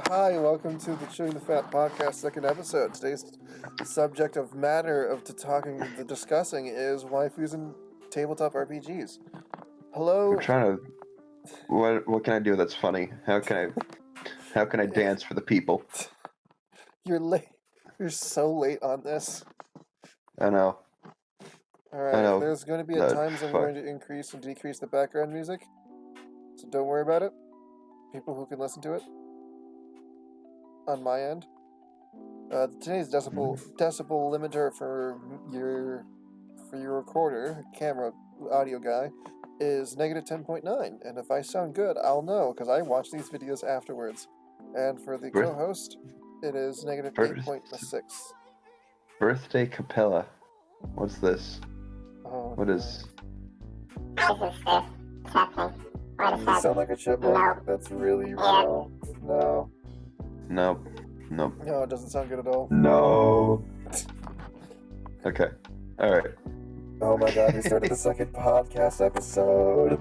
Hi, welcome to the Chewing the Fat podcast, second episode. Today's subject of matter of the discussing is waifus and tabletop RPGs. Hello. I'm trying to. What can I do that's funny? How can I dance for the people? You're late. You're so late on this. I know. Alright, I know. there's going to be at times I'm going to increase and decrease the background music, so don't worry about it. People who can listen to it. On my end. Today's decibel limiter for your recorder, camera, audio guy, is negative 10.9, and if I sound good, I'll know, because I watch these videos afterwards. And for the co-host, it is negative 8.6. Birthday Capella. What's this? Oh, what is... This is Steph. Chapman. You sound like a chipmunk. No. That's really real. No. Nope. No, it doesn't sound good at all. No. Okay. Alright. Oh my god, we started the second podcast episode.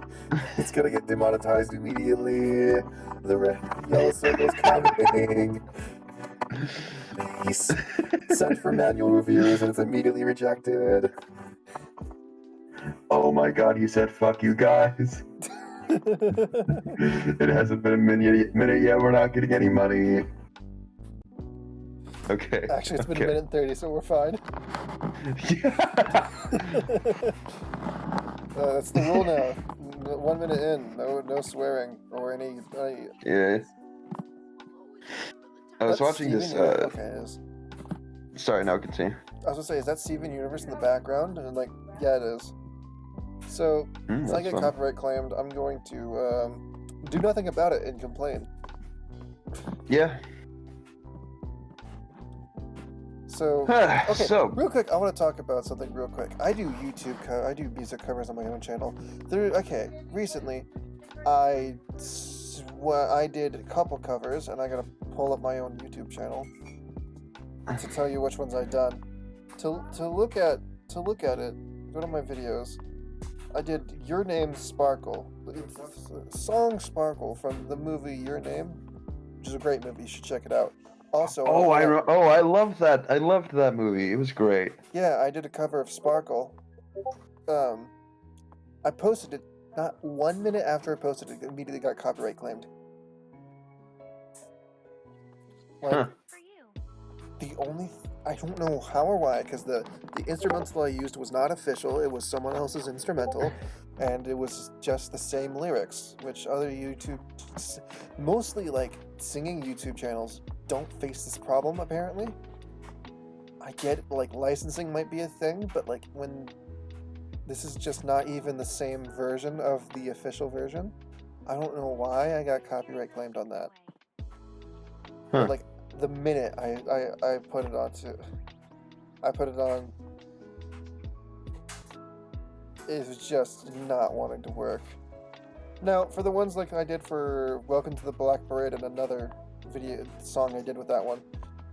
It's gonna get demonetized immediately. The red yellow circle's coming. Nice. Sent for manual reviews and it's immediately rejected. Oh my god, he said fuck you guys. It hasn't been a minute yet, we're not getting any money. Okay. Actually, it's been a minute and 30, so we're fine. Yeah. That's the rule now. 1 minute in, no swearing or any. Yeah. I was watching this. Okay, it is. Sorry, now continue. I was gonna say, is that Steven Universe in the background? And yeah, it is. So, if I get copyright claimed, I'm going to do nothing about it and complain. Yeah. So, okay, real quick, I want to talk about something real quick. I do I do music covers on my own channel. Recently, I did a couple covers, and I gotta pull up my own YouTube channel to tell you which ones I've done. To look at it, go to my videos. I did Your Name Sparkle, song Sparkle from the movie Your Name, which is a great movie. You should check it out. Also, I loved that. I loved that movie. It was great. Yeah, I did a cover of Sparkle. I posted it not 1 minute after I posted it. Immediately got copyright claimed. I don't know how or why, because the instrumental I used was not official. It was someone else's instrumental, and it was just the same lyrics, which other mostly singing YouTube channels don't face this problem, apparently. I get licensing might be a thing, but when this is just not even the same version of the official version, I don't know why I got copyright claimed on that. But, the minute I put it on, it was just not wanting to work. Now, for the ones I did for Welcome to the Black Parade and another song I did with that one,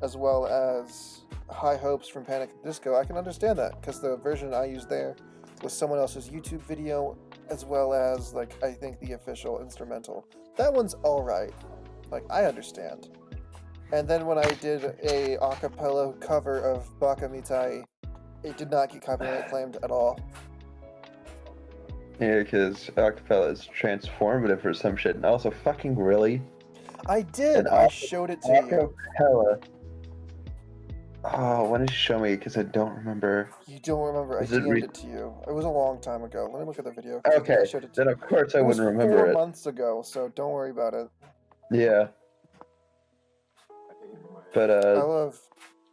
as well as High Hopes from Panic at the Disco, I can understand that, because the version I used there was someone else's YouTube video, as well as, I think the official instrumental. That one's alright. I understand. And then when I did a acapella cover of Baka Mitai, it did not get copyright claimed at all. Yeah, because acapella is transformative for some shit, and also fucking really. I did. I showed it to you. Acapella. Oh, why did you show me? Because I don't remember. You don't remember? I DM'd it to you. It was a long time ago. Let me look at the video. Okay. I showed it to then of course I wouldn't remember it. 4 months ago, so don't worry about it. Yeah. But I love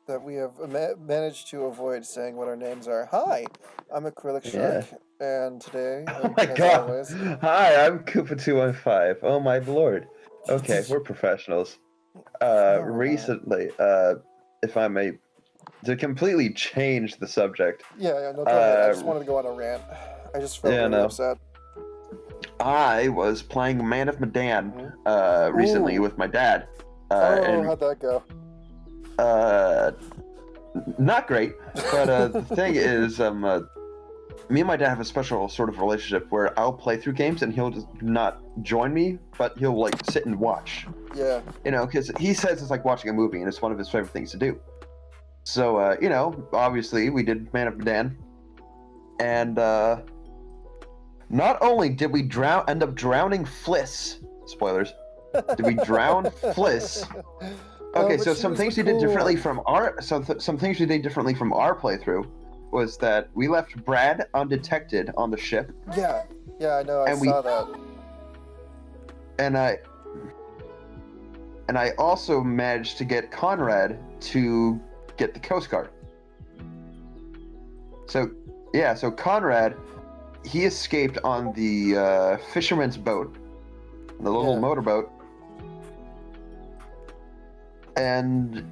that we have managed to avoid saying what our names are. Hi, I'm Acrylic Shark, and today, oh my god, always, hi, I'm Koopa215. Oh my lord. Okay, we're professionals. Recently, if I may, to completely change the subject. Yeah, no, go ahead. I just wanted to go on a rant. I just felt really upset. I was playing Man of Medan recently with my dad. How'd that go? Not great, but the thing is, me and my dad have a special sort of relationship where I'll play through games and he'll just not join me, but he'll like sit and watch. Yeah. You know, because he says it's like watching a movie and it's one of his favorite things to do. So, you know, obviously we did Man of Medan, and not only did we end up drowning Fliss. Spoilers. Did we drown Fliss? Okay, but so she some was things the we did cool differently one. from our some things we did differently from our playthrough was that we left Brad undetected on the ship, Yeah. Yeah, I know. I And we- saw that. and I also managed to get Conrad to get the Coast Guard. So yeah, so Conrad, he escaped on the fisherman's boat, the little Yeah. motorboat, and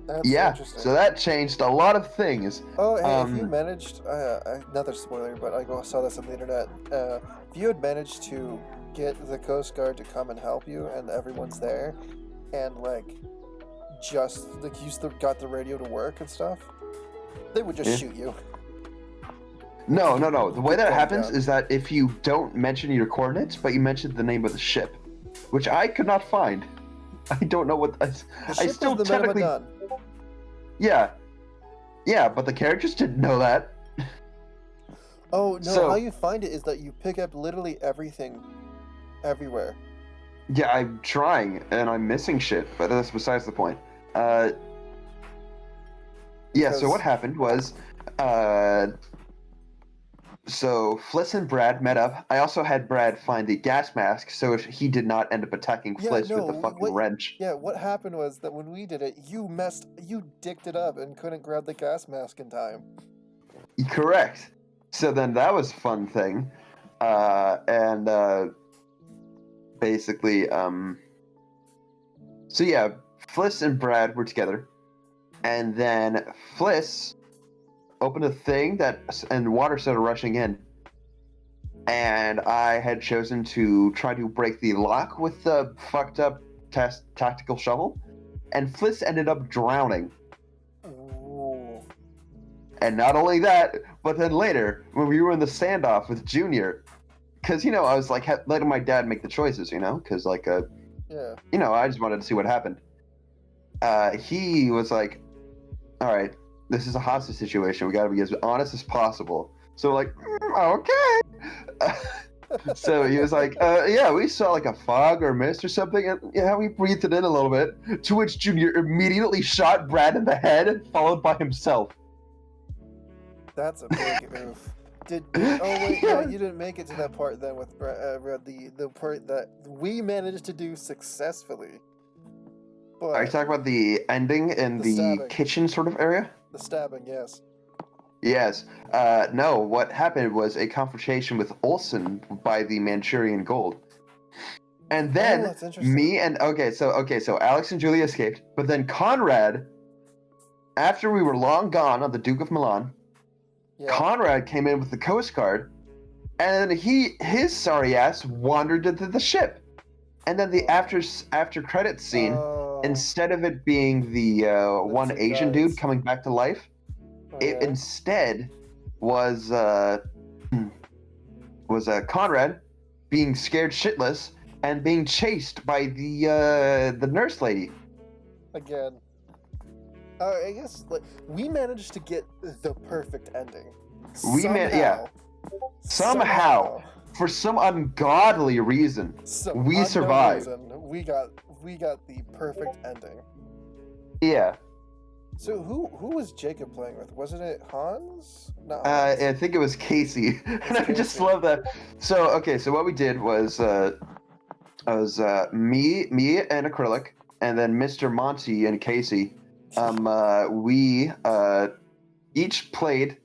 That's yeah, interesting. so that changed a lot of things. Oh, hey, if you Um, managed, another spoiler, but I saw this on the internet. If you had managed to get the Coast Guard to come and help you, and everyone's there, and like, just like got the radio to work and stuff, they would just Yeah. shoot you. No. The way that it Calm happens down. is that if you don't mention your coordinates, but you mention the name of the ship, which I could not find. I don't know what. The I ship still was the technically. Metamadon. Yeah, but the characters didn't know that. Oh no! So- How you find it is that you pick up literally everything, everywhere. Yeah, I'm trying and I'm missing shit, but that's besides the point. Yeah, so Because- what happened was, so Fliss and Brad met up. I also had Brad find the gas mask, so he did not end up attacking Yeah, Fliss no, with the fucking what- wrench. Yeah, what happened was that when we did it, you dicked it up and couldn't grab the gas mask in time. Correct. So then that was a fun thing. And basically, so yeah, Fliss and Brad were together. And then Fliss opened a thing and water started rushing in. And I had chosen to try to break the lock with the fucked up tactical shovel. And Fliss ended up drowning. Ooh. And not only that, but then later, when we were in the standoff with Junior, because, you know, I was like letting my dad make the choices, you know, because, like, Yeah. you know, I just wanted to see what happened. He was like, all right, this is a hostage situation. We got to be as honest as possible. So, like, okay. So he was like, yeah, we saw like a fog or mist or something, and yeah, we breathed it in a little bit. To which Junior immediately shot Brad in the head, followed by himself. That's a big oof. Oh wait, no, you didn't make it to that part then with Brad, the part that we managed to do successfully. But Are you talking about the ending in The the stabbing. kitchen sort of area? the stabbing, yes. Yes. No, what happened was a confrontation with Olsen by the Manchurian Gold. And Oh, then that's interesting. so Alex and Julie escaped, but then Conrad, after we were long gone on the Duke of Milan, Yeah. Conrad came in with the Coast Guard, and his sorry ass wandered into the ship. And then the after credits scene, Oh, instead of it being the one two Asian guys. dude coming back to life, it yeah. instead was Conrad being scared shitless and being chased by the nurse lady. Again. I guess like we managed to get the perfect ending. Somehow. For some ungodly reason, Some we unknown survived. reason, we got the perfect ending. Yeah. So who was Jacob playing with? Wasn't it Hans? Not Hans. I think it was Casey, and I just Casey. love that. So what we did was me and Acrylic, and then Mr. Monty and Casey. We each played,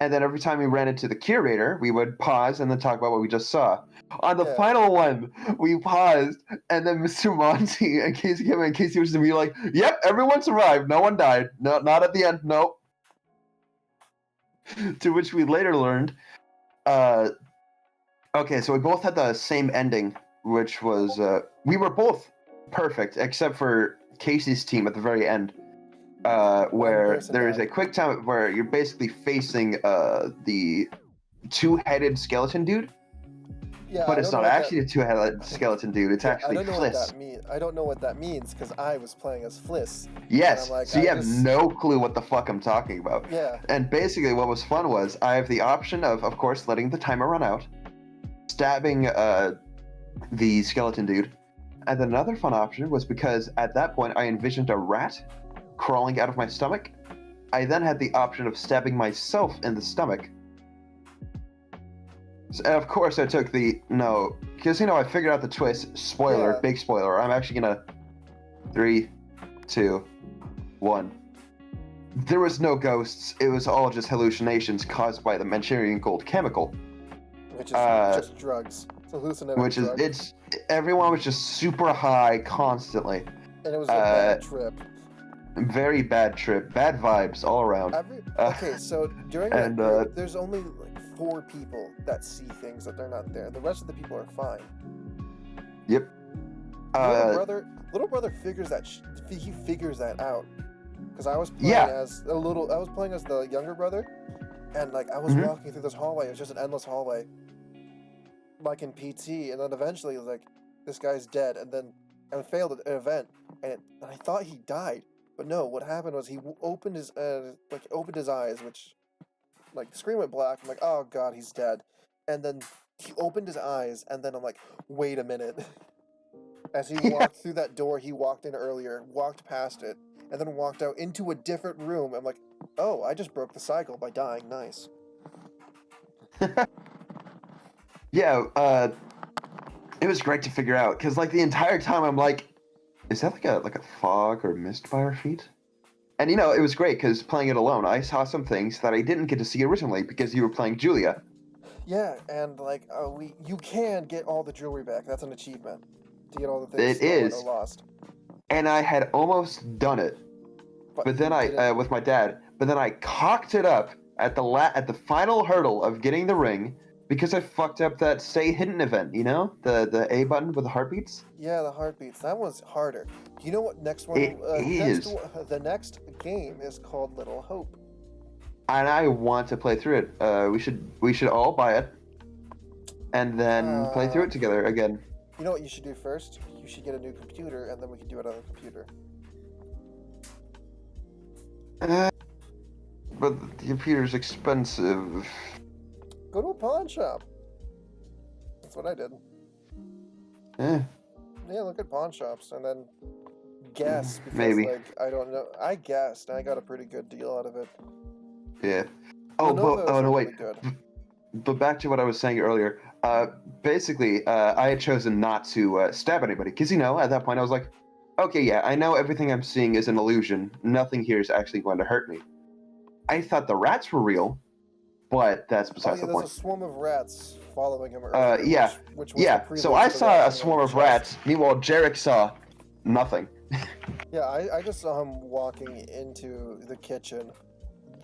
and then every time we ran into the curator, we would pause and then talk about what we just saw. On the Yeah. final one, we paused, and then Mr. Monty and Casey came in, and Casey was just be like, "Yep, everyone survived. No one died. No, not at the end. Nope." To which we later learned, okay, so we both had the same ending, which was we were both perfect except for Casey's team at the very end, where person there is died. a quick time where you're basically facing the two-headed skeleton dude, Yeah, but I it's don't not know what actually a two-headed skeleton dude. It's I actually don't know what Fliss. that means. I don't know what that means because I was playing as Fliss. Yes, And I'm like, so you I have just- no clue what the fuck I'm talking about. Yeah. And basically what was fun was I have the option of course, letting the timer run out, stabbing the skeleton dude, and then another fun option was because at that point I envisioned a rat crawling out of my stomach. I then had the option of stabbing myself in the stomach. And of course I took no, because I figured out the twist. Spoiler, Yeah. big spoiler. I'm actually gonna 3, 2, 1. There was no ghosts. It was all just hallucinations caused by the Manchurian gold chemical. Which is Uh, just drugs. It's a hallucinogenic Which is drug. everyone was just super high constantly. And it was a bad trip. Very bad trip, bad vibes all around. Okay, so during and, that group, there's only like 4 people that see things that they're not there. The rest of the people are fine. Yep. Little brother figures that he figures that out. Because I was playing Yeah. I was playing as the younger brother, and like I was Mhm. walking through this hallway. It was just an endless hallway, like in PT, and then eventually it was like, this guy's dead, and then I failed an event, and I thought he died, but no. What happened was he opened his eyes, which like the screen went black. I'm like, oh god, he's dead, and then he opened his eyes, and then I'm like, wait a minute. As he walked through that door he walked in earlier, walked past it, and then walked out into a different room. I'm like, oh, I just broke the cycle by dying. Nice. Yeah, it was great to figure out because like the entire time I'm like, is that like a fog or mist by our feet? And it was great because playing it alone, I saw some things that I didn't get to see originally because you were playing Julia. Yeah, and like you can get all the jewelry back. That's an achievement to get all the things It stolen is. or lost. And I had almost done it, but then you didn't. with my dad, but then I cocked it up at the final hurdle of getting the ring because I fucked up that stay hidden event. The A button with the heartbeats. Yeah, the heartbeats. That was harder. You know what? Next one. It is. The next game is called Little Hope. And I want to play through it. We should all buy it, and then play through it together again. You know what you should do first? You should get a new computer, and then we can do it on a computer. But the computer's expensive. Go to a pawn shop. That's what I did. Eh, Yeah, look at pawn shops, and then guess. Because, maybe. like, I don't know. I guessed, and I got a pretty good deal out of it. yeah. Oh, Lenovo's no, are wait. really good. But back to what I was saying earlier. Basically, I had chosen not to stab anybody because at that point I was like, okay, yeah, I know everything I'm seeing is an illusion. Nothing here is actually going to hurt me. I thought the rats were real, but that's Oh, besides yeah, the there's point. a swarm of rats following him earlier. Yeah, which was yeah. the So prelude I to the saw rat a thing swarm on of the chest. rats. Meanwhile, Jarek saw nothing. Yeah, I just saw him walking into the kitchen,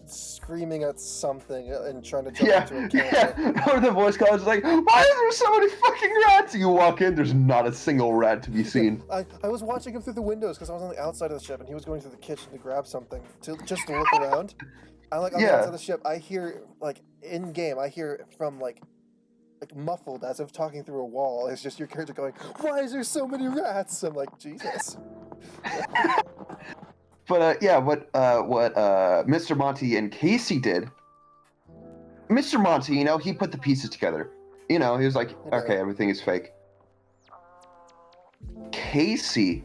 screaming at something and trying to jump Yeah, into a can. yeah. Or the voice call is like, why is there so many fucking rats? You walk in, there's not a single rat to be seen. I was watching him through the windows because I was on the outside of the ship and he was going through the kitchen to grab something just to look around. I'm like on the Yeah. outside of the ship. I hear like in game. I hear from like muffled as if talking through a wall. It's just your character going, "Why is there so many rats?" I'm like, Jesus. But yeah, what Mr. Monty and Casey did. Mr. Monty, he put the pieces together. He was like, okay, everything is fake. Casey,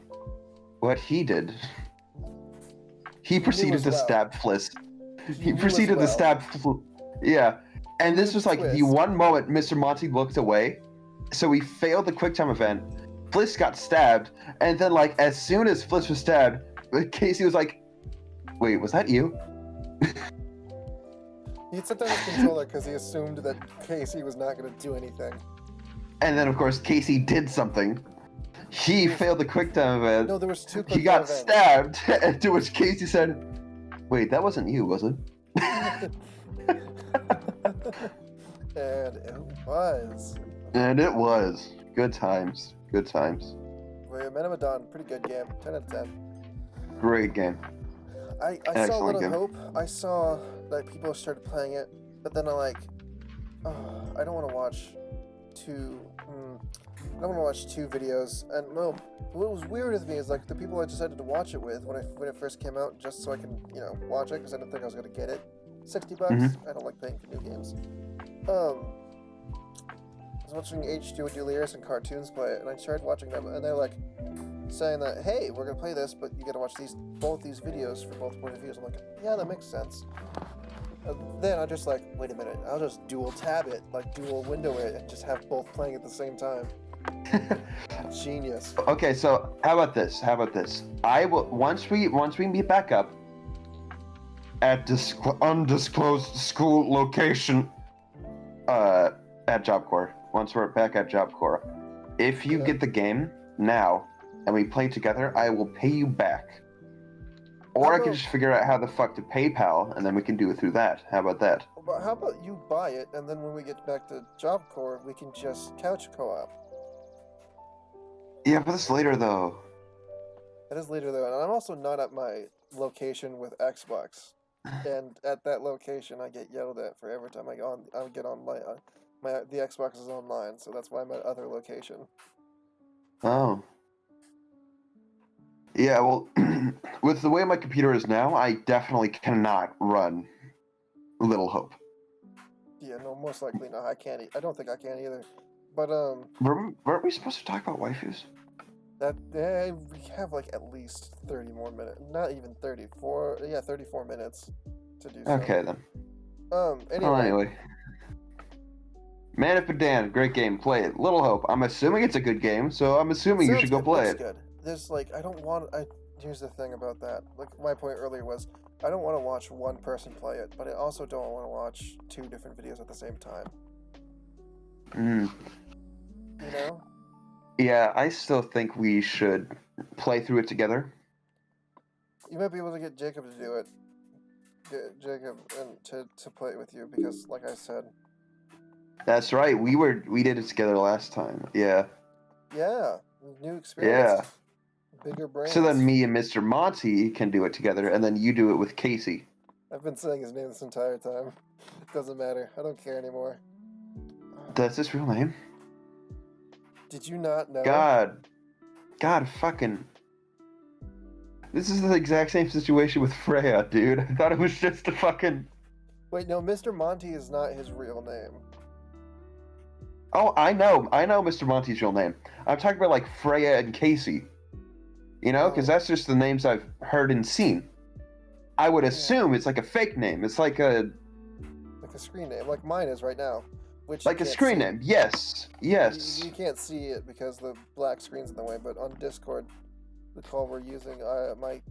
what he did, he proceeded as to well. stab Fliss. He knew as proceeded to well. stab yeah. And this knew was the like the twist. one moment Mr. Monty looked away. So he failed the QuickTime event. Fliss got stabbed, and then like as soon as Fliss was stabbed, Casey was like, wait, was that you? He set down his controller because he assumed that Casey was not going to do anything. And then of course Casey did something. He failed the QuickTime event. No, there was 2 He QuickTime got events. stabbed, and to which Casey said, wait, that wasn't you, was it? And it was. And it was. Good times. Good times. Menomodon, pretty good game. 10 out of 10. Great game. I saw Excellent Little game. Hope. I saw that people started playing it, but then I I don't want to watch two. I don't want to watch two videos. And well, what was weird with me is like the people I decided to watch it with when it first came out, just so I can watch it because I didn't think I was gonna get it. $60. Mhm. I don't like paying for new games. I was watching H2 Delirious and Cartoons play it, and I started watching them, and they're like saying that, hey, we're gonna play this, but you gotta watch both these videos for both point of views. I'm like, yeah, that makes sense. Then I just like, wait a minute, I'll just dual tab it, like dual window it, and just have both playing at the same time. Genius. Okay, so how about this? I will once we meet back up at undisclosed school location at Job Corps. Once we're back at Job Corps, if you get the game now and we play together, I will pay you back. Or I can just figure out how the fuck to PayPal, and then we can do it through that. How about that? But how about you buy it, and then when we get back to Job Corps, we can just couch co-op. Yeah, but that's later though. That is later though, and I'm also not at my location with Xbox. And at that location, I get yelled at for every time I get online. The Xbox is online, so that's why I'm at other location. Oh. Yeah, well, with the way my computer is now, I definitely cannot run Little Hope. Yeah, no, most likely not. I can't. I don't think I can either. But weren't we supposed to talk about waifus? We have like at least 30 more minutes. Not even 34. Yeah, 34 minutes to do so. Okay then. Anyway. Man of Padan, great game. Play it. Little Hope. I'm assuming it's a good game, so I'm assuming you should go play it. Good. There's like here's the thing about that. Like my point earlier was I don't want to watch one person play it, but I also don't want to watch two different videos at the same time. You know? Yeah, I still think we should play through it together. You might be able to get Jacob to do it. Get Jacob and to play it with you because, like I said. That's right. We did it together last time. Yeah. Yeah. New experience. Yeah. Bigger brains. So then me and Mr. Monty can do it together, and then you do it with Casey. I've been saying his name this entire time. It doesn't matter. I don't care anymore. That's his real name? Did you not know? God fucking... This is the exact same situation with Freya, dude. I thought it was just a fucking... Wait, no, Mr. Monty is not his real name. Oh, I know Mr. Monty's real name. I'm talking about like Freya and Casey. You know, because that's just the names I've heard and seen. I would assume it's like a fake name. It's like a screen name, like mine is right now. Which like a screen name. Yes. You can't see it because the black screen's in the way. But on Discord, the call we're using, my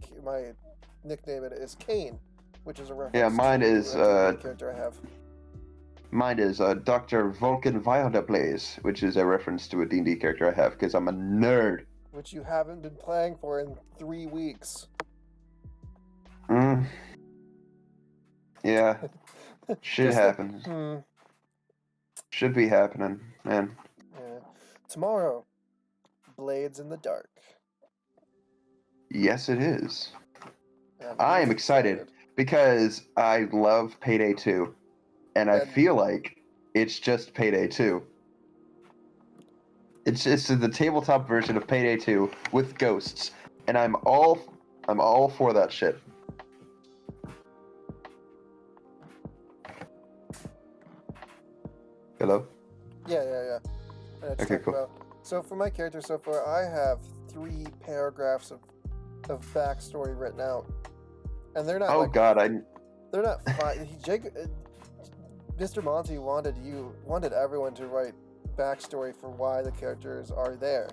nickname is Kane, which is a reference. Yeah, mine to is the character I have. Mine is Dr. Vulcan Viodablaze, which is a reference to a D&D character I have because I'm a nerd. Which you haven't been playing for in 3 weeks. Yeah. Shit happens. Should be happening, man. Yeah. Tomorrow, Blades in the Dark. Yes, it is. I am excited because I love Payday 2. And I feel like it's just Payday 2. It's just the tabletop version of Payday 2 with ghosts, and I'm all for that shit. Hello? Yeah. Okay, cool. So for my character so far, I have 3 paragraphs of backstory written out, and they're not. Oh God, They're not fine. Mr. Monty wanted everyone to write backstory for why the characters are there.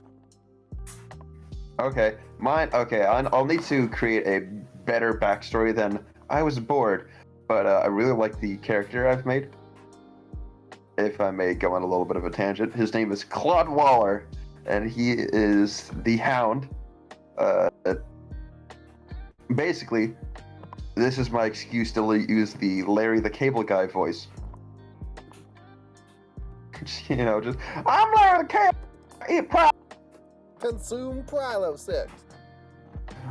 Okay, I'll need to create a better backstory than I was bored, but I really like the character I've made. If I may go on a little bit of a tangent, his name is Claude Waller, and he is the Hound. Basically, this is my excuse to use the Larry the Cable Guy voice. You know, just, I'm Larry the Cable, eat Consume Prilosec.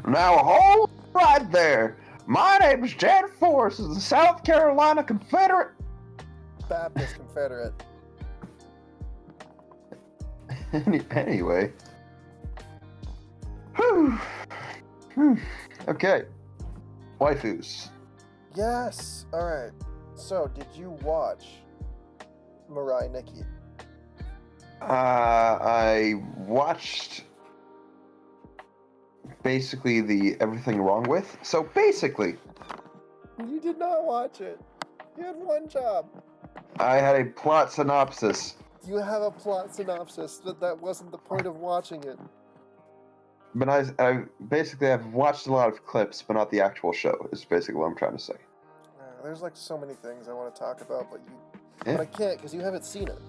Now hold right there. My name is Jan Forrest of the South Carolina Confederate. Baptist Confederate. Anyway. Whew. Okay. Waifus. Yes. All right. So, did you watch Mirai Nikki? I watched basically the Everything Wrong With. So basically, You did not watch it. You had one job. I had a plot synopsis. You have a plot synopsis, but that wasn't the point of watching it. But I basically I've watched a lot of clips, but not the actual show. Is basically what I'm trying to say. There's like so many things I want to talk about, but Yeah. but I can't because you haven't seen it.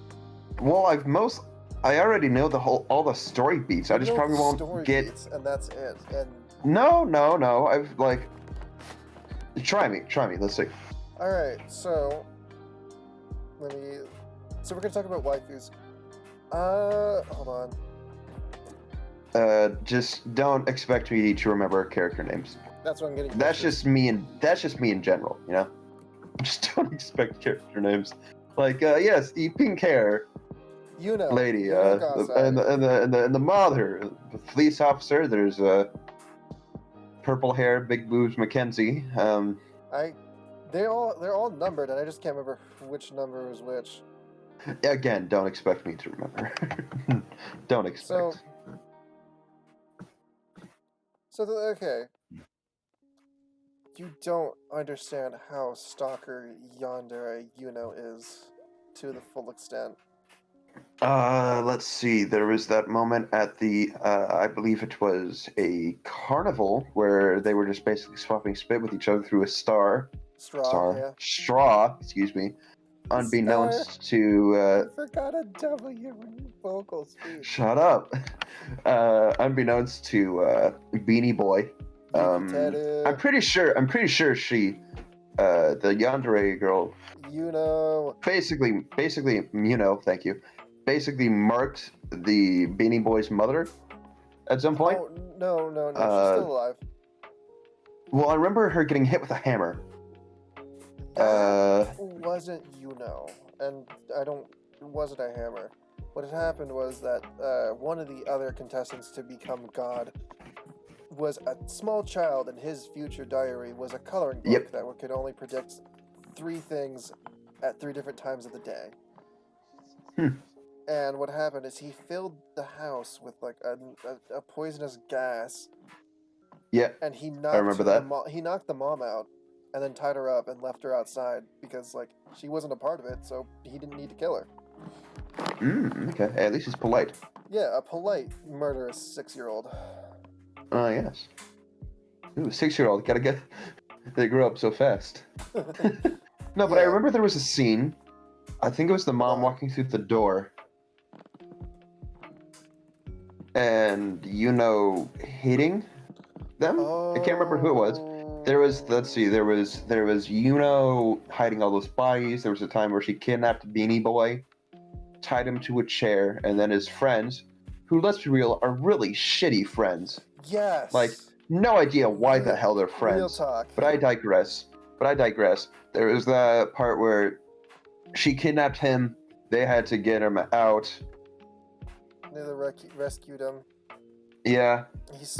Well, I already know all the story beats. I You just know probably the won't story get. beats, and that's it. And No. I've like. Try me. Let's see. all right, so So we're gonna talk about waifus. Hold on. Just don't expect me to remember character names. That's what I'm getting. That's just me in general, you know. Just don't expect character names. Like yes, the pink hair You know, lady, you know and the mother, the police officer. There's purple hair, big boobs, Mackenzie. They're all numbered, and I just can't remember which number is which. Again, don't expect me to remember. Don't expect. Okay. You don't understand how stalker Yandere Yuno is to the full extent. Let's see. There was that moment at the, I believe it was a carnival where they were just basically swapping spit with each other through a straw. Excuse me. Unbeknownst to. I forgot a W in vocal speech. Shut up. Unbeknownst to Beanie Boy. I'm pretty sure she, the yandere girl. Basically, thank you. Basically marked the Beanie Boy's mother at some point. Oh, no, she's still alive. Well, I remember her getting hit with a hammer. That wasn't and it wasn't a hammer. What had happened was that one of the other contestants to become God was a small child, and his future diary was a coloring book that could only predict 3 things at 3 different times of the day. And what happened is he filled the house with like a poisonous gas. Yeah, and he knocked I remember that. He knocked the mom out, and then tied her up and left her outside because like she wasn't a part of it, so he didn't need to kill her. Okay. At least he's polite. Yeah, a polite murderous 6-year-old. Yes. Ooh, 6-year-old. Gotta get. They grow up so fast. No, but I remember there was a scene. I think it was the mom walking through the door. And hitting them. I can't remember who it was. There was hiding all those bodies. There was a time where she kidnapped Beanie Boy, tied him to a chair, and then his friends, who, let's be real, are really shitty friends. Yes. Like, no idea why the hell they're friends. Real talk. But I digress. There was the part where she kidnapped him. They had to get him out. They rescued him. Yeah.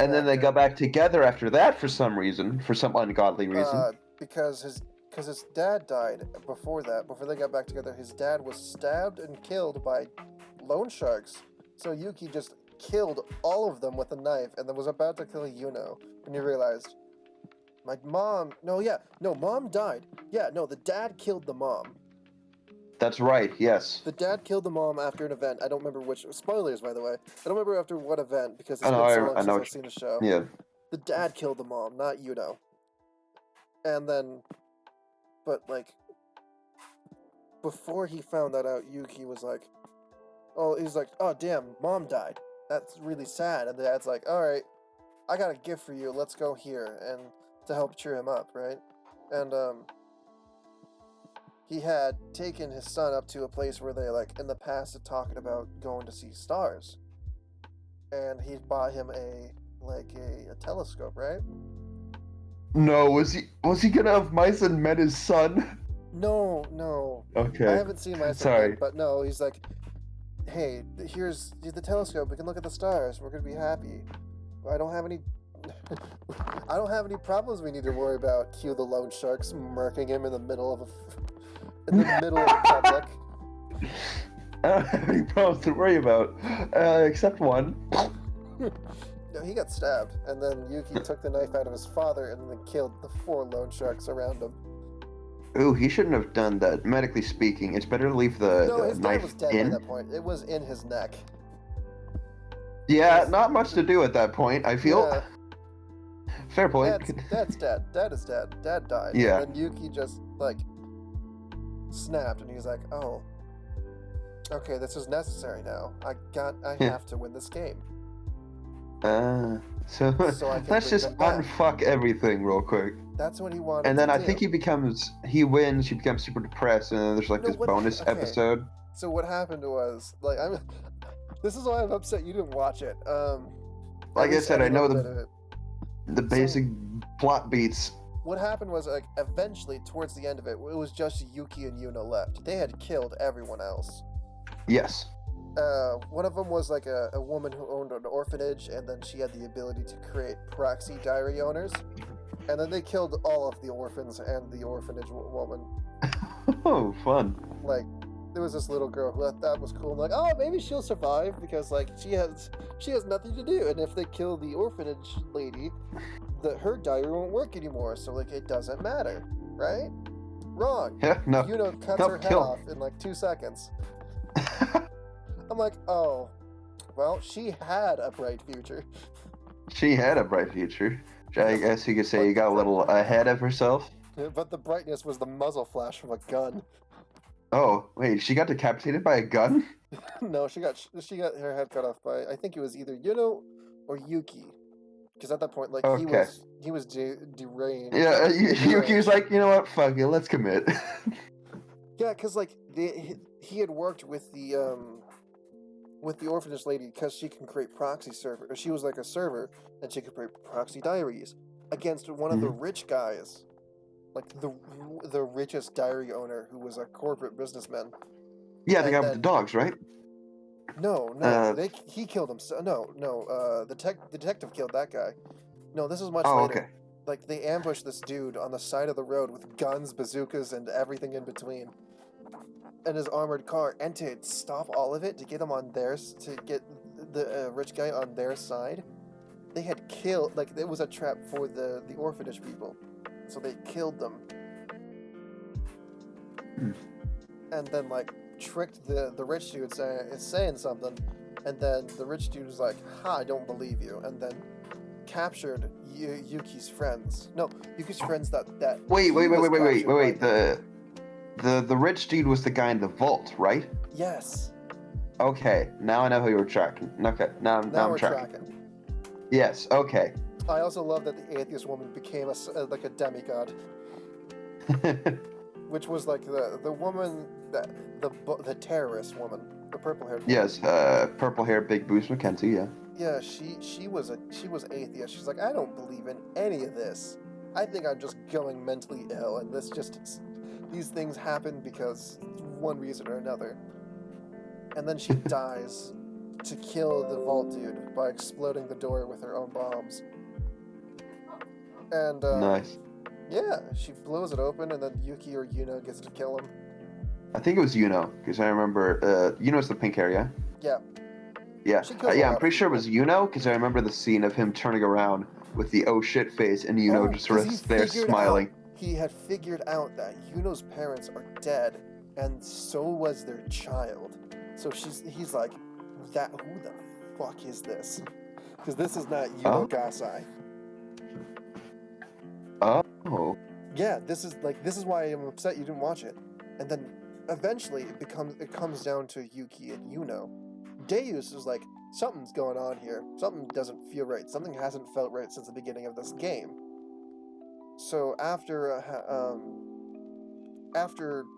And then they got back together after that for some reason, for some ungodly reason. Because his dad died before that. Before they got back together, his dad was stabbed and killed by loan sharks. So Yuki just killed all of them with a knife and then was about to kill Yuno when he realized, mom died. Yeah, no, the dad killed the mom. That's right, yes. The dad killed the mom after an event. I don't remember which. Spoilers, by the way. I don't remember after what event because it's been so long since I've seen the show. Yeah. The dad killed the mom, not Yuno. And then, but like, before he found that out, Yuki was like, he's like, oh damn, mom died. That's really sad. And the dad's like, all right, I got a gift for you. Let's go here, and to help cheer him up, right? And he had taken his son up to a place where they, like, in the past had talked about going to see stars. And he bought him a telescope, right? No, was he gonna have mice and met his son? No. Okay. I haven't seen my Sorry. but no, he's like, hey, here's the telescope. We can look at the stars. We're gonna be happy. I don't have any. I don't have any problems we need to worry about. Cue the loan shark smirking him in the middle of the public. I don't have any problems to worry about, except one. No, he got stabbed, and then Yuki took the knife out of his father and then killed the 4 loan sharks around him. Ooh, he shouldn't have done that. Medically speaking, it's better to leave No, the his dad knife was dead in. by that point. It was in his neck. Yeah, not much to do at that point, I feel. Yeah. Fair point. Dad's dead. Dad is dead. Dad died. Yeah. And then Yuki just, like, snapped, and he's like, oh, okay, this is necessary now. I have to win this game. So So I can let's bring just them back. unfuck everything real quick. That's what he wanted And then to I do. think he wins, he becomes super depressed, and then there's like No, this what- bonus okay. episode. So what happened was, like, this is why I'm upset you didn't watch it. Like at I least said, I any know little bit of it. the basic plot beats. What happened was, like, eventually, towards the end of it, it was just Yuki and Yuna left. They had killed everyone else. Yes. One of them was, like, a woman who owned an orphanage, and then she had the ability to create proxy diary owners. And then they killed all of the orphans and the orphanage woman. Oh, fun. Like, there was this little girl who thought that was cool. I'm like, oh, maybe she'll survive because, like, she has nothing to do. And if they kill the orphanage lady, her diary won't work anymore. So, like, it doesn't matter, right? Wrong. Yeah, no. Yuna cuts No, her head kill. off in like 2 seconds. I'm like, oh, well, she had a bright future. She had a bright future. I guess you could say you got a little ahead of herself. But the brightness was the muzzle flash from a gun. Oh, wait, she got decapitated by a gun? No, she got her head cut off by, I think it was either Yuno or Yuki. Because at that point, like, Okay. he was deranged. Yeah, Yuki was like, you know what, fuck it, let's commit. Yeah, because, like, he had worked with the orphanage lady because she can create proxy server. Or she was like a server, and she could create proxy diaries against one of the rich guys, like the richest diary owner who was a corporate businessman. Yeah, the And guy with then- the dogs, right? No, he killed himself. No, the detective killed that guy. No, this is much Oh, later. okay. Like, they ambushed this dude on the side of the road with guns, bazookas, and everything in between. And his armored car, and to stop all of it, to get him on theirs, to get the rich guy on their side, they had killed, like, it was a trap for the orphanage people. So they killed them. And then, like, tricked the rich dude saying something, and then the rich dude was like, ha, I don't believe you, and then captured Yuki's friends. No, Yuki's friends that Wait. he was captured by- The rich dude was the guy in the vault, right? Yes. Okay, now I know who you were tracking. Okay, now Now I'm we're tracking. tracking. Yes, okay. I also love that the atheist woman became like a demigod, which was like the woman the terrorist woman, the purple haired. Yes, purple hair, big boobs, Mackenzie, yeah. Yeah, she was atheist. She's like, I don't believe in any of this. I think I'm just going mentally ill, and these things happen because one reason or another. And then she dies to kill the vault dude by exploding the door with her own bombs. And Nice. yeah, she blows it open, and then Yuki or Yuna gets to kill him. I think it was Yuno, because I remember, Yuno's the pink hair, yeah? Yeah. Yeah, She kills a yeah, lot I'm of pretty sure it was Yuno, because I remember the scene of him turning around with the oh shit face, and Yuno Oh, just sort 'cause of he there figured smiling. He had figured out that Yuno's parents are dead, and so was their child. So he's like, who the fuck is this? Because this is not Yuno Oh. Gasai. Oh. Yeah, this is why I'm upset you didn't watch it. And then eventually it comes down to Yuki and Yuno. Deus is like, something's going on here. Something doesn't feel right. Something hasn't felt right since the beginning of this game. So after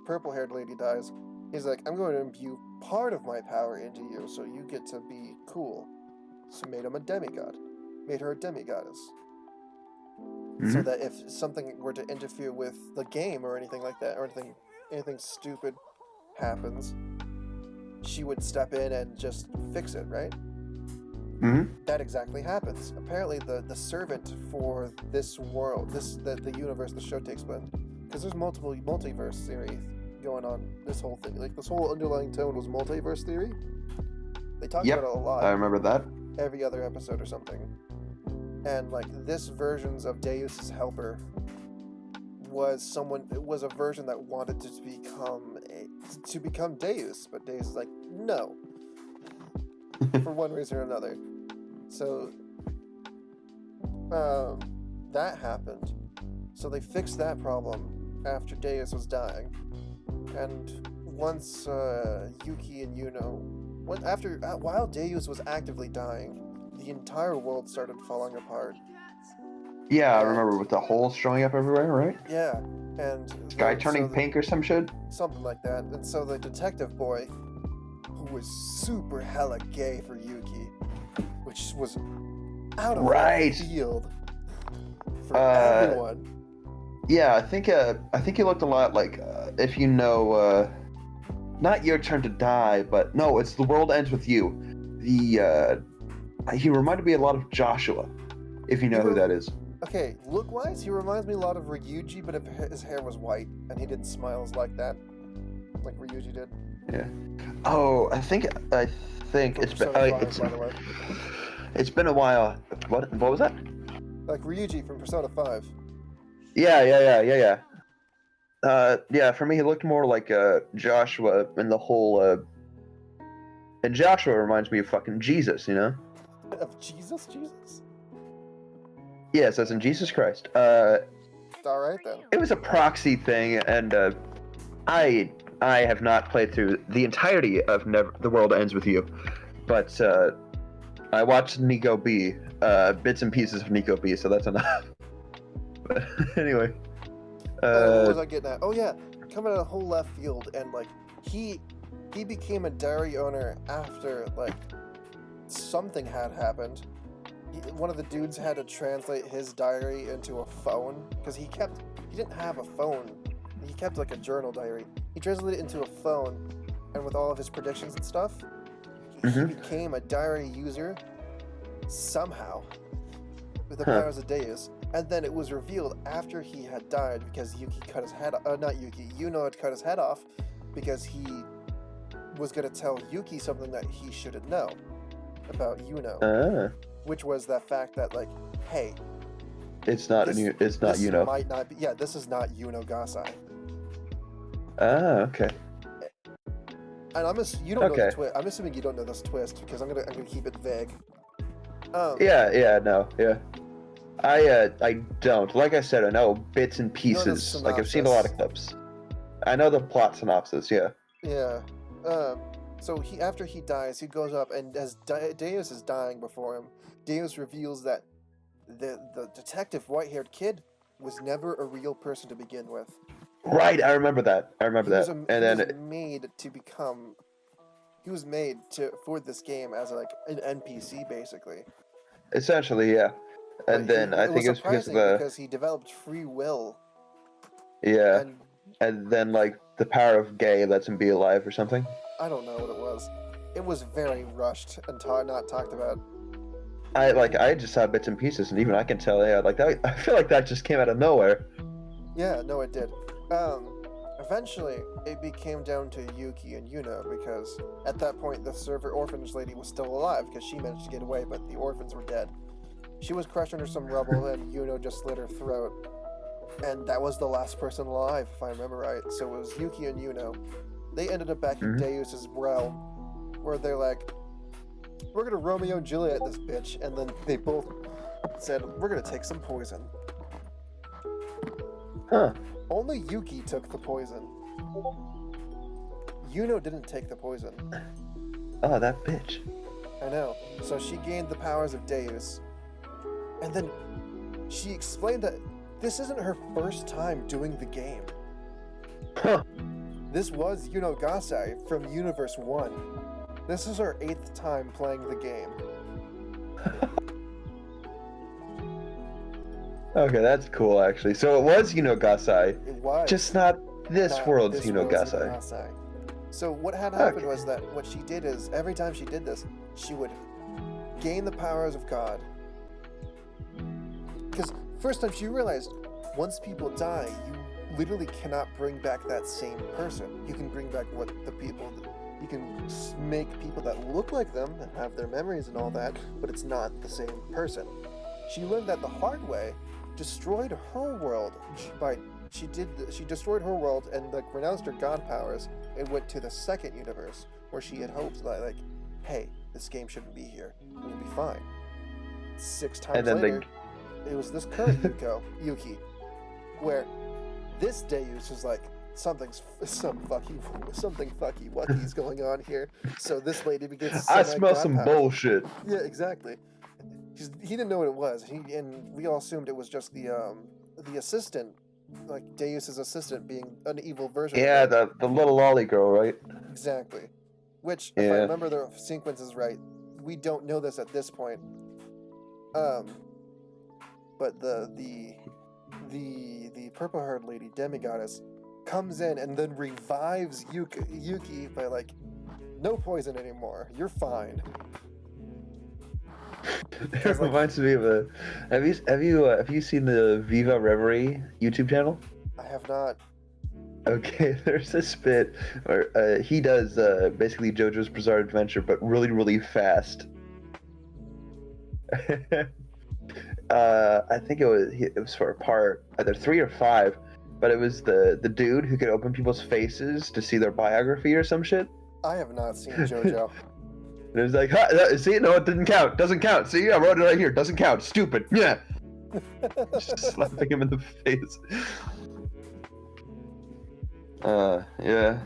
purple-haired lady dies, he's like, I'm going to imbue part of my power into you, so you get to be cool. So made him a demigod. Made her a demigoddess. so Mhm. that if something were to interfere with the game or anything like that, or anything stupid happens, she would step in and just fix it, right? Mhm. That exactly happens. Apparently, the servant for this world, the universe the show takes place, because there's multiple multiverse theory going on. This whole thing, like this whole underlying tone, was multiverse theory. They talk Yep, about it a lot, I remember that. every other episode or something. And like this versions of Deus's helper was a version that wanted to become Deus, but Deus is like, no, for one reason or another. So that happened. So they fixed that problem after Deus was dying. And once Yuki and Yuno, while Deus was actively dying, the entire world started falling apart. Yeah, I And- remember with the holes showing up everywhere, right? Yeah, and Sky turning pink or some shit. something like that. And so the detective boy, who was super hella gay for Yuki, which was out of Right. left field for Uh, everyone. Yeah, I think he looked a lot like if you know, not Your Turn to Die, but no, it's The World Ends with You. He reminded me a lot of Joshua, if you know who that is. Okay, look-wise, he reminds me a lot of Ryuji, but if his hair was white and he did smiles like that, like Ryuji did. Oh, I think From it's been Persona 5, it's by the way. it's been a while. What was that? Like Ryuji from Persona 5. Yeah. Yeah, for me, he looked more like Joshua and the whole. And Joshua reminds me of fucking Jesus, you know? Of Jesus? Yes, as in Jesus Christ. Alright then. It was a proxy thing, and I have not played through the entirety of The World Ends with You, but I watched Nico B, bits and pieces of Nico B, so that's enough. But anyway. What was I getting at? Oh yeah, coming out of whole left field, and like he became a dairy owner after like something had happened. One of the dudes had to translate his diary into a phone because he didn't have a phone. He kept like a journal diary. He translated it into a phone, and with all of his predictions and stuff, he became a diary user somehow with the powers of Deus. And then it was revealed after he had died because Yuki cut his head off. Not Yuki, Yuno had cut his head off because he was going to tell Yuki something that he shouldn't know about Yuno. Which was that fact that, like, hey, it's not this Yuno. might not be. Yeah, this is not Yuno Gasai. Okay. And you don't know the twist. I'm assuming you don't know this twist because I'm gonna keep it vague. Yeah. I don't. Like I said, I know bits and pieces. Like I've seen a lot of clips. I know the plot synopsis. Yeah. Yeah. So after he dies, he goes up, and as Deus is dying before him, Deus reveals that the detective white-haired kid was never a real person to begin with. Right, I remember that. He was made for this game as like an NPC basically. Essentially, yeah. And then I think it was because he developed free will. Yeah. And then like the power of gay lets him be alive or something. I don't know what it was. It was very rushed and not talked about. I just saw bits and pieces, and even I can tell. Yeah, like that. I feel like that just came out of nowhere. Yeah, no, it did. Eventually, it became down to Yuki and Yuno because at that point, the server orphanage lady was still alive because she managed to get away, but the orphans were dead. She was crushed under some rubble, and Yuno just slit her throat. And that was the last person alive, if I remember right. So it was Yuki and Yuno. They ended up back in Deus's realm, where they're like, we're gonna Romeo and Juliet this bitch, and then they both said, we're gonna take some poison. Huh. Only Yuki took the poison. Yuno didn't take the poison. Oh, that bitch. I know. So she gained the powers of Deus. And then she explained that this isn't her first time doing the game. Huh. This was Yuno Gasai from Universe 1. This is her 8th time playing the game. Okay, that's cool actually. So it was Gasai, It was just not this not world's this world's Gasai. Gasai. So what had happened Okay. was that what she did is every time she did this, she would gain the powers of God. Because first time she realized, once people die, you literally cannot bring back that same person. You can bring back you can make people that look like them and have their memories and all that, but it's not the same person. She learned that the hard way, destroyed her world she destroyed her world and renounced her god powers and went to the second universe where she had hoped that hey, this game shouldn't be here. We'll be fine. 6 times And then later, it was this current Yuki, where this Deus was like, something fucky wucky's going on here. So this lady begins. I smell some bullshit. Yeah, exactly. He didn't know what it was. And we all assumed it was just the assistant, like Deus's assistant, being an evil version. Yeah, of him. the little lolly girl, right? Exactly. Which, if I remember the sequences right, we don't know this at this point. But the purple-haired lady, demigoddess, comes in and then revives Yuki by no poison anymore. You're fine. It reminds me of a. Have you seen the Viva Reverie YouTube channel? I have not. Okay, there's this bit where he does basically JoJo's Bizarre Adventure, but really, really fast. I think it was for a part, either 3 or 5, but it was the dude who could open people's faces to see their biography or some shit. I have not seen JoJo. And it was like, see, no, it didn't count. Doesn't count. See, I wrote it right here. Doesn't count. Stupid. Yeah. Just slapping him in the face. Yeah.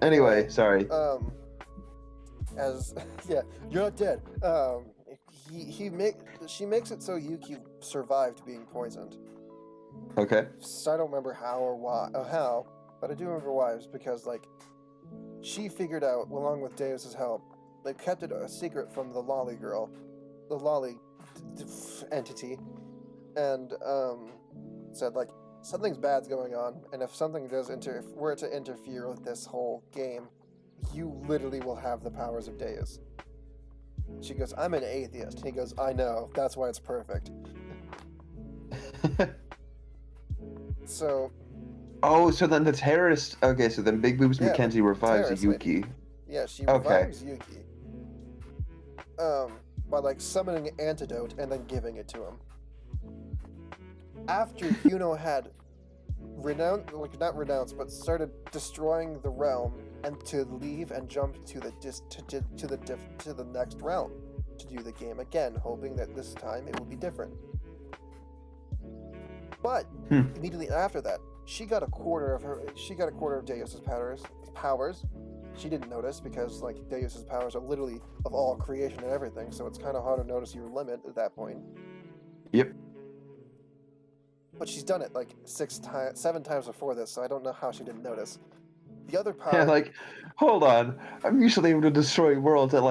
Anyway, sorry. You're not dead. She makes it so Yuki survived being poisoned. Okay. So I don't remember how or why, but I do remember why. It was because she figured out, along with Deus's help, they kept it a secret from the lolly girl, the lolly entity, and said something's bad's going on, and if something were to interfere with this whole game, you literally will have the powers of Deus. She goes, I'm an atheist. He goes, I know. That's why it's perfect. So. Oh, so then the terrorist. Okay, so then Big Boobs Mackenzie revives Yuki. Yeah, she revives Yuki. By summoning an antidote and then giving it to him. After Yuno had not renounced, but started destroying the realm, and to leave and jump to the next realm to do the game again, hoping that this time it will be different. But immediately after that, she got a quarter of Deus's powers. She didn't notice because Deus's powers are literally of all creation and everything, so it's kind of hard to notice your limit at that point. Yep. But she's done it 7 times before this, so I don't know how she didn't notice. The other power. Yeah, hold on. I'm usually able to destroy worlds at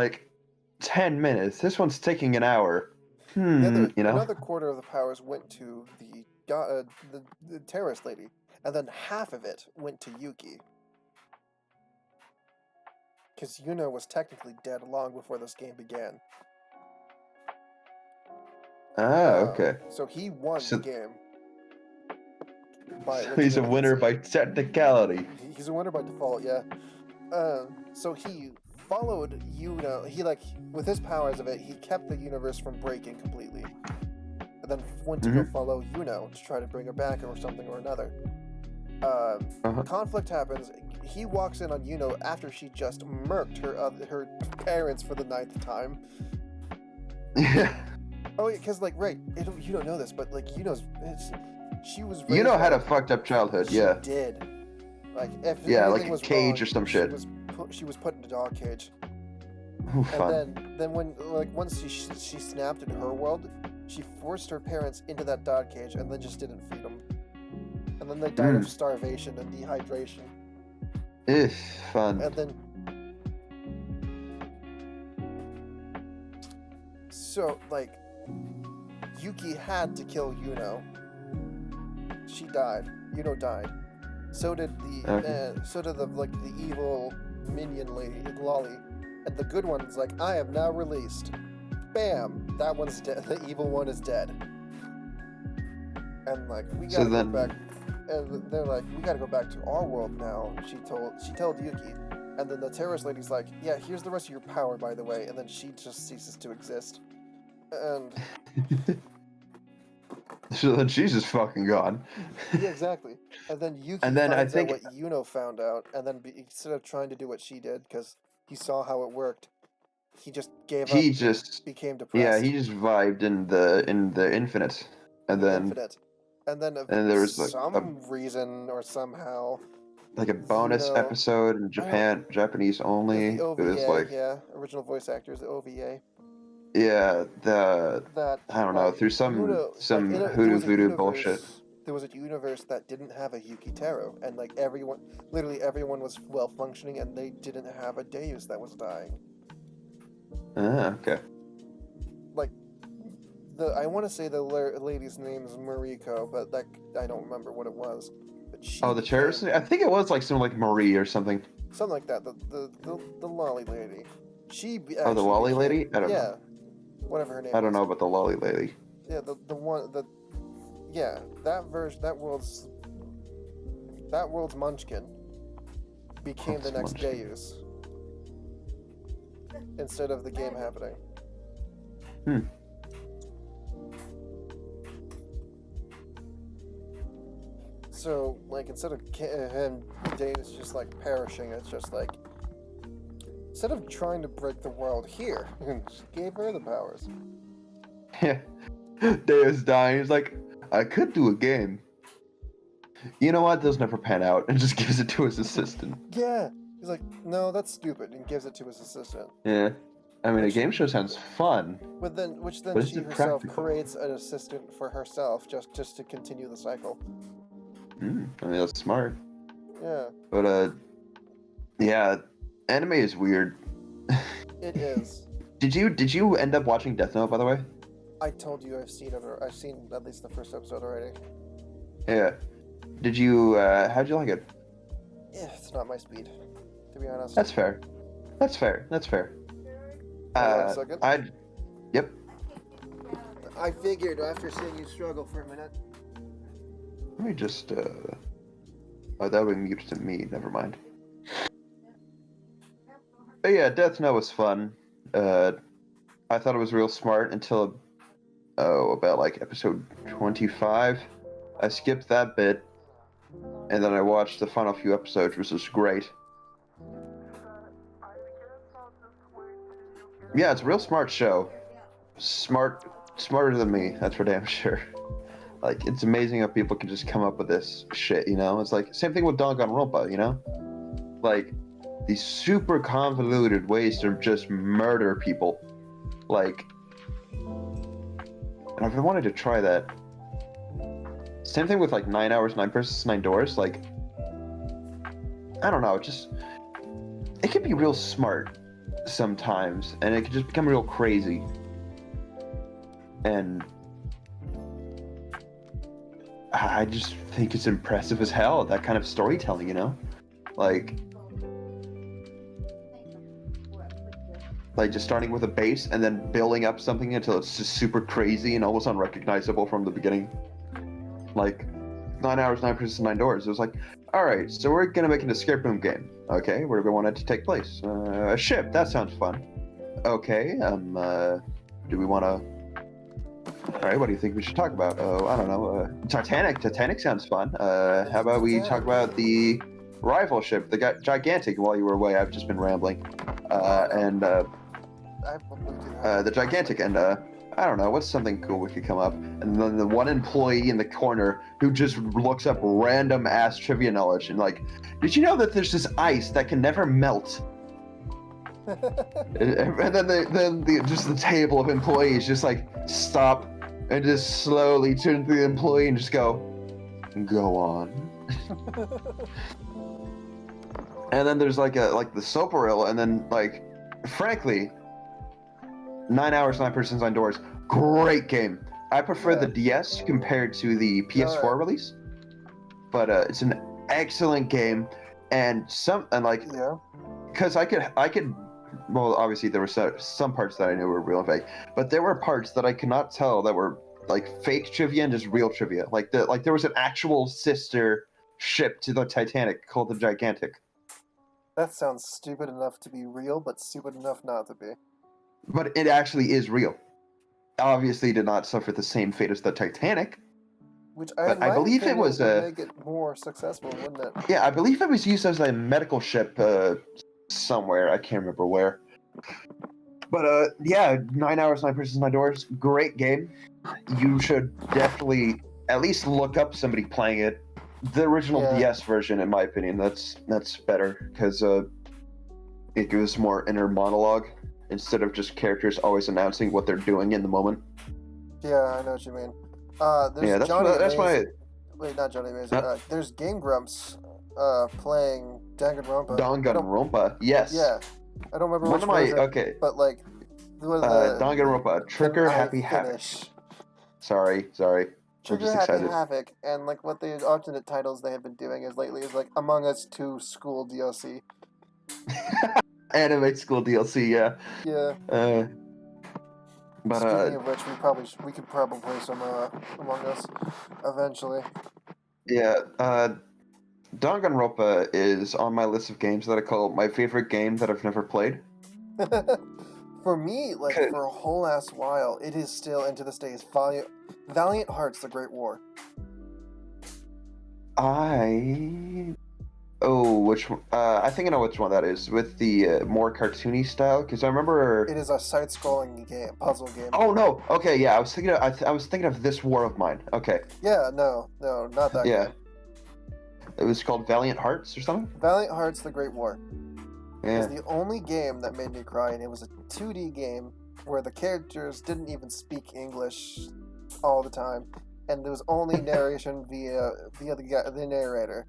10 minutes. This one's taking an hour. Another quarter of the powers went to the terrorist lady, and then half of it went to Yuki. Because Yuno was technically dead long before this game began. Okay. So he won the game. So he's a winner by technicality. He's a winner by default, yeah. So he followed Yuno. He with his powers of it, he kept the universe from breaking completely. And then went to go follow Yuno to try to bring her back or something or another. Conflict happens. He walks in on Yuno after she just murked her parents for the 9th time. Yeah. Oh, yeah, because you don't know this, but she was. Yuno had a fucked up childhood. She did. If anything was cage wrong, or some shit. She was put in a dog cage. Ooh, fun. And then when once she snapped in her world, she forced her parents into that dog cage and then just didn't feed them. And then they died of starvation and dehydration. Fun. And then. So, Yuki had to kill Yuno she died. Yuno died. So did the evil minion lady, Lolly. And the good one's like, I am now released. Bam! That one's dead. The evil one is dead. And like, we gotta go back. And they're like, we gotta go back to our world now. She told Yuki. And then the terrorist lady's like, yeah, here's the rest of your power, by the way. And then she just ceases to exist. And so then she's just fucking gone. yeah, exactly. And then Yuki And then finds I think out what Yuno found out, and then instead of trying to do what she did, because he saw how it worked, he just gave up. he just Became yeah depressed. he just vibed in the infinite, and then Infinite. And then and there was like some reason or somehow like a bonus Yuno- episode in Japanese only. the It was OVA, like yeah, original voice actors, the OVA. yeah That I don't know, through some there hoodoo was a voodoo bullshit. universe- There was a universe that didn't have a Yuki Taro, and like literally everyone was well functioning, and they didn't have a Deus that was dying. Okay. Like, I want to say the lady's name is Mariko, but that I don't remember what it was. But she Oh, the became- terrorist? I think it was like something like Marie or something. something like that. The lolly lady. She Oh, the actually lolly became- lady? I don't yeah, know. whatever her name. I don't is. know about the lolly lady. Yeah, that world's Munchkin became the World's next Munchkin. Deus instead of the game happening. Hmm. So, like, instead of him, Deus just like perishing, it's just like instead of trying to break the world here, just gave her the powers. Yeah. Deus dying. He's like, I could do a game. You know what? Those never pan out, and just gives it to his assistant. Yeah, he's like, no, that's stupid, and gives it to his assistant. Yeah. I mean, a game show sounds fun. Which then But is she it herself practical? creates an assistant for herself just to continue the cycle. I mean, that's smart. Yeah, But, yeah, anime is weird. it is. Did you end up watching Death Note, by the way? I told you I've seen it, or I've seen at least the first episode already. Yeah. Did you, how'd you like it? Yeah, it's not my speed, to be honest. That's fair. That's fair. Hold on a second. Yep. I figured after seeing you struggle for a minute. Let me just, oh, that would mute to me, never mind. But yeah, Death Note was fun. I thought it was real smart until, about like episode 25. I skipped that bit, and then I watched the final few episodes, which was great. Yeah, it's a real smart show. Smarter than me, that's for damn sure. Like, it's amazing how people can just come up with this shit, you know? It's like, same thing with Danganronpa, you know? Like, these super convoluted ways to just murder people. Like, and I've been wanting to try that. Same thing with, like, 9 Hours, 9 Persons, 9 Doors. Like, I don't know, it can be real smart sometimes, and it can just become real crazy. And I just think it's impressive as hell, that kind of storytelling, you know? Like just starting with a base and then building up something until it's just super crazy and almost unrecognizable from the beginning. Like 9 Hours, 9 Persons, 9 Doors. It was like, alright, so we're gonna make an escape room game. Okay, where do we want it to take place? A ship, that sounds fun. Okay, do we wanna... Alright, what do you think we should talk about? Oh, I don't know, Titanic. Titanic sounds fun. How about we talk about the rival ship, the Gigantic, while you were away? I've just been rambling. The Gigantic, and I don't know, what's something cool we could come up? And then the one employee in the corner who just looks up random ass trivia knowledge and like, did you know that there's this ice that can never melt? And then just the table of employees just like stop and just slowly turn to the employee and just go on. And then there's like the Soparil, and then like, frankly, 9 Hours, 9 Persons, 9 Doors, great game. I prefer the DS compared to the PS4 release. but it's an excellent game, and like Yeah. because I could. Well, obviously there were some parts that I knew were real and fake, but there were parts that I could not tell that were like fake trivia and just real trivia. Like there was an actual sister ship to the Titanic called the Gigantic. That sounds stupid enough to be real, but stupid enough not to be. But it actually is real. Obviously, did not suffer the same fate as the Titanic. Which But in I my believe it opinion, was would make it more successful, wouldn't it? Yeah, I believe it was used as a medical ship somewhere. I can't remember where. But yeah, 9 hours, 9 Persons, 9 Doors. Great game. You should definitely at least look up somebody playing it. The original Yeah. DS version, in my opinion, that's better because it gives more inner monologue instead of just characters always announcing what they're doing in the moment. Yeah, I know what you mean. There's Yeah, that's Johnny that's why. Amazing. Wait, not Johnny Amazing. There's Game Grumps playing Danganronpa. Danganronpa, yes. Yeah, I don't remember One which of my version, okay. but like the Danganronpa, Trigger the Happy eye Havoc. finish. Sorry. I'm Trigger just Happy excited. Havoc, and like what the alternate titles they have been doing is lately is like Among Us 2 School DLC. Anime School DLC, yeah. Yeah. But Speaking of which, we could probably play some Among Us eventually. yeah, Danganronpa is on my list of games that I call my favorite game that I've never played. For me, like for a whole ass while, it is still, and to this day, is Valiant Hearts: The Great War. Which one? I think I know which one that is, with the more cartoony style. Because I remember it is a side-scrolling puzzle game. Oh no! Okay, yeah, I was thinking of This War of Mine. Okay. Yeah, no, not that. Yeah. Game. It was called Valiant Hearts or something. Valiant Hearts: The Great War. Yeah. It was the only game that made me cry, and it was a 2D game where the characters didn't even speak English all the time, and there was only narration via the narrator.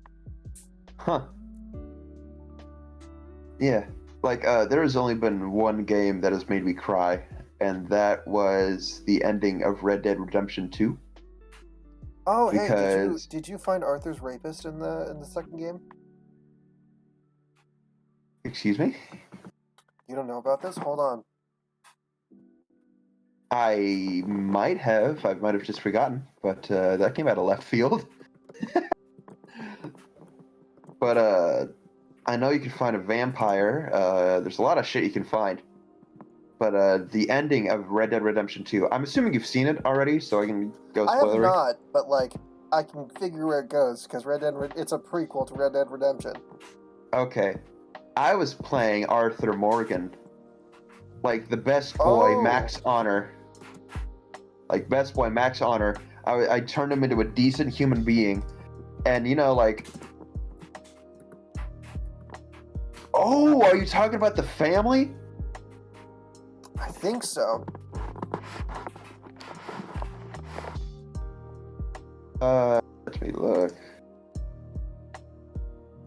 Huh. Yeah. Like, there has only been one game that has made me cry, and that was the ending of Red Dead Redemption 2. Oh, hey, did you find Arthur's rapist in the second game? Excuse me? You don't know about this? Hold on. I might have just forgotten, but that came out of left field. But I know you can find a vampire. There's a lot of shit you can find. But the ending of Red Dead Redemption 2, I'm assuming you've seen it already, so I can go spoilery. I have not, but like I can figure where it goes because it's a prequel to Red Dead Redemption. Okay. I was playing Arthur Morgan, like the best boy, Max Honor. Like best boy, Max Honor. I turned him into a decent human being, and like. Oh, are you talking about the family? I think so. Let me look.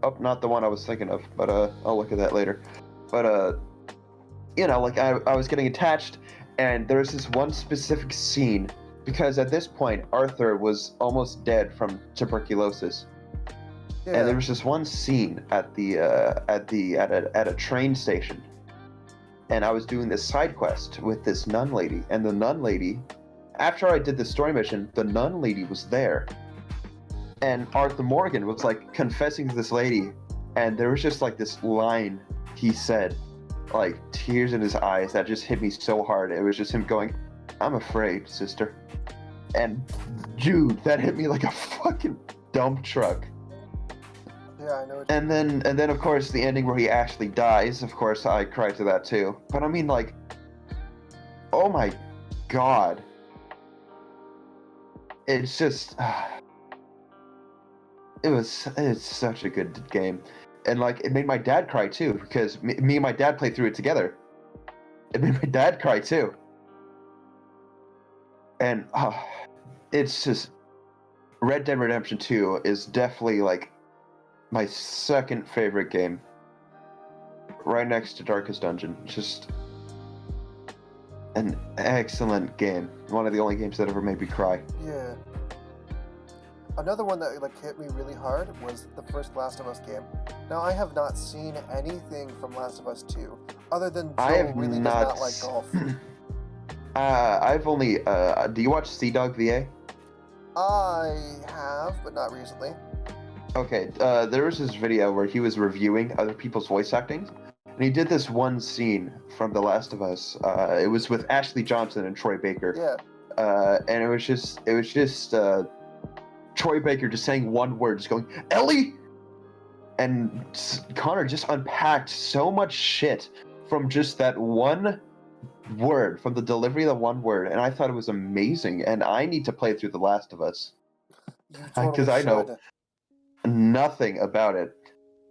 Oh, not the one I was thinking of, but I'll look at that later. But like I was getting attached, and there's this one specific scene because at this point Arthur was almost dead from tuberculosis. Yeah. And there was this one scene at a train station, and I was doing this side quest with this nun lady, and the nun lady, after I did the story mission, the nun lady was there. And Arthur Morgan was like confessing to this lady, and there was just like this line he said, like tears in his eyes, that just hit me so hard. It was just him going, "I'm afraid, sister." And dude, that hit me like a fucking dump truck. Yeah, I know. And then of course the ending where he actually dies, of course I cried to that too. But I mean, like, oh my god. It's just it's such a good game. And like it made my dad cry too, because me and my dad played through it together. It made my dad cry too. And it's just Red Dead Redemption 2 is definitely like my second favorite game, right next to Darkest Dungeon. Just an excellent game. One of the only games that ever made me cry. Yeah. Another one that like hit me really hard was the first Last of Us game. Now I have not seen anything from Last of Us 2, other than I Joel have really does not. not like golf. I've only. Do you watch Sea Dog VA? I have, but not recently. Okay. There was this video where he was reviewing other people's voice acting, and he did this one scene from The Last of Us. It was with Ashley Johnson and Troy Baker. Yeah. And it was just Troy Baker just saying one word, just going Ellie, and Connor just unpacked so much shit from just that one word, from the delivery of the one word, and I thought it was amazing. And I need to play through The Last of Us You totally because I know should. nothing about it.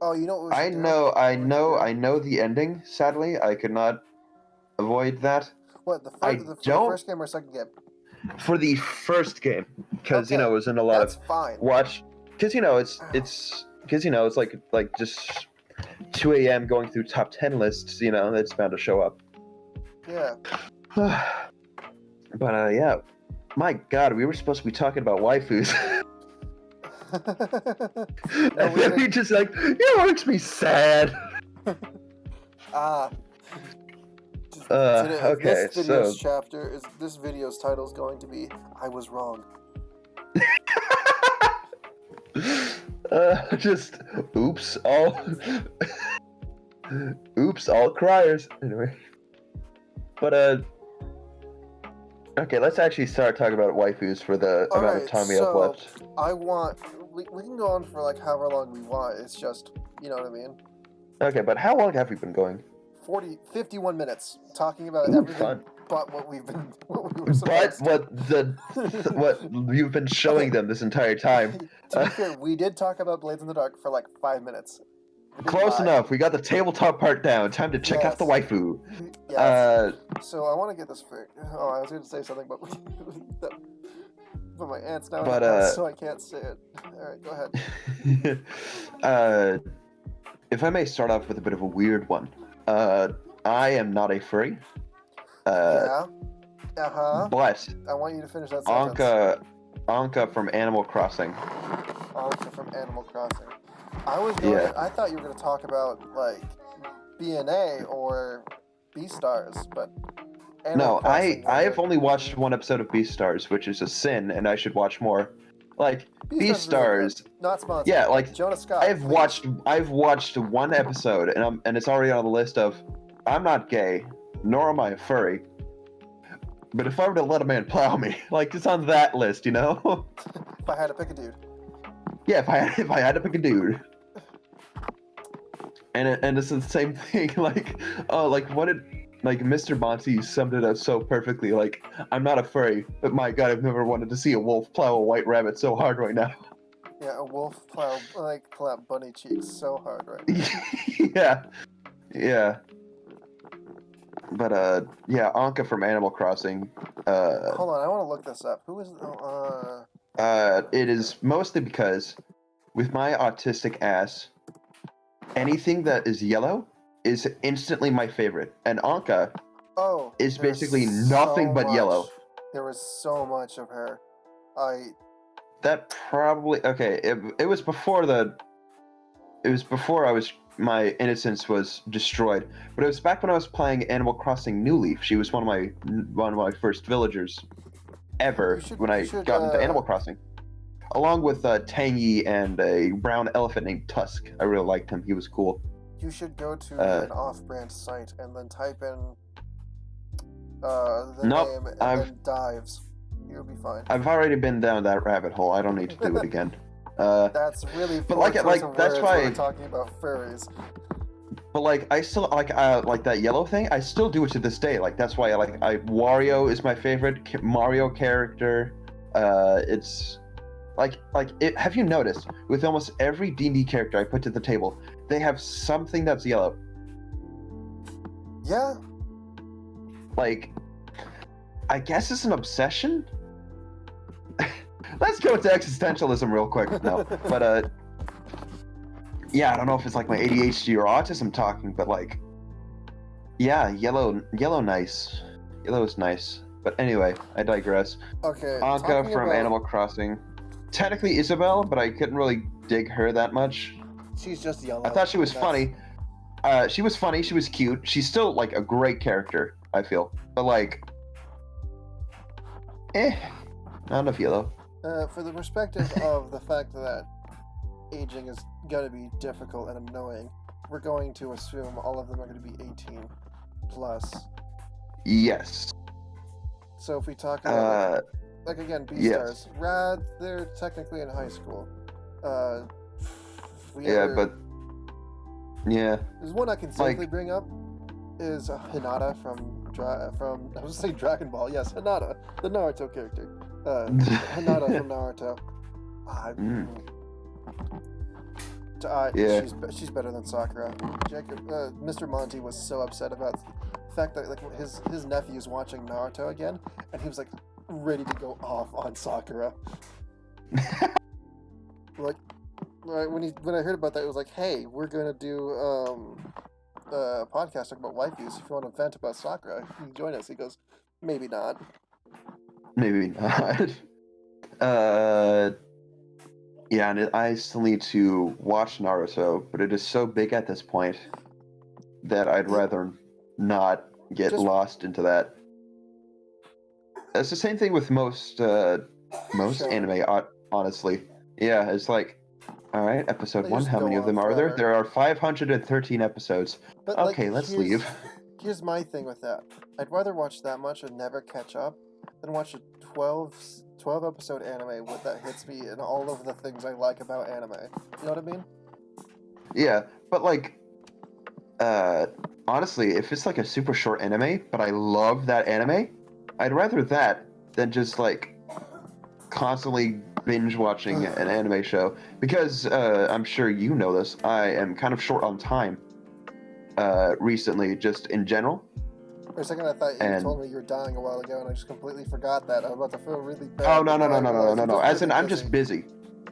Oh, you know what we should I do? know, I What we should know, do? I know the ending. Sadly, I could not avoid that What, the I first, the don't- first game or second game? for the first game because you Okay, know it was in a lot That's of fine. watch because you know it's because you know it's like just 2 a.m. going through top 10 lists. You know it's bound to show up. Yeah. But yeah, my God, we were supposed to be talking about waifus. No, And we then we didn't. just like, it makes me sad. Ah. Okay, This video's so this video's title is going to be "I Was Wrong." just oops all criers. Anyway, but okay, let's actually start talking about waifus for the amount of Alright, time we have so left. we can go on for like however long we want. It's just, you know what I mean. Okay, but how long have we been going? 51 minutes talking about Ooh, everything fun. but what we were But supposed to. what you've been showing them this entire time. To be fair, we did talk about Blades in the Dark for like 5 minutes. We didn't Close lie. enough. We got the tabletop part down. Time to check out the Yes. waifu. Yes. So I want to get this straight. Oh, I was going to say something, but but my aunt's now in But, the house, so I can't say it. All right, go ahead. If I may start off with a bit of a weird one. I am not a furry. Yeah. But I want you to finish that sentence. Anka from Animal Crossing. Anka from Animal Crossing. I thought you were going to talk about like BNA or Beastars, but Animal No, I Crossing have was only watched one episode of Beastars, which is a sin, and I should watch more. Like Beastars is really Beastars, good. Not sponsored. yeah, like Jonas Scott. I've please. watched one episode, and it's already on the list of I'm not gay, nor am I a furry. But if I were to let a man plow me, like it's on that list, you know? If I had to pick a dude. Yeah, if I had to pick a dude. And it's the same thing, like Mr. Monty summed it up so perfectly. Like, I'm not a furry, but my God, I've never wanted to see a wolf plow a white rabbit so hard right now. Yeah, a wolf plow bunny cheeks so hard right Yeah. But yeah, Anka from Animal Crossing. Hold on, I want to look this up. Who is? It is mostly because, with my autistic ass, anything that is yellow is instantly my favorite, and Anka is there's basically nothing so but much. yellow. There was so much of her. That probably okay. It was before my innocence was destroyed, but it was back when I was playing Animal Crossing New Leaf. She was one of my first villagers ever when I got into Animal Crossing, along with Tangy and a brown elephant named Tusk. I really liked him. He was cool. You should go to an off-brand site and then type in the name and then dives. You'll be fine. I've already been down that rabbit hole. I don't need to do it again. That's really. But like that's why we're talking about furries. But like I still like that yellow thing. I still do it to this day. Like that's why Wario is my favorite Mario character. It's like it. Have you noticed with almost every D&D character I put to the table, they have something that's yellow. Yeah. Like, I guess it's an obsession. Let's go into existentialism real quick. No, but yeah, I don't know if it's like my ADHD or autism talking, but like, yeah, yellow nice. Yellow is nice. But anyway, I digress. Okay. Anka from Animal Crossing. technically Isabel, but I couldn't really dig her that much. She's just yellow. I thought she was and that's- funny. She was funny. She was cute. She's still like a great character, I feel. But like, not enough yellow. For the perspective of the fact that aging is gonna be difficult and annoying, we're going to assume all of them are gonna be 18 plus. Yes. So if we talk about like again, yes. Beastars, Rad, they're technically in high school. But yeah. There's one I can safely bring up is Hinata from I was gonna say Dragon Ball. Yes, Hinata, the Naruto character. Hinata from Naruto. She's better than Sakura. Jacob, Mr. Monty was so upset about the fact that like his nephew's watching Naruto again, and he was like ready to go off on Sakura. Like, when I heard about that, it was like, hey, we're gonna do a podcast talking about waifus. If you want to vent about Sakura, you can join us. He goes, maybe not. Maybe not. Yeah, and I still need to watch Naruto, but it is so big at this point that I'd rather not get lost into that. It's the same thing with most anime, honestly. Yeah, it's like, all right, episode They 1, just how go many of them on are there? forever. There are 513 episodes. But, Okay, let's leave. Here's my thing with that. I'd rather watch that much and never catch up than watch a 12 episode anime that hits me in all of the things I like about anime. You know what I mean? Yeah, but like, honestly, if it's like a super short anime, but I love that anime, I'd rather that than just like constantly binge watching an anime show. Because I'm sure you know this, I am kind of short on time recently, just in general. For a second, I thought you told me you were dying a while ago, and I just completely forgot that. I'm about to feel really bad. Oh, no. As in, I'm just busy.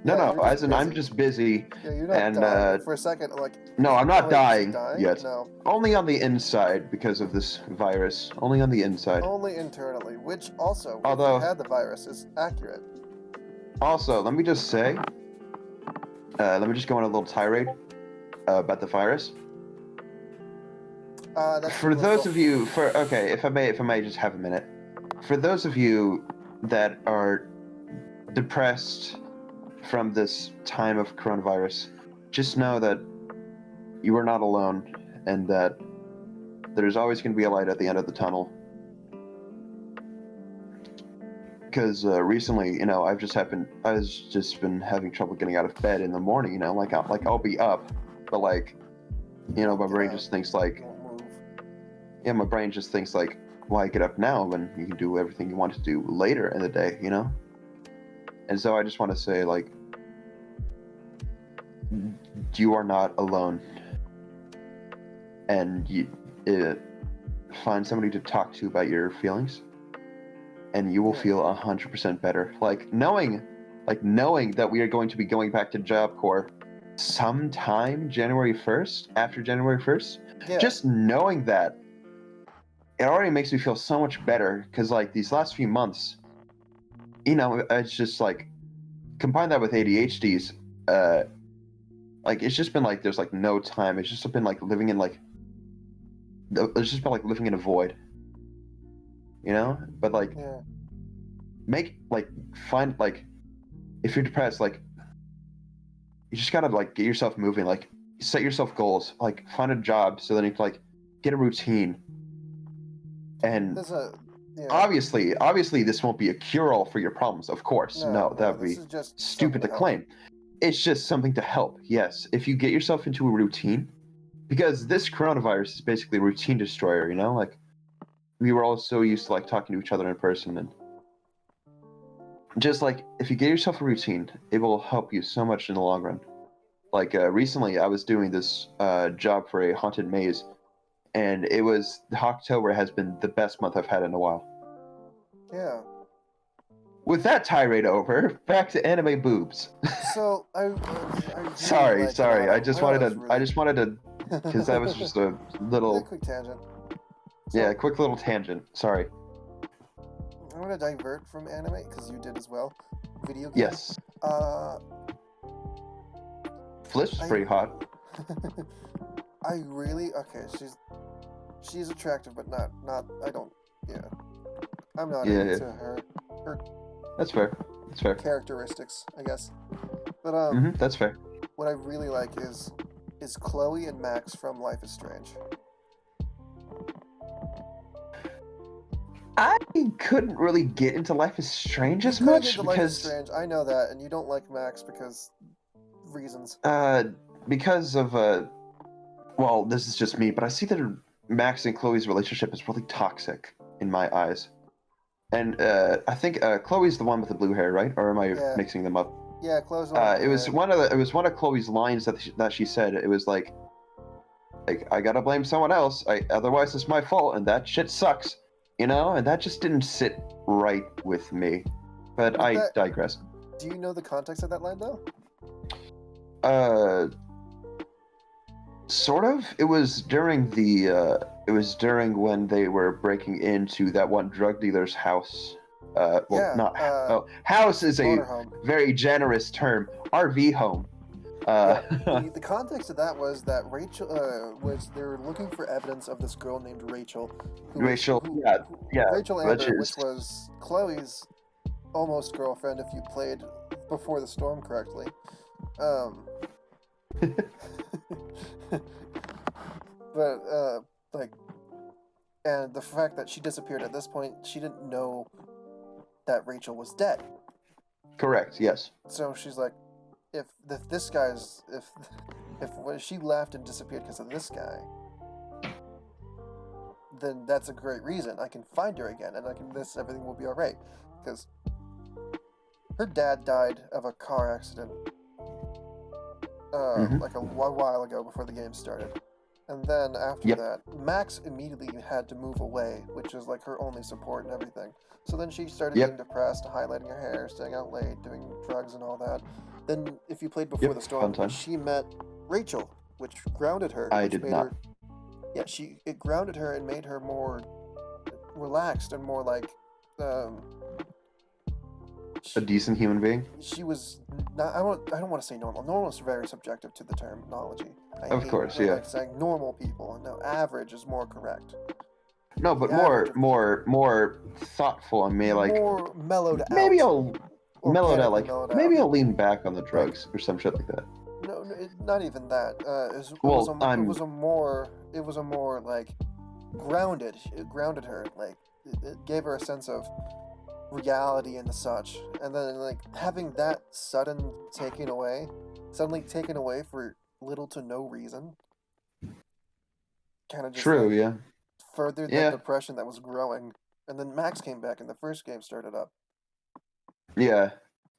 As in, I'm just busy. Yeah, you're not dying. For a second, like... No, I'm not dying dying yet. No. Only on the inside because of this virus. Only on the inside. Only internally, which also, although, if you had the virus, is accurate. Also, let me just say, let me just go on a little tirade about the virus. For those of you, if I may just have a minute. For those of you that are depressed from this time of coronavirus, just know that you are not alone, and that there's always going to be a light at the end of the tunnel. Because recently, I've just been having trouble getting out of bed in the morning. I'll be up, but my brain just thinks like. Yeah, my brain just thinks like, why get up now when you can do everything you want to do later in the day, And so I just want to say, like, you are not alone. And you find somebody to talk to about your feelings, and you will feel 100% better. Knowing that we are going to be going back to Job Corps sometime January 1st, after January 1st, just knowing that, it already makes me feel so much better, because these last few months, it's just combine that with ADHD's, it's just been there's no time. It's just been living in it's just been living in a void, but find if you're depressed, you just gotta get yourself moving, set yourself goals, find a job so then you can get a routine. And obviously, this won't be a cure-all for your problems, of course. No, that would be stupid to claim. It's just something to help, yes. If you get yourself into a routine, because this coronavirus is basically a routine destroyer, we were all so used to talking to each other in person, and just if you get yourself a routine, it will help you so much in the long run. Recently, I was doing this job for a haunted maze, and October has been the best month I've had in a while. Yeah. With that tirade over, back to anime boobs. So I sorry. I just wanted to, because that was just a little quick tangent. Quick little tangent. Sorry. I want to divert from anime because you did as well. video game. Yes. Flip's pretty hot. I really she's attractive, but not I don't I'm not into her That's fair. That's fair. characteristics, I guess. But That's fair. what I really like is Chloe and Max from Life is Strange. I couldn't really get into Life is Strange as You couldn't much get to Life is because Strange, I know that, and you don't like Max because reasons. because of well, this is just me, but I see that Max and Chloe's relationship is really toxic in my eyes. And I think Chloe's the one with the blue hair, right? Or am I mixing them up? Yeah, Chloe's It was one of Chloe's lines that she said. It was like I gotta blame someone else. Otherwise it's my fault, and that shit sucks, you know. And that just didn't sit right with me. But I digress. Do you know the context of that line though? Sort of. It was during when they were breaking into that one drug dealer's house. House is a motorhome. very generous term. RV home. The context of that was that Rachel they were looking for evidence of this girl named Rachel. Rachel Amber, which was Chloe's almost girlfriend if you played Before the Storm correctly. But and the fact that she disappeared at this point, she didn't know that Rachel was dead. Correct. Yes. So she's like, if she left and disappeared because of this guy, then that's a great reason. I can find her again, and everything will be all right. Because her dad died of a car accident like a while ago before the game started. And then after that, Max immediately had to move away, which is like her only support and everything. So then she started getting depressed, highlighting her hair, staying out late, doing drugs and all that. Then if you played Before the Storm, she met Rachel, which grounded her. I did not. It grounded her and made her more relaxed and more like a decent human being. She was not. I don't want to say normal. Normal is very subjective to the terminology. Of course, yeah. Like saying normal people. No, average is more correct. No, but more thoughtful. I mean, like more mellowed out. Maybe I'll mellowed out. Like maybe I'll lean back on the drugs or some shit like that. No, not even that. It was a more like grounded. It grounded her. Like it gave her a sense of reality and such. And then like having that suddenly taken away for little to no reason. Kind of just furthered the depression that was growing. And then Max came back and the first game started up. Yeah.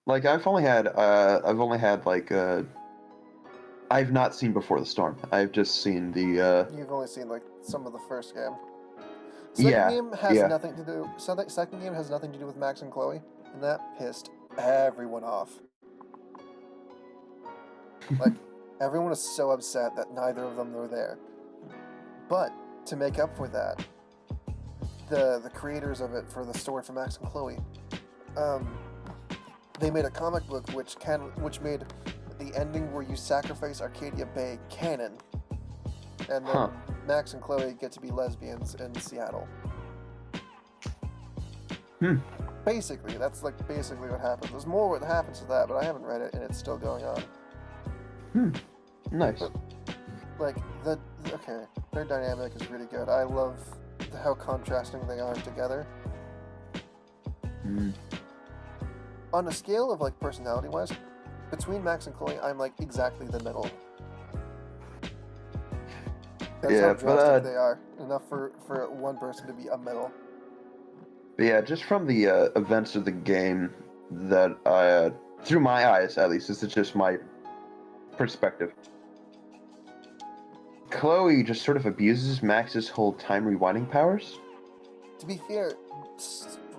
Like I've only had like I've not seen Before the Storm. I've just seen the You've only seen like some of the first game. Second game has nothing to do with Max and Chloe, and that pissed everyone off. Like everyone was so upset that neither of them were there. But to make up for that, the creators of it for the story for Max and Chloe, they made a comic book which made the ending where you sacrifice Arcadia Bay canon, and then Max and Chloe get to be lesbians in Seattle. Basically, that's like basically what happens. There's more what happens to that, but I haven't read it, and it's still going on. Nice. Like their dynamic is really good. I love how contrasting they are together. On a scale of like personality-wise, between Max and Chloe, I'm like exactly the middle. That's how drastic they are. Enough for one person to be a middle. Yeah, just from the events of the game that I, through my eyes at least, this is just my perspective. Chloe just sort of abuses Max's whole time rewinding powers. To be fair,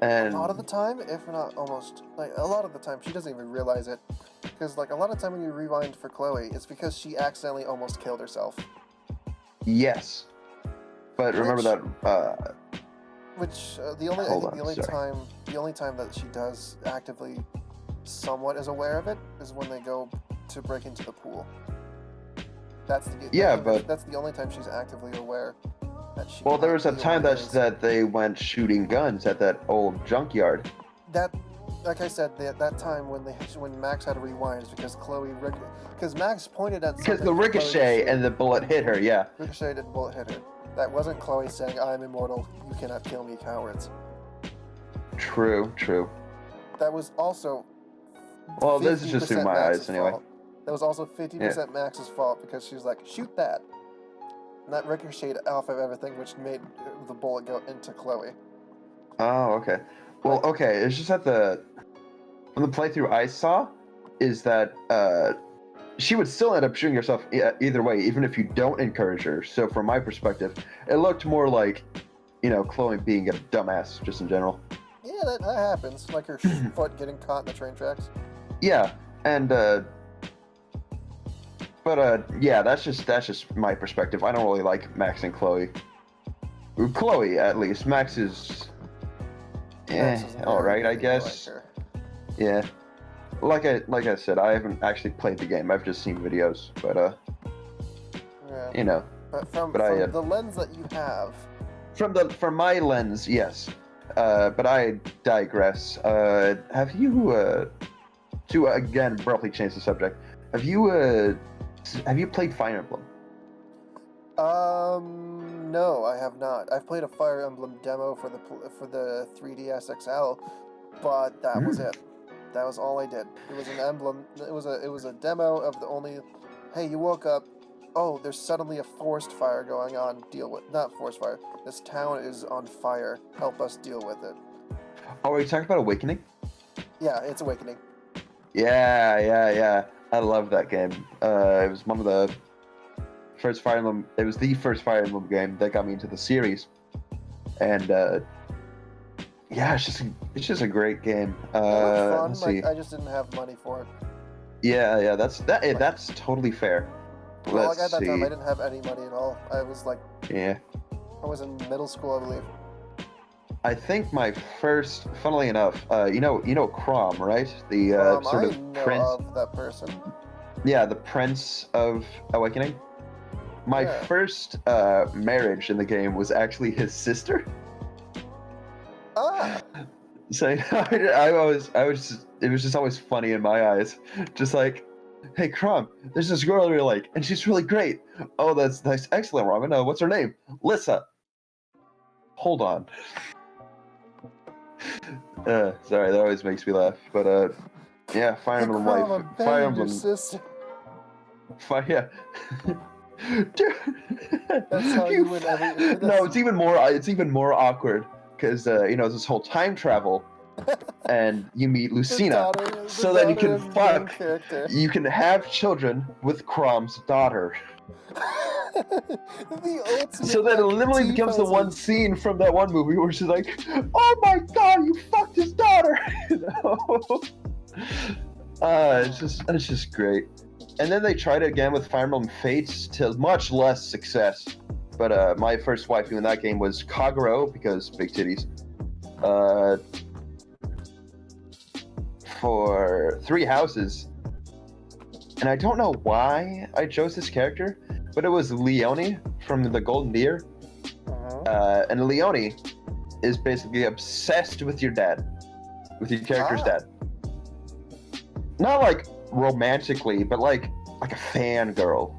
and a lot of the time, if not almost, like a lot of the time, she doesn't even realize it. Because like a lot of time when you rewind for Chloe, it's because she accidentally almost killed herself. Yes, but remember that. The only time that she does actively somewhat is aware of it is when they go to break into the pool. That's the Yeah, I think but- that's the only time she's actively aware that she. Well, there was a might be time what it that is. that they went shooting guns at that old junkyard. That, like I said, that time when Max had to rewind is because because Max pointed at Because something the for Chloe to ricochet shoot. and the bullet hit her, yeah. Ricochet did bullet hit her. That wasn't Chloe saying, "I'm immortal. You cannot kill me, cowards." True, true. That was also. Well, this is just through 50% my Max's eyes anyway. fault. That was also 50% Max's fault because she was like, "Shoot that," and that ricocheted off of everything, which made the bullet go into Chloe. Oh, okay. Well, okay, it's just that when the playthrough I saw is that she would still end up shooting herself either way, even if you don't encourage her. So from my perspective, it looked more like, Chloe being a dumbass just in general. Yeah, that happens. Like her foot getting caught in the train tracks. Yeah, and yeah, that's just my perspective. I don't really like Max and Chloe. Chloe, at least. Max is, Max is all right, I very guess. like her. Yeah, like I said, I haven't actually played the game. I've just seen videos, but Yeah. But from I, the lens that you have, from my lens, yes. But I digress. Have you to again abruptly change the subject? Have you played Fire Emblem? no, I have not. I've played a Fire Emblem demo for the 3DS XL, but that was it. That was all I did. It was an emblem. It was a demo of the only. Hey, you woke up. Oh, there's suddenly a forest fire going on. Deal with not forest fire. This town is on fire. Help us deal with it. Oh, are you talking about Awakening? Yeah, it's Awakening. Yeah. I love that game. It was one of the first Fire Emblem. It was the first Fire Emblem game that got me into the series, and yeah, it's just a great game. It looked fun. Let's see. I just didn't have money for it. Yeah, that's totally fair. Well, Let's at that see. time, I didn't have any money at all. I was like, Yeah. I was in middle school, I believe. I think my first, funnily enough, you know Crom, right? The sort I of know prince. of that person. Yeah, the Prince of Awakening. My Yeah. first marriage in the game was actually his sister. Ah, So I was it was just always funny in my eyes, just like, hey Crom, there's this girl I really like, and she's really great. Oh, that's excellent, Robin. What's her name? Lissa. Hold on. Sorry, that always makes me laugh. But yeah, Fire Emblem Crom, Life, I'm Fire banging Emblem, your sister. Fire. Dude, That's how you win every. No, it's even more awkward because there's this whole time travel, and you meet Lucina, so that you can fuck. You can have children with Crom's daughter. The ultimate. So that it literally becomes the one scene from that one movie where she's like, "Oh my god, you fucked his daughter!" It's just great. And then they tried it again with Fire Emblem Fates to much less success. But my first waifu in that game was Kagero because big titties. For 3 Houses. And I don't know why I chose this character, but it was Leone from the Golden Deer. And Leone is basically obsessed with your dad, with your character's dad. Not like romantically, but like a fangirl,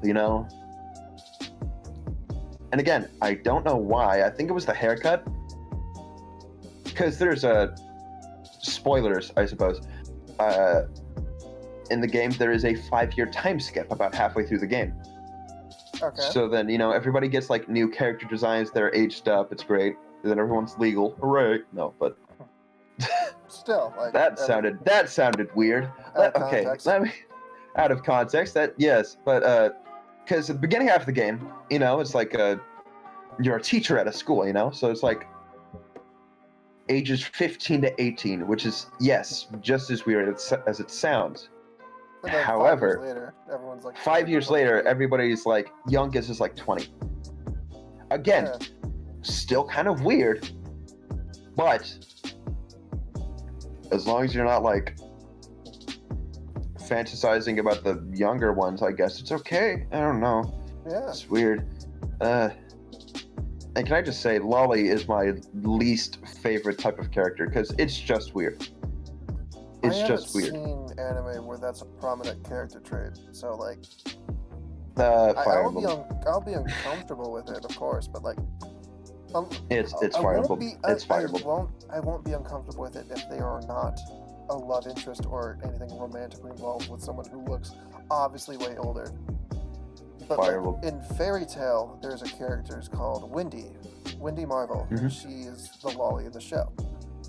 And again, I don't know why. I think it was the haircut. Because there's spoilers, I suppose. In the game, there is a 5-year time skip about halfway through the game. Okay. So then, everybody gets like new character designs. They're aged up. It's great. And then everyone's legal. Hooray! No, but Still, like that sounded weird. Out of Okay, context. let me out of context. That yes, but because at the beginning half of the game, it's like you're a teacher at a school, so it's like ages 15 to 18, which is yes, just as weird as it sounds. And then However, 5 years later, everyone's like. 5 years later, 23. everybody's like youngest is like 20. Again, Yeah. still kind of weird, but as long as you're not like fantasizing about the younger ones, I guess it's okay. I don't know. Yeah. It's weird. And can I just say, Lolly is my least favorite type of character because it's just weird. It's just weird. I haven't seen anime where that's a prominent character trait, so like, Fire Emblem. I'll be uncomfortable with it, of course, but like, It's I Fire won't Emblem. be- It's Fire Emblem. I won't be uncomfortable with it if they are not a love interest or anything romantically involved with someone who looks obviously way older. But Fire like, Emblem. in Fairy Tail, there's a character called Wendy Marvel. Mhm. She is the lolly of the show.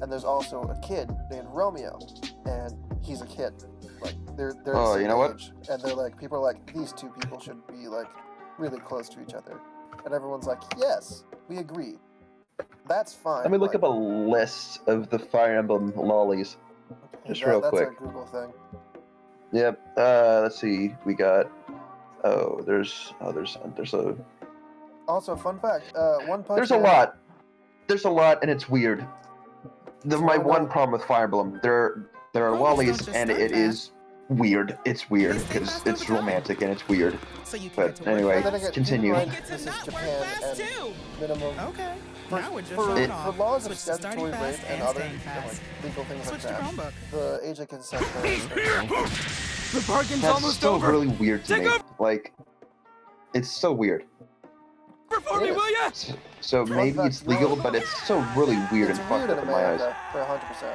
And there's also a kid named Romeo, and he's a kid. Like they're the Oh, same you know what? age, and they're like people are like these two people should be like really close to each other, and everyone's like yes, we agree. That's fine. Let me look but up a list of the Fire Emblem lollies. Just real that's quick. a Google thing. Yep. Let's see. We got. There's a. Also, fun fact: One Punch There's a Man- lot. There's a lot, and it's weird. My Toronto- one problem with Fire Emblem, there are Well, lollies, just and start it fast. is weird. It's weird Stay because fast it's over time. romantic and it's weird. So you can But get to work anyway, And then fast. again, continue. keep in mind, Get to this is not work Japan, fast and too. minimum Okay. for, Now we're just for, showing for off. laws of Switch to starting statutory rape fast and and other staying fast. like, legal things Switch to like that. Chromebook. The age of consent is The bargain's That's almost still over. really weird to Take me. off. Like, it's so weird. Perform me, It is. will ya? So Fun maybe fact, it's legal, but it's so really weird It's and weird fucked in up in my eyes. America, for 100%.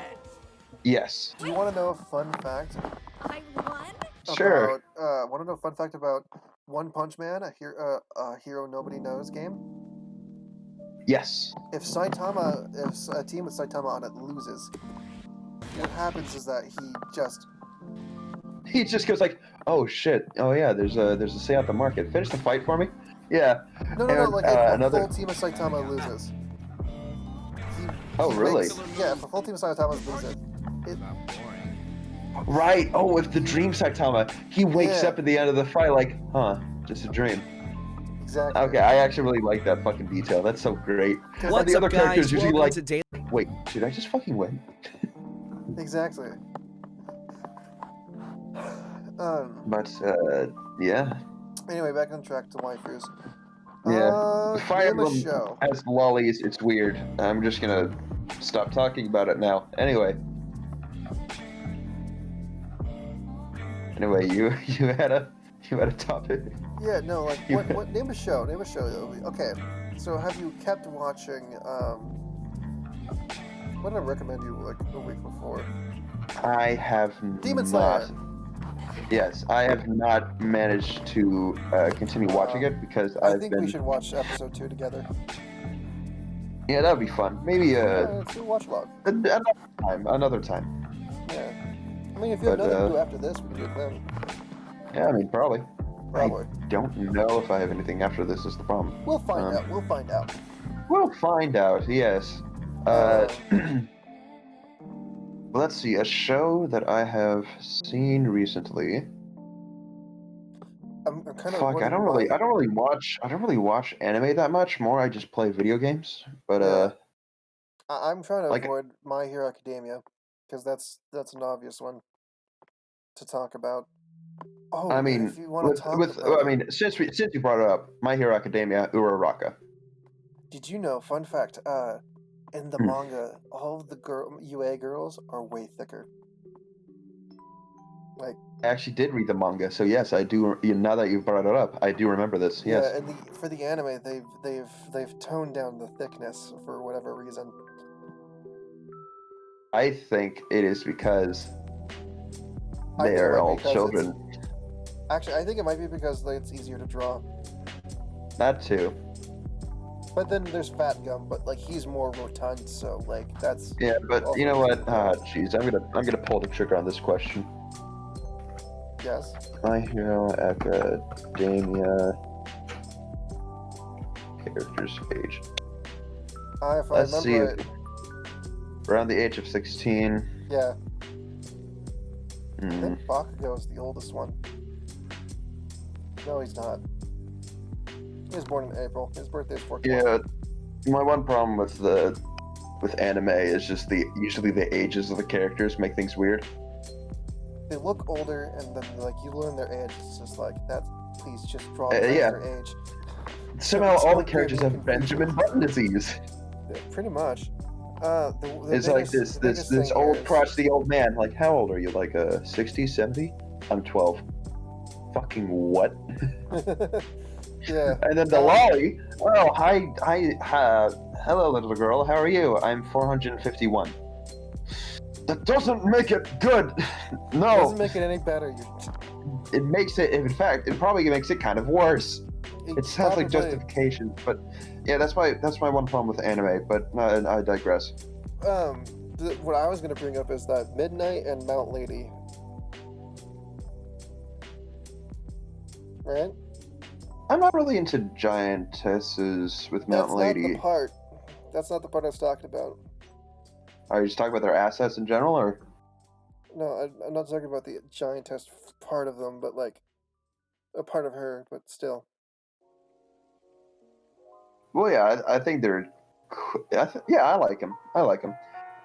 Yes. Do you want to know a fun fact I won? Sure. about, want to know a fun fact about One Punch Man, a hero nobody knows game? Yes. If a team with Saitama on it loses, what happens is that He just goes like, "Oh shit! Oh yeah, there's a sale at the market. Finish the fight for me." Yeah. no, And, like if a another- full team of Saitama loses. Oh, really? Yeah, if a full team of Saitama loses, Right. Oh, if the dream Saitama, he wakes Yeah. up at the end of the fight like, "Huh, just a dream." exactly. Okay, I actually really like that fucking detail. That's so great. And What's the up, other characters guys? usually Welcome like, to Daily. "Wait, did I just fucking win?" Exactly. But yeah. Anyway, back on track to waifus. Yeah. Fire name a Emblem show. has lollies. It's weird. I'm just gonna stop talking about it now. Anyway, you had a topic. Yeah, no, like You- what? Name a show. Name a show. Okay, so have you kept watching? What did I recommend you like the week before? I have Demon not. Slayer. Yes, I have not managed to continue watching it because I I've think been. we should watch episode 2 together. Yeah, that would be fun. Maybe Let's do a watch log. another time. Yeah. I mean, if you have But, nothing to do after this, we can do it then. Yeah, I mean probably. Probably. Don't know if I have anything after this. Is the problem. We'll find um, out. We'll find out. We'll find out. Yes. Let's see. A show that I have seen recently. I'm kind of. Fuck, I don't really watch anime that much. More, I just play video games. But Yeah. I'm trying to like- avoid My Hero Academia because that's an obvious one to talk about. Oh, I mean, if you want to talk about I it. mean, since you brought it up, My Hero Academia, Uraraka. Did you know? Fun fact. In the Hmm. manga, all of the UA girls are way thicker. Like I actually did read the manga, so yes, I do. Now that you brought it up, I do remember this. Yes. yeah, and for the anime, they've toned down the thickness for whatever reason. I think it is because I they think it are might all be 'cause children. Actually, I think it might be because it's easier to draw. That too. But then there's Fat Gum, but like he's more rotund, so like that's Yeah, but Also you know what? easier. Jeez, I'm gonna pull the trigger on this question. yes. My Hero Academia characters age. If I Let's see. remember it, Around the age of 16. yeah. I Hmm. think Bakugo is the oldest one. No, he's not. He was born in April. His birthday's 4/12. Yeah, my one problem with anime is just usually the ages of the characters make things weird. they look older, and then like you learn their age. It's just like that. Please just draw Yeah. their age. Somehow It's all the not characters really have Benjamin Button disease. Yeah, pretty much. The It's like biggest- the biggest this thing old here is- crotchety old man. Like, how old are you? Like 60, 70? I'm 12. Fucking what? yeah. And then the lolly. Oh, hi, hello, little girl. How are you? I'm 451. That doesn't make it good. No, Doesn't make it any better. it makes it. In fact, it probably makes it kind of worse. It sounds like probably- justification, but yeah, that's my one problem with anime. But I digress. What I was gonna bring up is that Midnight and Mount Lady. Right? I'm not really into giantesses with Mount That's Lady. not the part. That's not the part I was talking about. Are you just talking about their assets in general, or? No, I'm not talking about the giantess part of them, but like a part of her, but still. Well, yeah, I think they're. Yeah, I like them. I like them.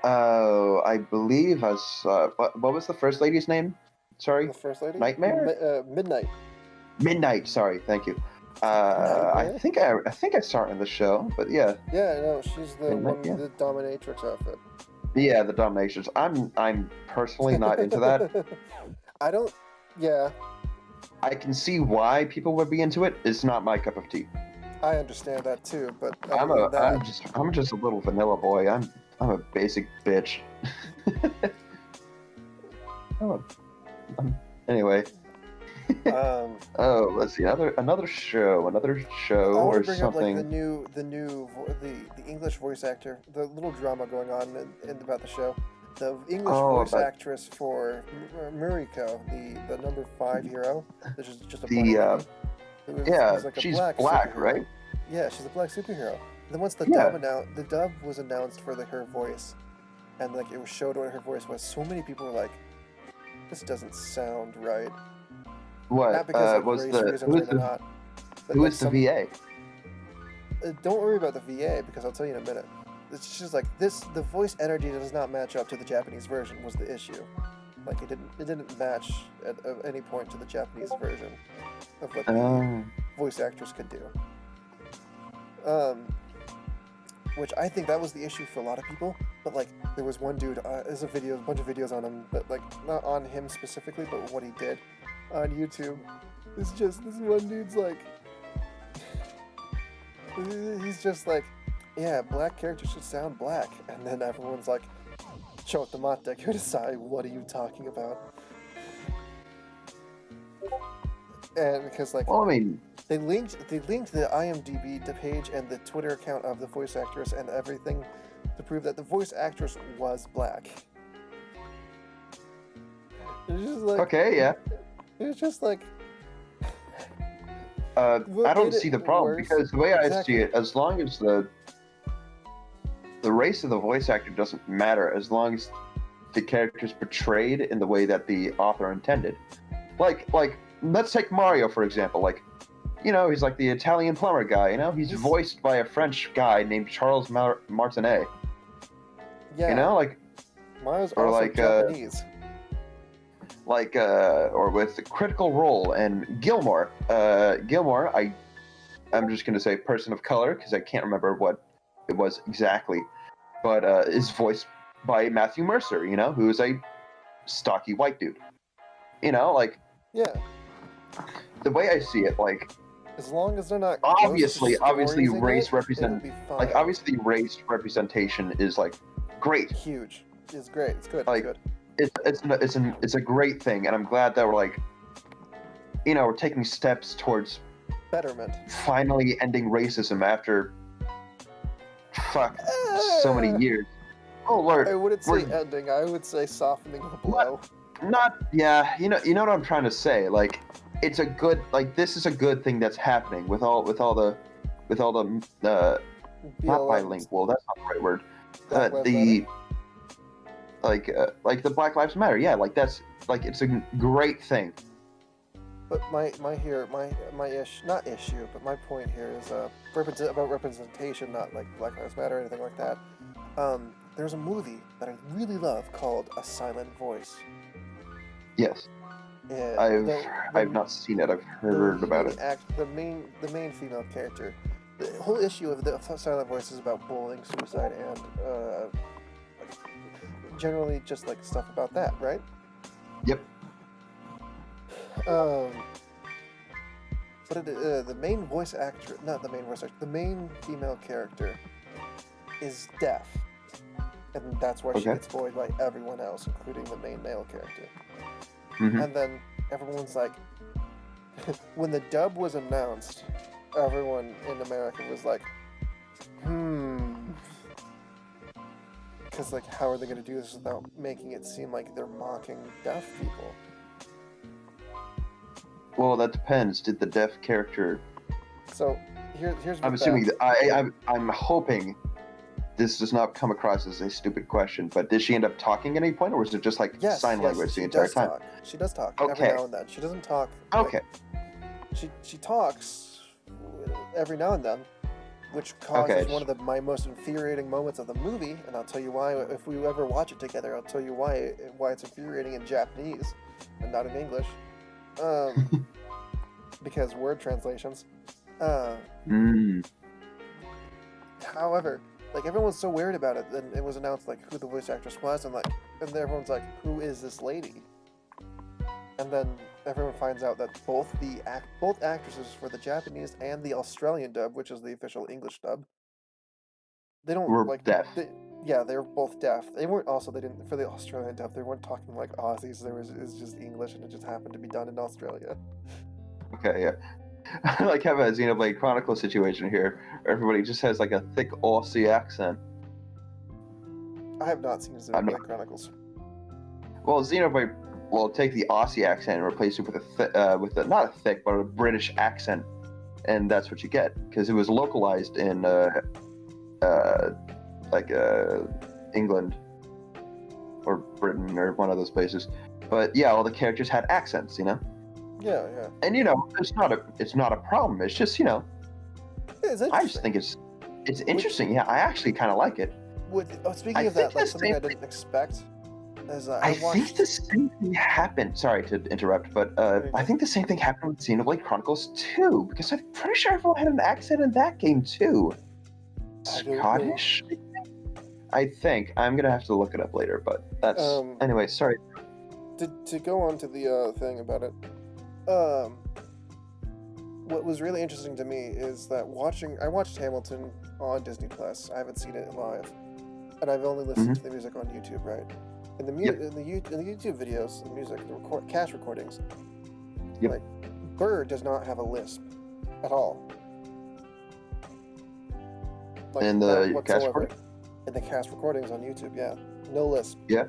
I believe I saw. What was the first lady's name? Sorry, The first lady? Nightmare? Midnight. Midnight. Sorry, thank you. I Nightmare? think I saw her in the show, but yeah, Yeah, no, she's the Midnight, one, yeah. the dominatrix outfit. yeah, the Dominations. I'm personally not into that. I don't. Yeah, I can see why people would be into it. It's not my cup of tea. I understand that too, but I'm just a little vanilla boy. I'm a basic bitch. Anyway. Oh, let's see. Another show I or want to bring something. up like the English voice actor, the little drama going on in about the show. The English voice actress for Muriko, the number 5 hero, which is just a bunny lady, who's like a she's black black, superhero. right? Yeah, she's a black superhero. Then once the Yeah. dub was announced for her voice, and like it was showed what her voice was, so many people were like, "This doesn't sound right." What Not because of was race the reasons or not. But who like is the VA? Don't worry about the VA because I'll tell you in a minute. It's just like this. The voice energy does not match up to the Japanese version. Was the issue? Like it didn't match at any point to the Japanese version of what the voice actress could do. Which I think that was the issue for a lot of people. But like there was one dude. There's a bunch of videos on him, but like not on him specifically, but what he did on YouTube. It's just this one dude's like. He's just like, yeah, black characters should sound black. And then everyone's like, Chotamate Kudasai, what are you talking about? And because like, Well, I mean, they linked the IMDb page and the Twitter account of the voice actress and everything to prove that the voice actress was black. It's just like, okay, yeah. it's just like, I What don't made see it the problem worse? because the way I Exactly. see it, as long as the race of the voice actor doesn't matter, as long as the character is portrayed in the way that the author intended. Like let's take Mario for example. Like, you know, he's like the Italian plumber guy. You know, he's He's- voiced by a French guy named Charles Martinet. yeah, You know, like Mario's or also like, Japanese. or with Critical Role and Gilmore. Gilmore, I'm just gonna say person of color because I can't remember what it was exactly, but is voiced by Matthew Mercer. You know, who is a stocky white dude. You know, like Yeah, the way I see it, like as long as they're not obviously stories in race it'll represent be fine. like obviously race representation is like great. Huge. It's great. It's good. Like, it's good. It's a great thing, and I'm glad that we're like, you know, we're taking steps towards Betterment. finally ending racism after so many years. Oh Lord, I wouldn't say we're- ending. I would say softening the blow. not yeah. You know what I'm trying to say. Like, it's a good like this is a good thing that's happening with all the not BLM, bilingual. That's not the right word. Black Lives The like the Black Lives Matter. Yeah, like that's like it's a great thing. But my issue, but my point here is about representation, not like Black Lives Matter or anything like that. There's a movie that I really love called A Silent Voice. Yes, Yeah, I've not seen it. I've heard about it. The main female character. The whole issue of the Silent Voice is about bullying, suicide, and generally just like stuff about that, right? Yep. But the main voice actor, not the main voice actor, the main female character is deaf, and that's why she Okay. gets bullied by everyone else, including the main male character. Mhm. And then everyone's like, when the dub was announced, everyone in America was like, because like, how are they going to do this without making it seem like they're mocking deaf people? Well, that depends. Did the deaf character? So here's what I'm assuming that I'm hoping this does not come across as a stupid question, but did she end up talking at any point, or was it just like sign language the she entire does time? talk. She does talk Okay. every now and then. She doesn't talk. like, Okay. she talks every now and then, which causes Okay. one of my most infuriating moments of the movie, and I'll tell you why. If we ever watch it together, I'll tell you why it's infuriating in Japanese and not in English. Because word translations. However, like everyone's so weird about it, and it was announced like who the voice actress was, and everyone's like, who is this lady? And then everyone finds out that both actresses for the Japanese and the Australian dub, which is the official English dub, they don't Were like deaf. they were both deaf. They didn't for the Australian dub. They weren't talking like Aussies. It's just English, and it just happened to be done in Australia. Okay, yeah. I like have a Xenoblade Chronicles situation here. Where everybody just has like a thick Aussie accent. I have not seen I'm Xenoblade Chronicles. Well, Xenoblade will take the Aussie accent and replace it with not a thick, but a British accent, and that's what you get because it was localized in England or Britain or one of those places. But yeah, all the characters had accents, you know. Yeah, yeah. And it's not a problem. It's just It's I just think it's interesting. Yeah, I actually kind of like it. Speaking I of that, think like the something I same didn't expect is I think the same thing happened. Sorry to interrupt, but I think the same thing happened with Xenoblade Chronicles 2, because I'm pretty sure everyone had an accent in that game too. I don't know. Scottish? I think. I'm gonna have to look it up later, but that's anyway. Sorry. To go on to the thing about it, what was really interesting to me is that I watched Hamilton on Disney Plus. I haven't seen it live, and I've only listened to the music on YouTube, right? In the in the YouTube videos, the music, the cast recordings, like Burr does not have a lisp at all. Like, in the cast recording? In the cast recordings on YouTube, yeah, no lisp. Yeah.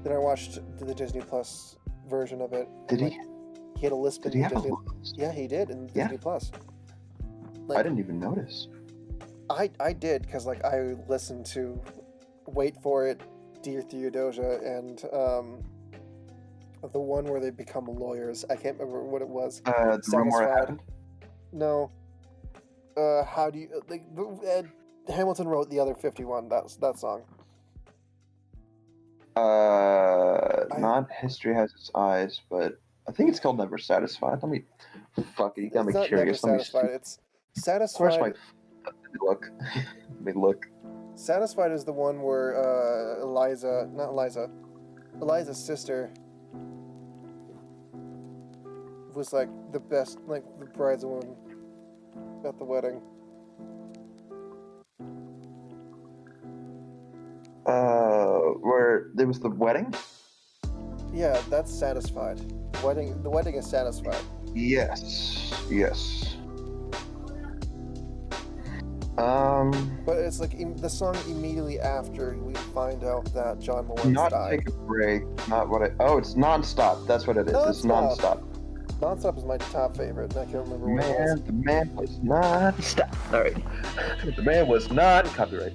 Then I watched the Disney Plus version of it. Did like, he? He had a lisp Did in he have Disney. a lisp? Yeah, he did in Yeah. Disney Plus. I didn't even notice. I did because like I listened to Wait for It, Dear Theodosia, and the one where they become lawyers. I can't remember what it was. The room where it Satisfied. happened. No. How do you like? Hamilton wrote the other 51. That song. Not History Has Its Eyes, but I think it's called Never Satisfied. Let me. Fuck it, you got me It's not curious. Never Let me see. Satisfied. It's Of course, Satisfied. look. Let me look. Satisfied is the one where Eliza's sister was like the best, like the brideswoman at the wedding. Where there was the wedding? Yeah, that's Satisfied. The wedding is Satisfied. Yes. But it's like the song immediately after we find out that John Mulaney Not died. Take a Break. Not what I. Oh, it's Nonstop. That's what it is. It's Nonstop. Nonstop. Nonstop is my top favorite, and I can't remember what it was. The man was Nonstop. All right. The man was not copyright.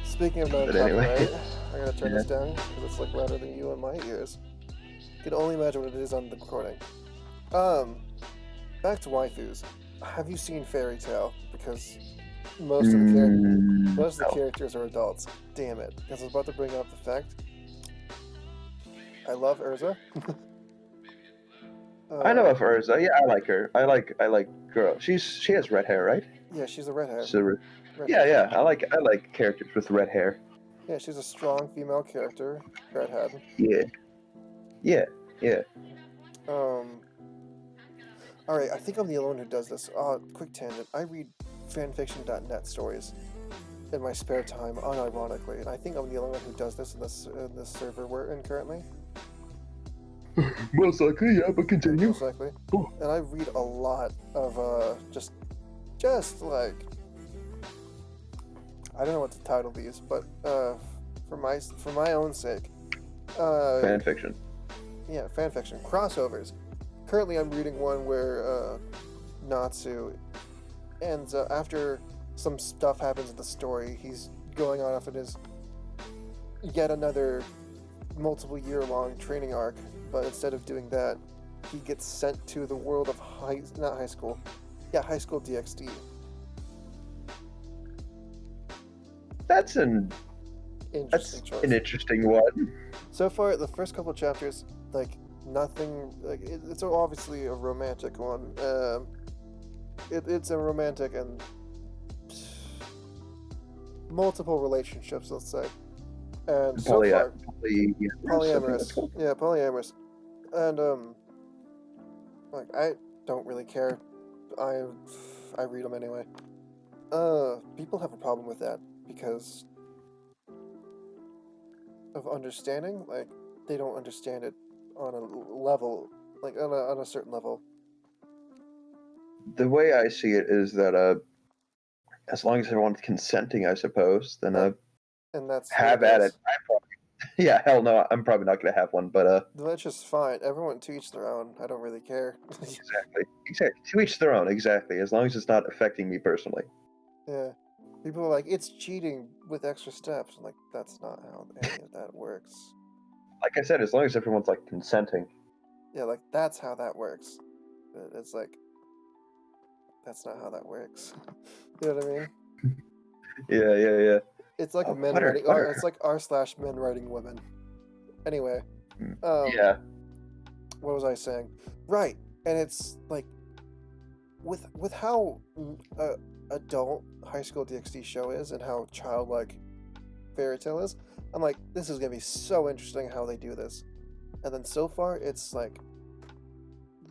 Speaking of But non-copyright, anyway. I gotta turn this down because it's like louder than you in my ears. You can only imagine what it is on the recording. Back to waifus. Have you seen Fairy Tail? Because most of the characters are adults. Damn it! Because I was about to bring up the fact. I love Urza. I know of Urza. Yeah, I like her. I like girl. She has red hair, right? Yeah, she's a red hair. So, Red yeah, hair. yeah. I like characters with red hair. Yeah, she's a strong female character. Redhead. Yeah, yeah, yeah. Alright, I think I'm the only one who does this. Quick tangent. I read fanfiction.net stories in my spare time, unironically, and I think I'm the only one who does this in this server we're in currently. Most likely, yeah, but continue. Most likely. And I read a lot of just like, I don't know what to title these, but for my own sake, Fan fiction. yeah, fanfiction crossovers. Currently, I'm reading one where Natsu ends after some stuff happens in the story. He's going on off in his yet another multiple year-long training arc, but instead of doing that, he gets sent to the world of high school DxD. That's Interesting choice. an interesting one. So far, the first couple chapters, like nothing. Like it's obviously a romantic one. It's a romantic and multiple relationships, let's say. And so far, polyamorous. Yeah, polyamorous. And like I don't really care. I read them anyway. People have a problem with that because of understanding. Like they don't understand it on a level, like on a certain level. The way I see it is that as long as everyone's consenting, I suppose, then And that's have at it. Yeah, hell no, I'm probably not gonna have one, but That's just fine. Everyone to each their own. I don't really care. exactly. To each their own. Exactly. As long as it's not affecting me personally. Yeah. People are like, it's cheating with extra steps. I'm like, that's not how any of that works. Like I said, as long as everyone's like consenting. Yeah, like that's how that works. But it's like, that's not how that works. You know what I mean? Yeah. It's like men Butter, writing. butter. It's like r/men writing women. Anyway. Yeah. What was I saying? Right, and it's like, with how adult High School DxD show is and how childlike Fairy Tail is, I'm like, this is gonna be so interesting how they do this. And then so far, it's like,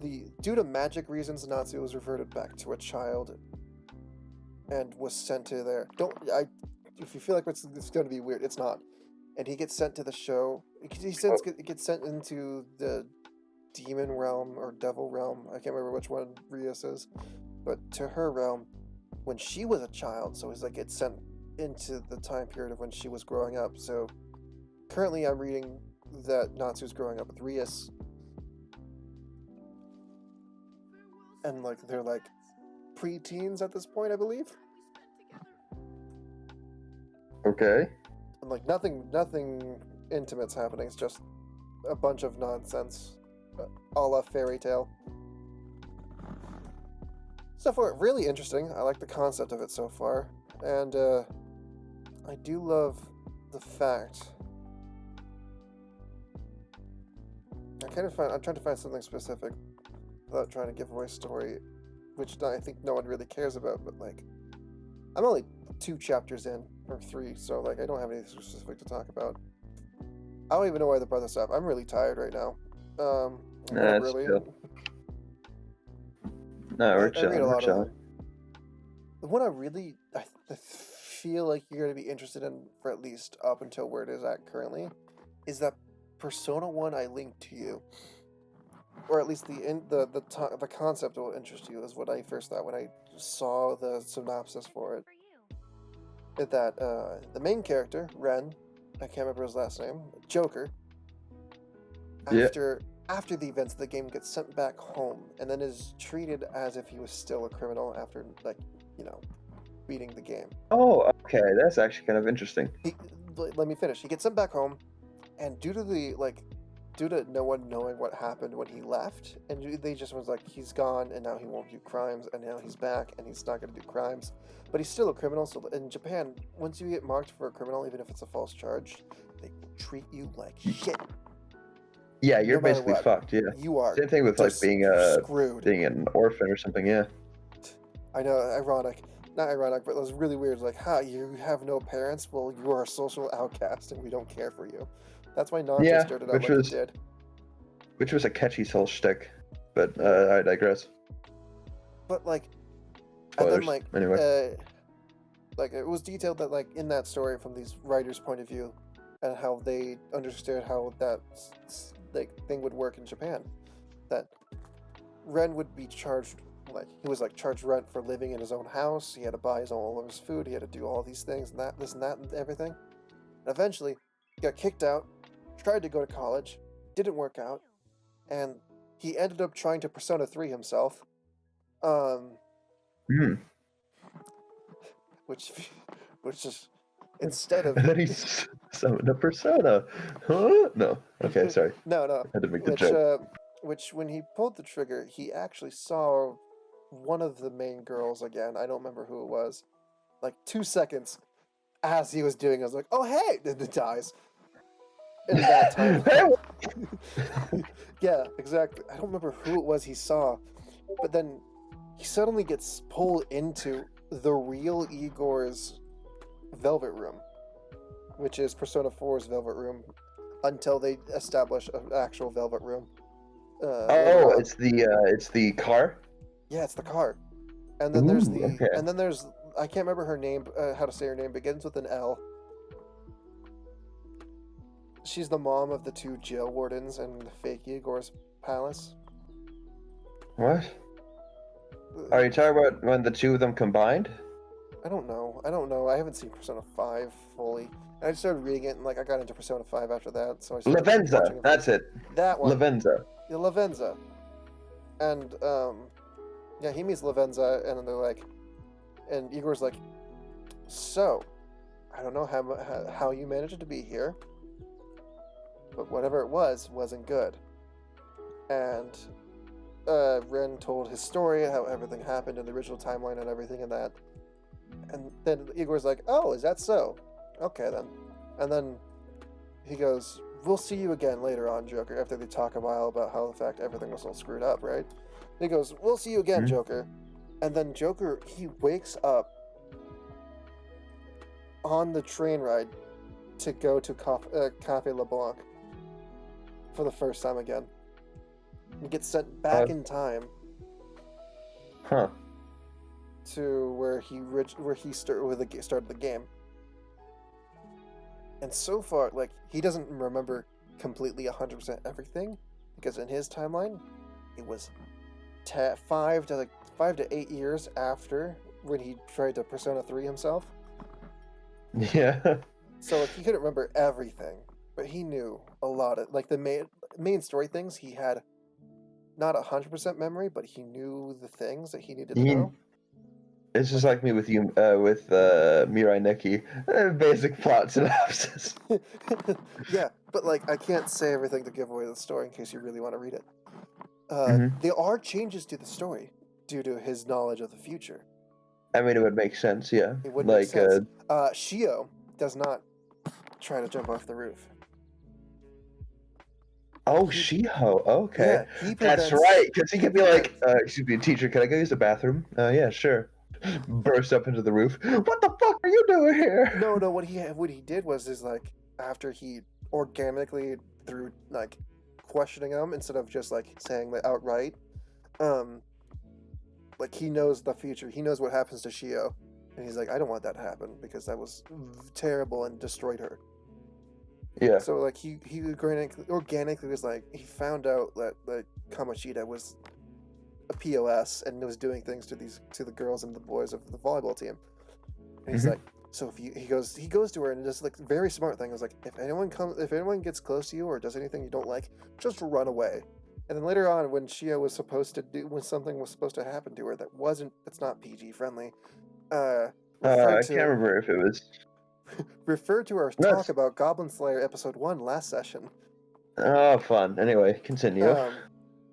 due to magic reasons, Natsu was reverted back to a child and was sent to there. If you feel like it's going to be weird, it's not. And he gets sent to the show. He gets sent into the demon realm or devil realm. I can't remember which one Rias is, but to her realm when she was a child. So he's like gets sent into the time period of when she was growing up. So currently, I'm reading that Natsu's growing up with Rias, and like they're like pre-teens at this point, I believe. Okay. And like nothing intimate's happening. It's just a bunch of nonsense, a la Fairy Tail. So far, really interesting. I like the concept of it so far, and I do love the fact. I'm trying to find something specific without trying to give away story, which I think no one really cares about. But like, I'm only 2 chapters in, or 3, so like I don't have anything specific to talk about. I don't even know why they brought this up. I'm really tired right now. Nah, really. chill. No, we're I read chilling. a We're lot of chilling. them. The one I feel like you're going to be interested in for at least up until where it is at currently is that Persona 1 I linked to you, or at least the concept will interest you, is what I first thought when I saw the synopsis for it. That the main character, Ren, I can't remember his last name, Joker, after the events of the game, gets sent back home and then is treated as if he was still a criminal after, like, beating the game. Oh, okay. That's actually kind of interesting. Let me finish. He gets sent back home, and due to no one knowing what happened when he left, and they just was like, he's gone, and now he won't do crimes, and now he's back, and he's not going to do crimes, but he's still a criminal. So in Japan, once you get marked for a criminal, even if it's a false charge, they will treat you like shit. Yeah, you're No matter basically what. fucked. Yeah. You are Same thing with like just being screwed. an orphan or something. Yeah. I know, ironic. Not ironic, but it was really weird. Like, you have no parents? Well, you are a social outcast, and we don't care for you. That's why Naruto Yeah, started out like it did. which was a catchy soul shtick, but I digress. But like, Spoilers. and then Anyway. like it was detailed that like in that story from these writers' point of view, and how they understood how that like thing would work in Japan, that Ren would be charged, like he was like charged rent for living in his own house. He had to buy all of his food. He had to do all these things and that, this and that, and everything. And eventually, he got kicked out. Tried to go to college, didn't work out, and he ended up trying to Persona 3 himself. Which is instead of And then he's summoned a persona. Huh? No. Okay, sorry. no, I had to make the joke. which when he pulled the trigger, he actually saw one of the main girls again. I don't remember who it was. Like 2 seconds as he was doing, I was like, "Oh hey!" Then it dies. In that time. Yeah, exactly. I don't remember who it was he saw, but then he suddenly gets pulled into the real Igor's Velvet Room, which is Persona 4's Velvet Room, until they establish an actual Velvet Room. Oh, it's the car. Yeah, it's the car. And then there's the okay. and then there's I can't remember her name, how to say her name, begins with an L. She's the mom of the 2 jail wardens in the fake Igor's palace. What? Are you talking about when the two of them combined? I don't know. I haven't seen Persona 5 fully. I just started reading it, and like I got into Persona 5 after that, so I started Lavenza, watching it. that's it. That one. Lavenza. Yeah, Lavenza. And yeah, he meets Lavenza, and then they're like, and Igor's like, so, I don't know how you managed to be here, but whatever it was wasn't good. And Ren told his story, how everything happened in the original timeline and everything and that. And then Igor's like, oh, is that so? Okay, then. And then he goes, we'll see you again later on, Joker, after they talk a while about how the fact everything was all screwed up, right? He goes, we'll see you again, Joker. And then Joker, he wakes up on the train ride to go to Cafe LeBlanc for the first time again. He gets sent back in time. Huh. To where he started the game. And so far, like, he doesn't remember completely 100% everything, because in his timeline, it was 5 to 8 years after when he tried to Persona 3 himself. Yeah. So like, he couldn't remember everything, but he knew a lot of, like, the main story things. He had not 100% memory, but he knew the things that he needed to know. It's just like me with you, with Mirai Nikki. Basic plot synopsis. Yeah, but like, I can't say everything to give away the story in case you really want to read it. There are changes to the story due to his knowledge of the future. I mean, it would make sense, yeah. It would make sense. Shio does not try to jump off the roof. Oh, Shiho. Okay. Yeah, That's right. Because he could be like, excuse me, teacher, can I go use the bathroom? Yeah, sure. Burst up into the roof. What the fuck are you doing here? No. What he did was like, after he organically, through like questioning him instead of just like saying that outright, like, he knows the future. He knows what happens to Shio, and he's like, I don't want that to happen because that was terrible and destroyed her. Yeah. So like he organically was like, he found out that like Kamoshida was a POS and was doing things to the girls and the boys of the volleyball team. And he's like, so if he goes to her and does like very smart thing. I was like, if anyone gets close to you or does anything you don't like, just run away. And then later on, when Shio was supposed to when something was supposed to happen to her that's not PG friendly. I can't remember if it was. Refer to our talk about Goblin Slayer episode 1 last session. Oh, fun. Anyway, continue.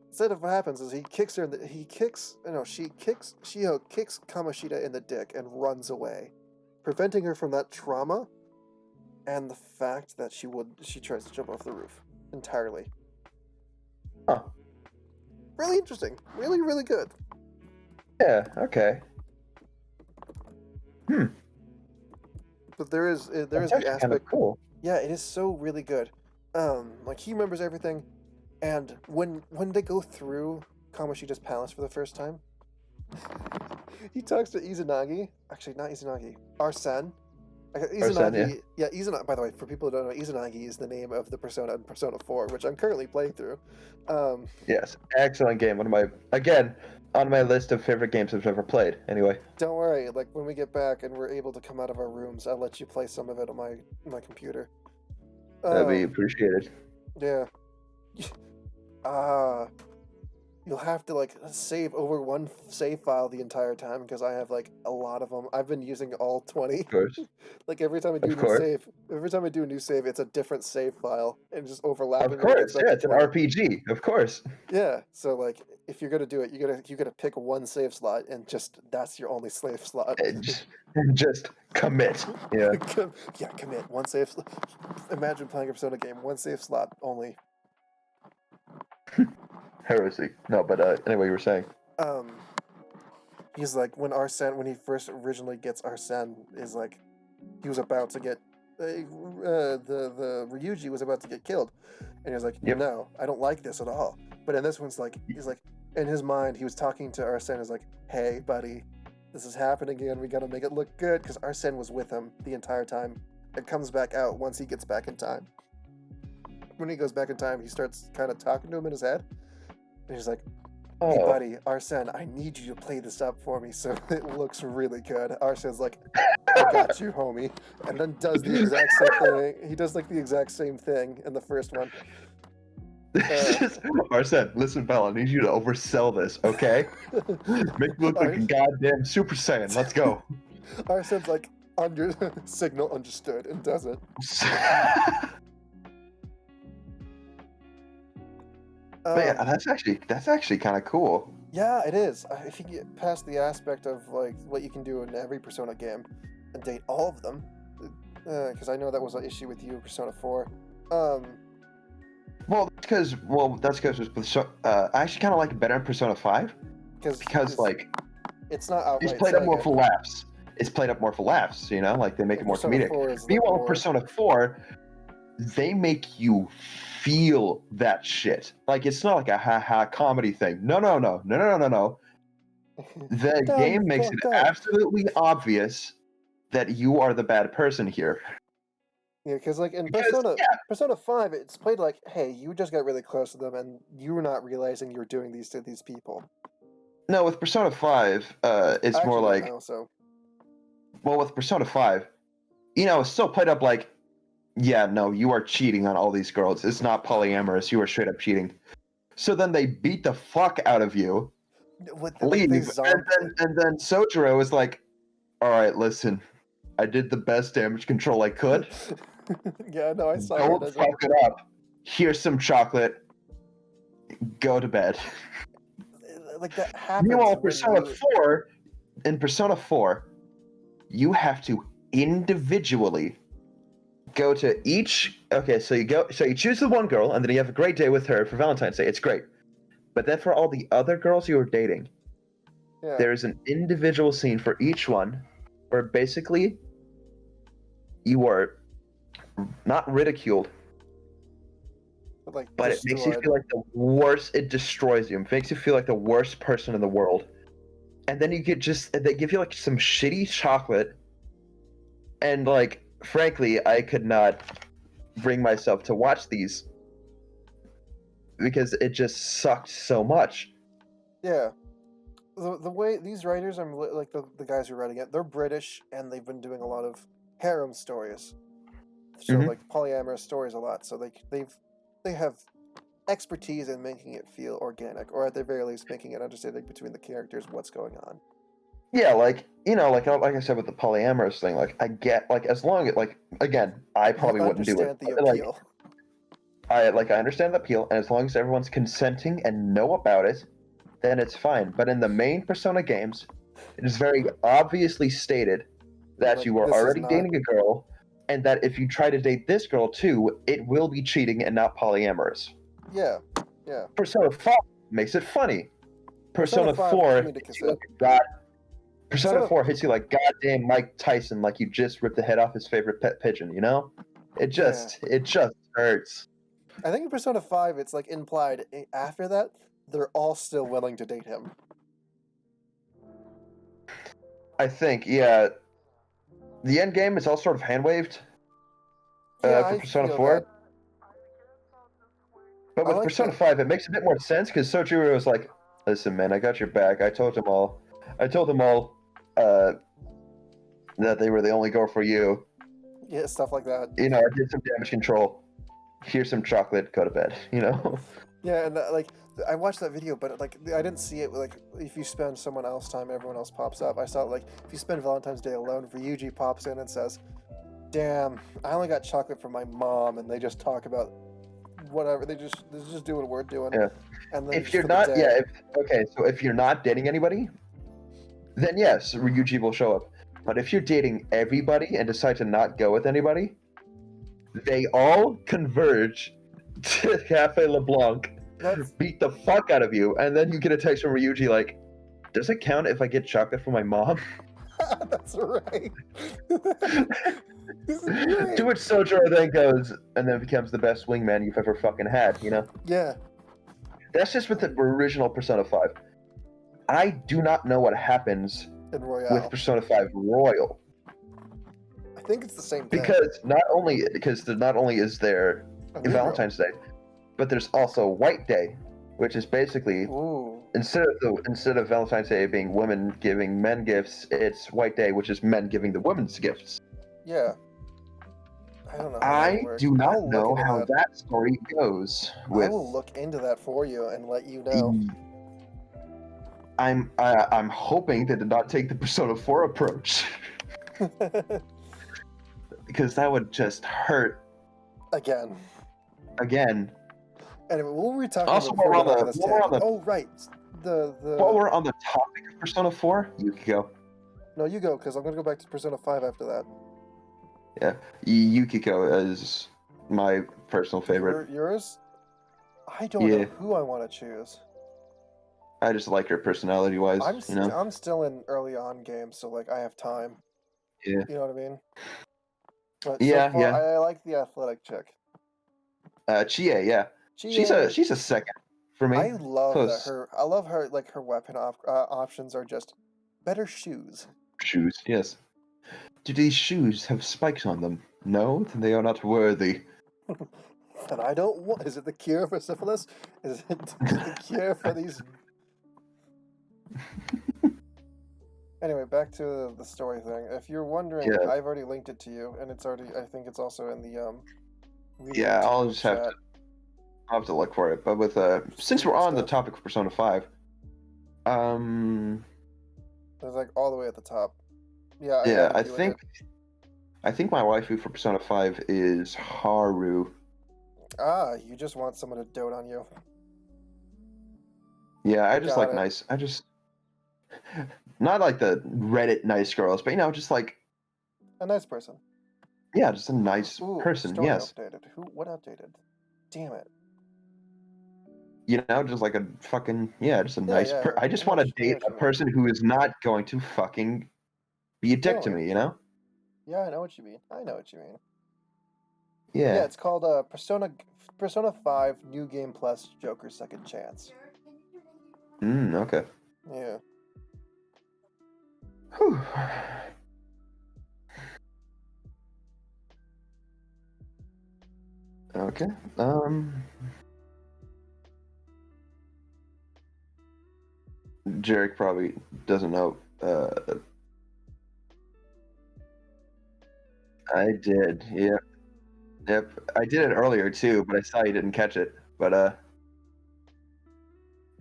Instead of what happens is Shio kicks Kamoshida in the dick and runs away, preventing her from that trauma and the fact that she tries to jump off the roof entirely. really interesting, really, really good. Yeah. Okay. But there is That's the actually aspect. kind of cool. Yeah, it is so really good. Like he remembers everything, and when they go through Kamoshida's palace for the first time, he talks to Izanagi. Actually, not Izanagi. Arsene. Izanagi. Yeah, Izanagi. By the way, for people who don't know, Izanagi is the name of the persona in Persona 4, which I'm currently playing through. Yes, excellent game. On my list of favorite games I've ever played. Anyway, Don't worry. Like when we get back and we're able to come out of our rooms, I'll let you play some of it on my computer. that'd be Um, appreciated. Yeah. You'll have to like save over one save file the entire time because I have like a lot of them. I've been using all 20. Of course, Like every time I do of a new course, save, it's a different save file and just overlapping of when it gets course. back Yeah, to it's an 20. RPG. Of course. Yeah. So like if you're gonna do it, you gotta pick one save slot and just that's your only save slot. Just commit. Yeah. Yeah, commit one save slot. Imagine playing a Persona game, one save slot only. Heresy. No, but anyway, you were saying. He's like when he first originally gets Arsene is like he was about to get the Ryuji was about to get killed, and he was like, Yep. no, I don't like this at all. But in this one's like he's like in his mind he was talking to Arsene, is like, hey buddy, this is happening again. We gotta make it look good because Arsene was with him the entire time. It comes back out once he gets back in time. When he goes back in time, he starts kind of talking to him in his head. And he's like, hey Oh, buddy, Arsene, I need you to play this up for me so it looks really good. Arsene's like, I got you, homie. And then does the exact same thing. He does like the exact same thing in the first one. Arsene, listen, pal, I need you to oversell this, okay? Make me look like a goddamn Super Saiyan. Let's go. Arsene's like, signal understood, and does it. But yeah, that's actually kind of cool. Yeah, it is. If you get past the aspect of like what you can do in every Persona game and date all of them, because I know that was an issue with you in Persona 4. Well, that's because I actually kind of like it better in Persona 5 because like it's not outright. it's played up more saying for laughs. It's played up more for laughs, you know, like they make it more Persona comedic. 4 is Meanwhile, more- Persona 4, they make you feel that shit. Like it's not like a ha-ha comedy thing. No. The Dumb game makes fuck it up. absolutely obvious that you are the bad person here. Yeah, because like in Because, Persona 5, it's played like, hey, you just got really close to them and you were not realizing you're doing these to these people. No, with Persona 5, it's I more actually like, don't know, so well, with Persona 5, you know, it's still played up like, yeah, no, you are cheating on all these girls. It's not polyamorous. You are straight up cheating. So then they beat the fuck out of you, with leave, the and then Sojiro is like, all right, listen, I did the best damage control I could. Yeah, no, I saw Don't that. fuck it up. Here's some chocolate. Go to bed. Like that happens. Meanwhile, when in Persona 4, you have to individually go to each. Okay, so you choose the one girl, and then you have a great day with her for Valentine's Day. It's great. But then for all the other girls you are dating, Yeah. there's an individual scene for each one, where basically you are not ridiculed, But it makes you feel like the worst. It destroys you. It makes you feel like the worst person in the world. And then they give you like some shitty chocolate. And like, frankly, I could not bring myself to watch these because it just sucked so much. Yeah. The way these writers, like the guys who are writing it, they're British and they've been doing a lot of harem stories. So Mhm. like polyamorous stories a lot. So they have expertise in making it feel organic, or at the very least making it understanding between the characters what's going on. Yeah, like, you know, like I said with the polyamorous thing, like I get, like, as long as, like, again, I probably You wouldn't do it. understand the But, like, appeal. I understand the appeal, and as long as everyone's consenting and know about it, then it's fine. But in the main Persona games, it is very obviously stated that Like, you are this is already not- dating a girl, and that if you try to date this girl too, it will be cheating and not polyamorous. Yeah. Persona 5, makes it funny. Persona 5 4 me to hits you like cassette. a god. Persona Persona- 4 hits you like goddamn Mike Tyson, like you just ripped the head off his favorite pet pigeon. You know, it just hurts. I think in Persona 5, it's like implied after that, they're all still willing to date him. I think, yeah. The end game is all sort of hand waved Yeah, for I Persona feel 4. that. But I with like Persona that. 5, it makes a bit more sense because Sojiro was like, "Listen, man, I got your back. I told them all that they were the only girl for you. Yeah, stuff like that. You know, I did some damage control. Here's some chocolate. Go to bed." You know. Yeah, and like I watched that video, but like I didn't see it. Like if you spend someone else time, everyone else pops up. I saw it like if you spend Valentine's Day alone, Ryuji pops in and says, "Damn, I only got chocolate from my mom," and they just talk about whatever. They're just doing what we're doing. Yeah. And then If just you're for the not, day- yeah. So if you're not dating anybody, then yes, Ryuji will show up. But if you're dating everybody and decide to not go with anybody, they all converge to Cafe LeBlanc, That's beat the fuck out of you, and then you get a text from Ryuji like, "Does it count if I get chocolate from my mom?" that's right. This is great. To which Sojiro then goes and then becomes the best wingman you've ever fucking had, you know? Yeah, That's just with the original Persona 5. I do not know what happens in Royale. with Persona 5 Royal. I think it's the same thing. Because not only is there A new Valentine's Day, but there's also White Day, which is basically girl. Ooh. instead of Valentine's Day being women giving men gifts, it's White Day, which is men giving the women's gifts. Yeah. I don't know. How that I would work. do not I'll look know into how that. that story goes with I will look into that for you and let you know. I'm hoping they did not take the Persona 4 approach because that would just hurt Again. again. Anyway, what were we talking Also, about? before while we we're got on this the- while we're on tangent? the- Oh, right. The While we're on the topic of Persona 4, Yukiko. No, you go, because I'm going to go back to Persona 5 after that. Yeah, Yukiko is my personal favorite. Yours? I don't Yeah. know who I want to choose. I just like her personality-wise, you know. I'm still in early on games, so like I have time. Yeah. You know what I mean? But Yeah, so far, yeah. I like the athletic chick. Chie, yeah. She's a second for me. I love Close. that I love her like her weapon options are just better shoes. Shoes, yes. Do these shoes have spikes on them? No, then they are not worthy. And I don't want. Is it the cure for syphilis? Is it the cure for these? Anyway, back to the story thing. If you're wondering, Yeah. I've already linked it to you, and it's already. I think it's also in the media Yeah, I'll team just have chat. I'll have to look for it. But with since we're on the topic of Persona 5, It's like all the way at the top. Yeah. yeah, added you in I think my waifu for Persona 5 is Haru. it. You just want someone to dote on you. Yeah, I just Got like it. nice. I just not like the Reddit nice girls, but just like A nice person. yeah, just a nice Ooh, person. story Yes, updated. What updated? Damn it. just like a fucking just a Yeah, nice. yeah, I just I know want to what you- I know date what a you mean. person who is not going to fucking be a dick to Totally. me. You know? Yeah, I know what you mean. Yeah. Yeah, it's called Persona 5 New Game Plus Joker Second Chance. Okay. Yeah. Whew. Okay. Jarek probably doesn't know. I did. Yep. Yep. I did it earlier too, but I saw you didn't catch it. But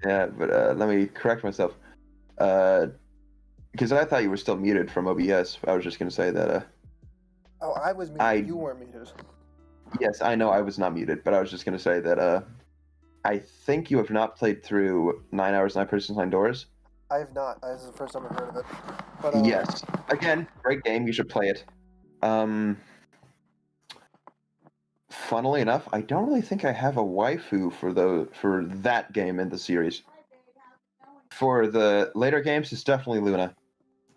yeah. But let me correct myself. Because I thought you were still muted from OBS. I was just gonna say that. Oh, I was muted. You weren't muted. Yes, I know I was not muted, but I was just gonna say that. I think you have not played through 9 Hours, 9 Persons, 9 Doors. I have not. This is the first time I've heard of it. But Yes. Again, great game. You should play it. funnily enough, I don't really think I have a waifu for that game in the series. For the later games, it's definitely Luna.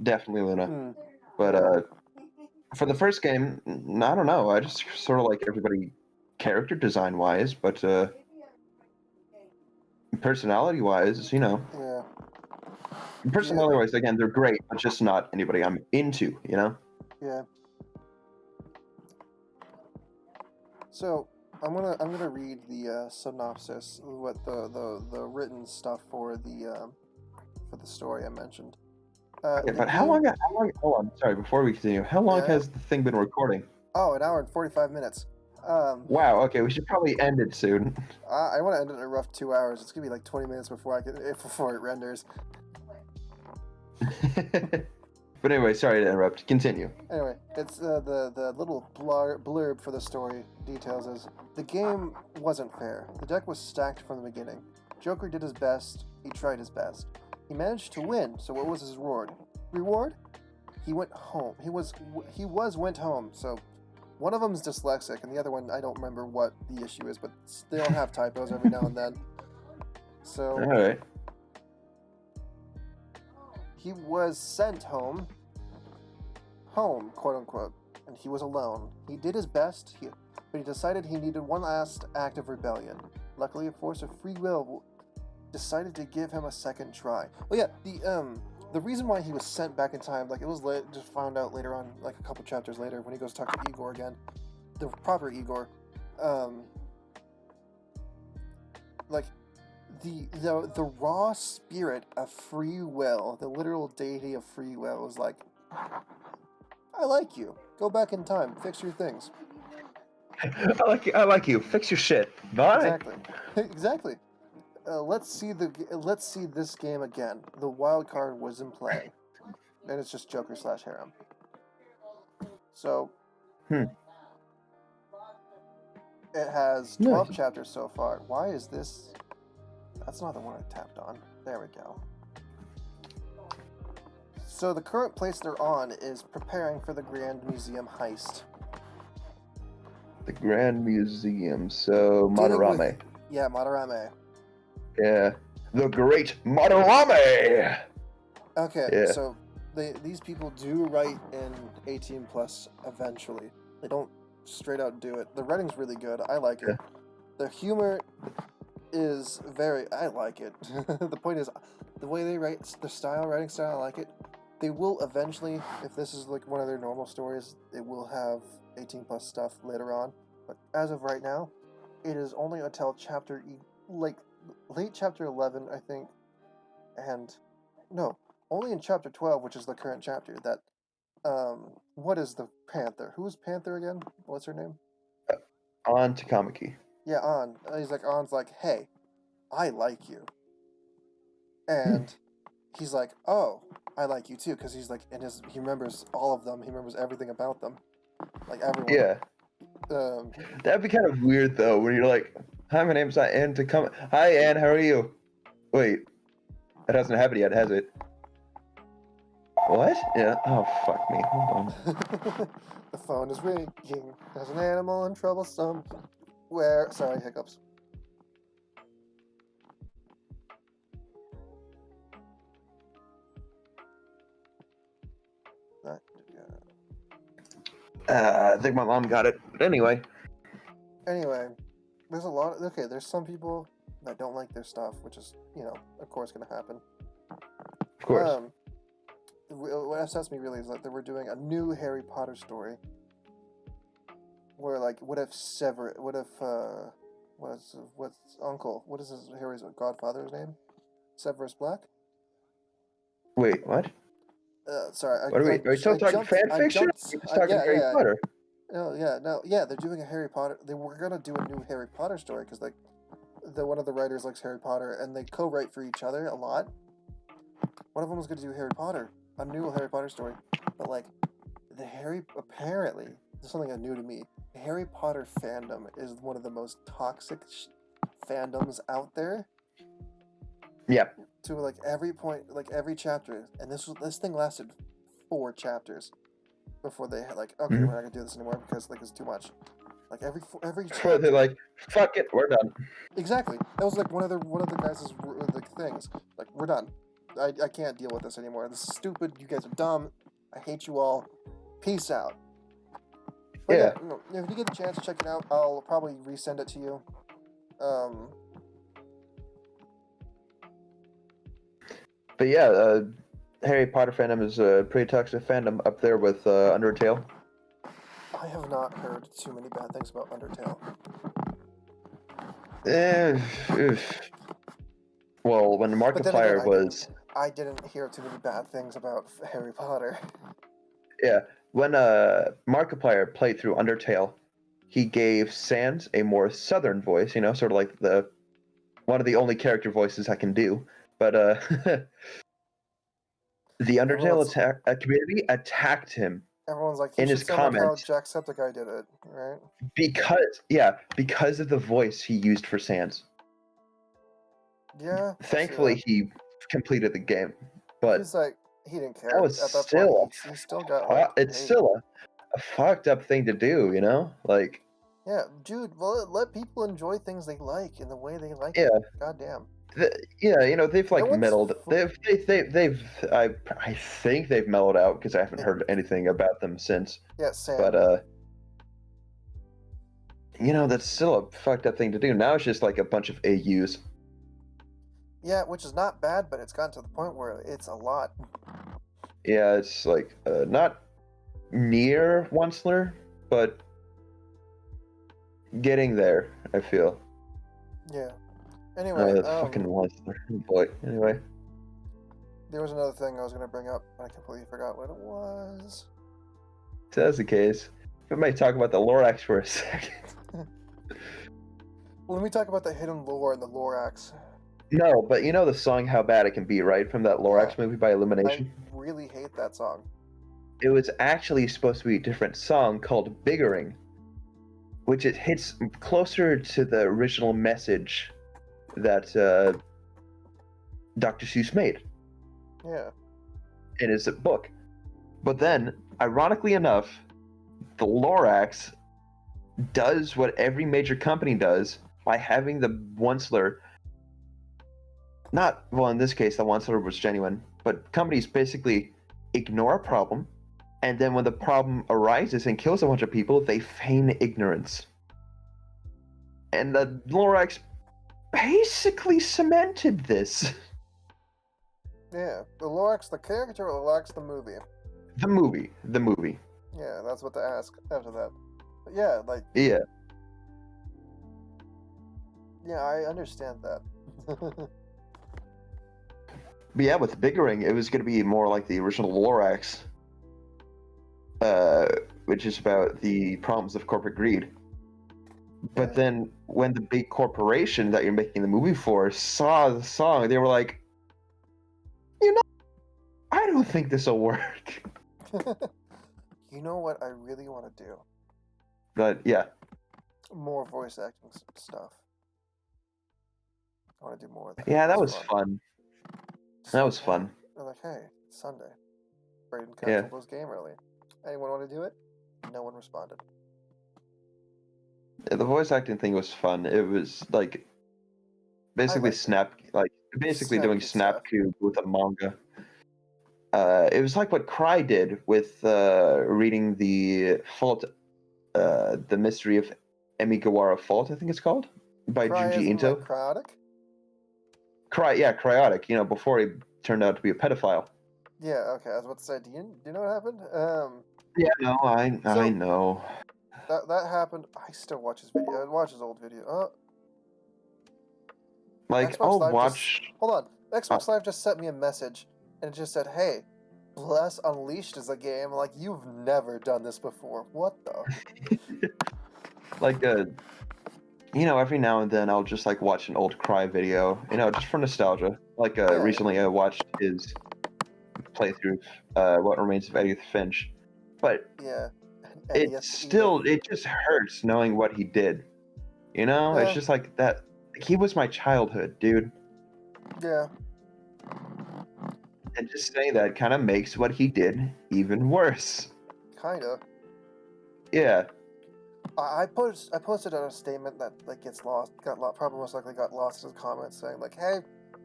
Definitely Luna. Hmm. But for the first game, I don't know. I just sort of like everybody character design wise, but personality wise, Yeah. personality wise, again, they're great, but just not anybody I'm into, Yeah. So I'm gonna read the synopsis, what the written stuff for the story I mentioned. Okay, The but how game- long? Hold on, sorry. Before we continue, how long Yeah. has the thing been recording? Oh, an hour and 45 minutes. Wow. Okay, we should probably end it soon. I want to end it in a rough 2 hours. It's gonna be like 20 minutes before before it renders. But anyway, sorry to interrupt. Continue. Anyway, it's the little blurb for the story details is the game wasn't fair. The deck was stacked from the beginning. Joker did his best. He tried his best. He managed to win. So what was his reward? Reward? He went home. He went home. So one of them's dyslexic, and the other one I don't remember what the issue is, but they'll have typos every now and then. So All right. he was sent home, quote unquote, and he was alone. He did his best, but he decided he needed one last act of rebellion. Luckily, a force of free will decided to give him a second try. Well, yeah, the reason why he was sent back in time, like it was just found out later on, like a couple chapters later, when he goes to talk to Igor again, the proper Igor, like the raw spirit of free will, the literal deity of free will, was like, I like you. Go back in time. Fix your things. I like you. Fix your shit. Bye. Exactly. Exactly. Let's see this game again. The wild card was in play, and it's just Joker / Harem. So it has 12 Nice. chapters so far. Why is this? That's not the one I tapped on. There we go. So the current place they're on is preparing for the Grand Museum heist. The Grand Museum. So Dealing with- Madarame. Yeah, Madarame. Yeah. The Great Madarame. Okay, Yeah. so these people do write in 18 plus eventually. They don't straight out do it. The writing's really good. I like it. The humor is I like it. The point is, the way they write, the writing style, I like it. They will eventually, if this is like one of their normal stories, it will have 18 plus stuff later on. But as of right now, it is only until late chapter 11, I think, and no, only in chapter 12, which is the current chapter, that what is the Panther? Who's Panther again? What's her name? On Takamaki. Yeah, An's like, hey, I like you. And he's like, oh, I like you too, because he's like, he remembers all of them. He remembers everything about them, like everyone. Yeah. That'd be kind of weird though, when you're like, "Hi, my name's Ann Takama. Hi, Ann. How are you?" Wait, it hasn't happened yet, has it? What? Yeah. Oh, fuck me. Hold on. The phone is ringing. There's an animal in trouble somewhere. Sorry, hiccups. I think my mom got it. But anyway. Anyway, there's a lot. There's some people that don't like their stuff, which is, of course, going to happen. Of course. What upsets me really is that they were doing a new Harry Potter story. Where, like, what's Harry's godfather's name? Severus Black? Wait, what? Sorry. What are we still talking fan fiction? We're just talking Harry Potter. They're doing a Harry Potter. They were gonna do a new Harry Potter story because one of the writers likes Harry Potter and they co-write for each other a lot. One of them was gonna do Harry Potter, a new Harry Potter story, but like apparently there's something new to me. Harry Potter fandom is one of the most toxic fandoms out there. Yep. To like every point, like every chapter, and this thing lasted 4 chapters before they had okay, we're not gonna do this anymore because like it's too much. Like every Where they're chapter. like, fuck it, we're done. Exactly. That was like one of the guys' like things. Like, we're done. I can't deal with this anymore. This is stupid. You guys are dumb. I hate you all. Peace out. But Yeah. if you get the chance to check it out, I'll probably resend it to you. But yeah, Harry Potter fandom is a pretty toxic fandom up there with Undertale. I have not heard too many bad things about Undertale. Well, when But then again, Markiplier was I didn't hear too many bad things about Harry Potter. yeah, when Markiplier played through Undertale, he gave Sans a more southern voice, you know, sort of like the one of the only character voices I can do. But the Undertale community attacked him Everyone's like, he in should his sound like how comments Jacksepticeye did it, right? because of the voice he used for Sans. Yeah. Thankfully, he completed the game, but he's like, he didn't care. that was At that still point, he still got like. it's hate. still a fucked up thing to do, you know? Like, yeah, dude. Well, let people enjoy things they like in the way they like yeah. it. Goddamn. Yeah, you know, they've like No one's mellowed. I think they've mellowed out because I haven't heard anything about them since. Yeah, Sam. But you know, that's still a fucked up thing to do. Now it's just like a bunch of AUs. Yeah, which is not bad, but it's gotten to the point where it's a lot. Yeah, it's like not near Onceler, but getting there. I feel. Yeah. Anyway, fucking Onceler, boy. Anyway, there was another thing I was gonna bring up, but I completely forgot what it was. if that's the case, we might talk about the Lorax for a second. Well, let me talk about the hidden lore and the Lorax. No, but you know the song "How Bad It Can Be," right? From that Lorax movie by Illumination. I really hate that song. It was actually supposed to be a different song called "Biggering," which it hits closer to the original message that Dr. Seuss made. Yeah. In his book. But then, ironically enough, the Lorax does what every major company does by having the Onceler. Not, well, in this case, the Onceler was genuine, but companies basically ignore a problem, and then when the problem arises and kills a bunch of people, they feign ignorance. And the Lorax basically cemented this. Yeah, the Lorax, the character, or Lorax, the movie? The movie. Yeah, that's what to ask after that. But yeah, like. Yeah. Yeah, I understand that. But yeah, with Biggering, it was going to be more like the original Lorax, which is about the problems of corporate greed. But then, when the big corporation that you're making the movie for saw the song, they were like, you know, I don't think this will work. You know what I really want to do? But yeah. More voice acting stuff. I want to do more of that. Yeah, that was fun. That was fun. They're like, hey, it's Sunday. Braden canceled his game early. Anyone want to do it? No one responded. Yeah, the voice acting thing was fun. It was like basically doing Snapcube with a manga. It was like what Cry did with reading the Fault, the Mystery of Emigawara Fault, I think it's called, by Junji Ito. Like Cryotic? Cryotic. You know, before he turned out to be a pedophile. Yeah. Okay. I was about to say, do you know what happened? Yeah. No, I know. That happened. I still watch his video. I watch his old video. Like, Xbox Live watch. Hold on. Xbox Live just sent me a message, and it just said, "Hey, Bless Unleashed is a game." Like, you've never done this before. What the? Like you know, every now and then I'll just like watch an old Cry video, you know, just for nostalgia. Like recently I watched his playthrough What Remains of Edith Finch. But yeah, it just hurts knowing what he did. You know? It's just like that. He was my childhood, dude. Yeah. And just saying that kind of makes what he did even worse. Kinda. Yeah. I posted out a statement that like probably most likely got lost in comments saying like, hey,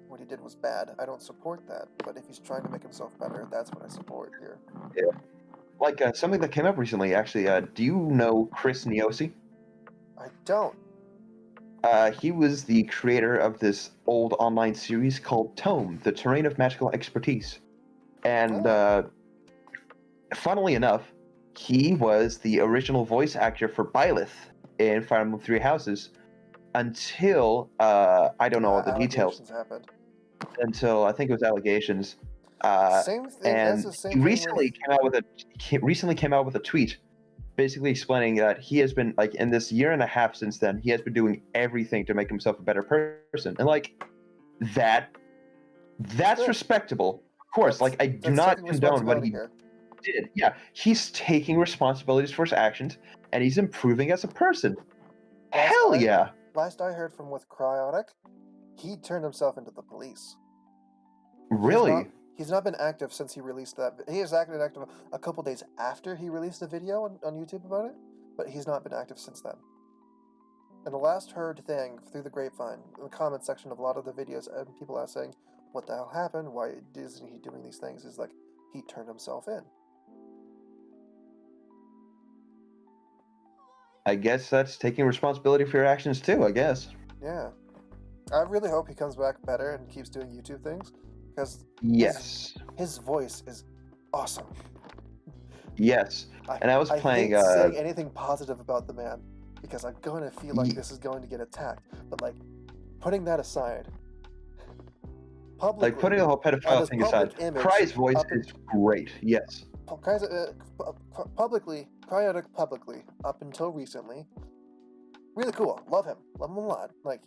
what he did was bad. I don't support that. But if he's trying to make himself better, that's what I support here. Yeah. Like something that came up recently, actually. Do you know Chris Niosi? I don't. He was the creator of this old online series called Tome: The Terrain of Magical Expertise. And funnily enough, he was the original voice actor for Byleth in Fire Emblem Three Houses until I don't know all the details. Allegations happened. Until I think it was allegations. Same thing. And That's the same he thing recently came out with a tweet, basically explaining that he has been like in this year and a half since then, he has been doing everything to make himself a better person, and like that's respectable. Of course, like I do not condone what he did. Yeah, he's taking responsibilities for his actions, and he's improving as a person. Hell yeah! Last I heard from with Cryotic, he turned himself into the police. Really? He's not been active since he released that. He has acted active a couple days after he released a video on YouTube about it, but he's not been active since then. And the last heard thing through the grapevine, in the comment section of a lot of the videos, and people are saying, what the hell happened? Why isn't he doing these things? Is like, he turned himself in. I guess that's taking responsibility for your actions too, I guess. Yeah. I really hope he comes back better and keeps doing YouTube things, because yes, his voice is awesome. Yes, and I was playing. I hate saying anything positive about the man because I'm going to feel like this is going to get attacked. But like, putting that aside, publicly, like putting the whole pedophile thing aside, Cry's voice is great. Yes. Cry's, publicly, Cryotic publicly, up until recently, really cool. Love him a lot. Like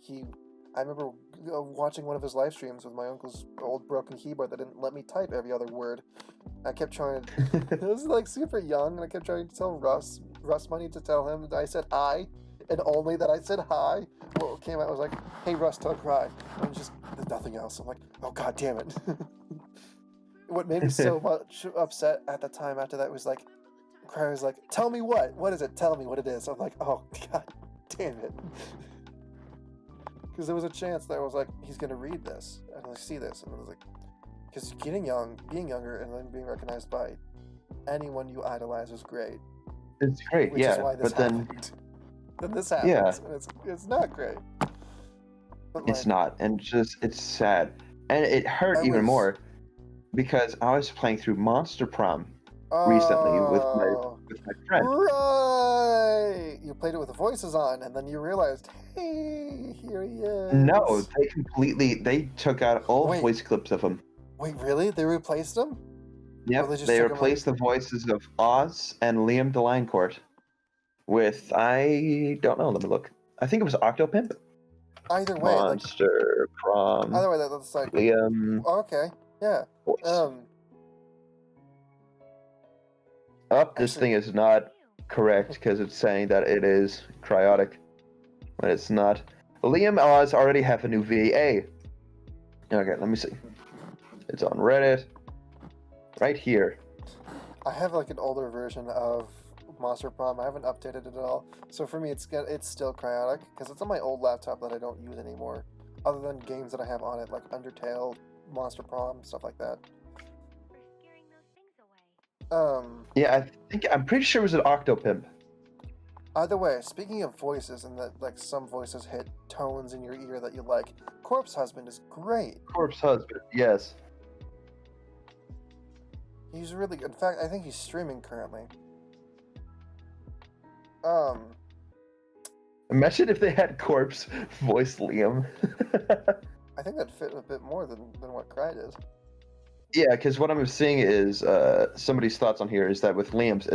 I remember watching one of his live streams with my uncle's old broken keyboard that didn't let me type every other word. I kept trying to, it was like super young, and I kept trying to tell Russ Money to tell him that I said hi, and only that I said hi. What came out was like, hey Russ, tell Cry, and just nothing else. I'm like, oh god damn it. What made me so much upset at the time after that was like, Cry was like, tell me what is it? Tell me what it is. I'm like, oh god damn it. Because there was a chance that I was like, he's gonna read this and like see this, and I was like, because being younger, and then being recognized by anyone you idolize is great. It's great, which yeah. is why this but happened. Then this happens, and it's not great. But it's not, and it's sad, and it hurt even more because I was playing through Monster Prom recently with my friend. Right, you played it with the voices on, and then you realized, hey, here he is. No, they took out all voice clips of him. Wait, really? They replaced him? Yep, they replaced the voices of Oz and Liam Delacourt with, I don't know, let me look. I think it was Octopimp. Either way, Monster Prom. Either way, that's like Liam. Okay, yeah. Voice. This thing is not correct because it's saying that it is Cryotic, but it's not. Liam Oz already have a new VA. Okay, let me see. It's on Reddit. Right here. I have like an older version of Monster Prom. I haven't updated it at all. So for me, it's still Cryotic because it's on my old laptop that I don't use anymore. Other than games that I have on it, like Undertale, Monster Prom, stuff like that. Yeah, I'm pretty sure it was an Octopimp. Either way, speaking of voices and that like some voices hit tones in your ear that you like, Corpse Husband is great. Corpse Husband, yes. He's really good. In fact, I think he's streaming currently. Imagine if they had Corpse voice Liam. I think that'd fit a bit more than what Cry did. Yeah, because what I'm seeing is somebody's thoughts on here is that with Liam's,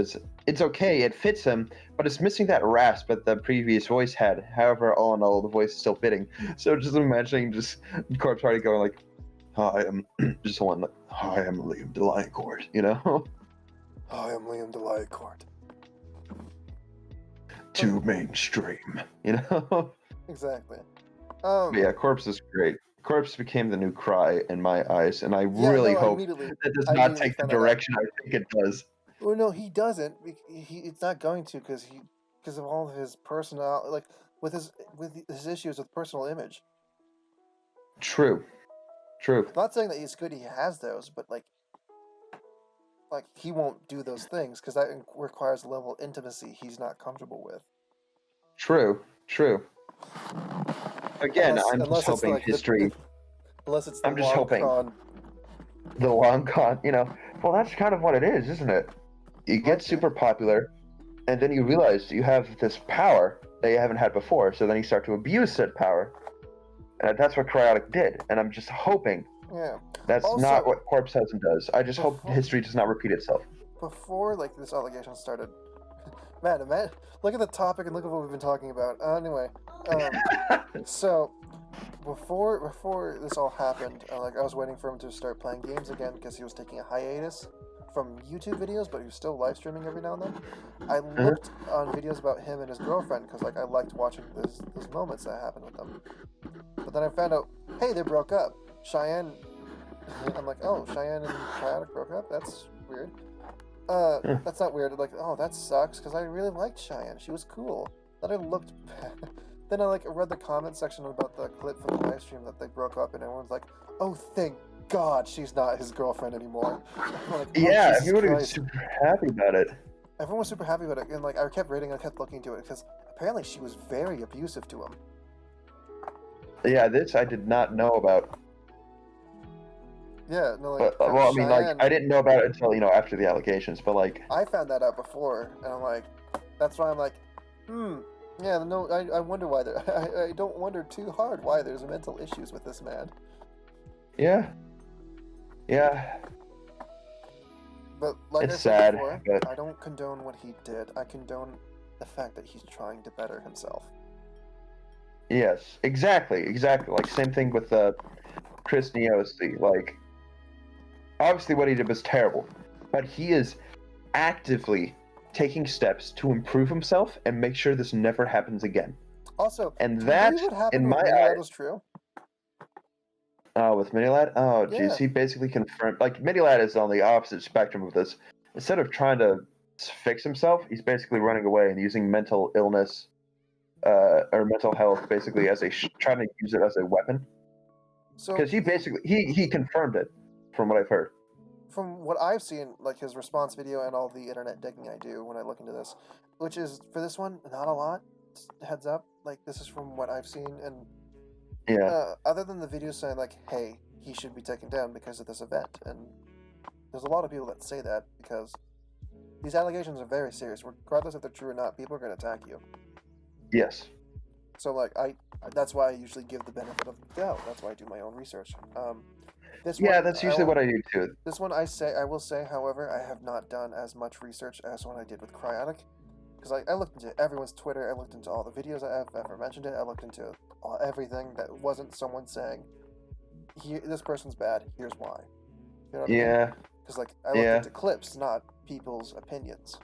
it's okay, it fits him, but it's missing that rasp that the previous voice had. However, all in all, the voice is still fitting. So just imagining just Corpse Party going like, "Hi, I'm just one. Hi, I'm Liam Delacourt," you know? Hi, I'm Liam Delacourt. Too mainstream, you know? Exactly. Yeah, Corpse is great. Corpse became the new Cry in my eyes, and I really hope that does not take the direction I think it does. Well, no, he doesn't. It's not going to because because of all of his personal, like with his issues with personal image. True. I'm not saying that he's good. He has those, but like he won't do those things because that requires a level of intimacy he's not comfortable with. True. Again, I'm just Unless it's hoping like history. unless it's the I'm just long hoping. con. The long con, well, that's kind of what it is, isn't it? You get Okay. super popular, and then you realize you have this power that you haven't had before, so then you start to abuse said power. And that's what Cryotic did, and I'm just hoping Yeah. that's Also, not what Corpse Husband does. I just hope before- history does not repeat itself. Before like this allegation started, man, look at the topic and look at what we've been talking about. Anyway, so before this all happened, like I was waiting for him to start playing games again because he was taking a hiatus from YouTube videos, but he was still live streaming every now and then. I looked on videos about him and his girlfriend because like I liked watching those moments that happened with them. But then I found out, hey, they broke up. Cheyenne. I'm like, oh, Cheyenne and Cryotic broke up? That's weird. That's not weird. Like, oh, that sucks, because I really liked Cheyenne. She was cool. Then I looked back. Then I like read the comment section about the clip from the live stream that they broke up, and everyone's like, oh, thank God she's not his girlfriend anymore. I'm like, oh, Yeah, Jesus everybody was Christ. super happy about it. Everyone was super happy about it, and like I kept reading, I kept looking into it, because apparently she was very abusive to him. Yeah, this I did not know about. Yeah, no, like, But, well, I mean, like, Cheyenne- I didn't know about it until, after the allegations, but, like... I found that out before, and I'm like, that's why I'm like, yeah, no, I wonder why there. I don't wonder too hard why there's mental issues with this man. Yeah. But like It's I said sad, before, but- I don't condone what he did. I condone the fact that he's trying to better himself. Yes, exactly. Like, same thing with Chris Neosi. Like, obviously what he did was terrible, but he is actively taking steps to improve himself and make sure this never happens again. Also, And do you that, believe what happened in with my Minilad eyes... was true? With Minilad? Oh, jeez, Yeah. he basically confirmed... Like, Minilad is on the opposite spectrum of this. Instead of trying to fix himself, he's basically running away and using mental illness, or mental health, basically, as trying to use it as a weapon. So, Because he confirmed it, from what I've heard. from what I've seen, like his response video and all the internet digging I do when I look into this, which is, for this one, not a lot, heads up, like, this is from what I've seen, and Yeah. other than the video saying, like, hey, he should be taken down because of this event, and there's a lot of people that say that because these allegations are very serious. Regardless if they're true or not, people are going to attack you. Yes. So, like, that's why I usually give the benefit of the doubt. That's why I do my own research. That's usually what I do too. This one, I will say, however, I have not done as much research as what I did with Cryotic. Because I looked into everyone's Twitter, I looked into all the videos that have ever mentioned it, I looked into everything that wasn't someone saying, this person's bad, here's why. You know what I mean? Yeah. Because, like, I looked into clips, not people's opinions.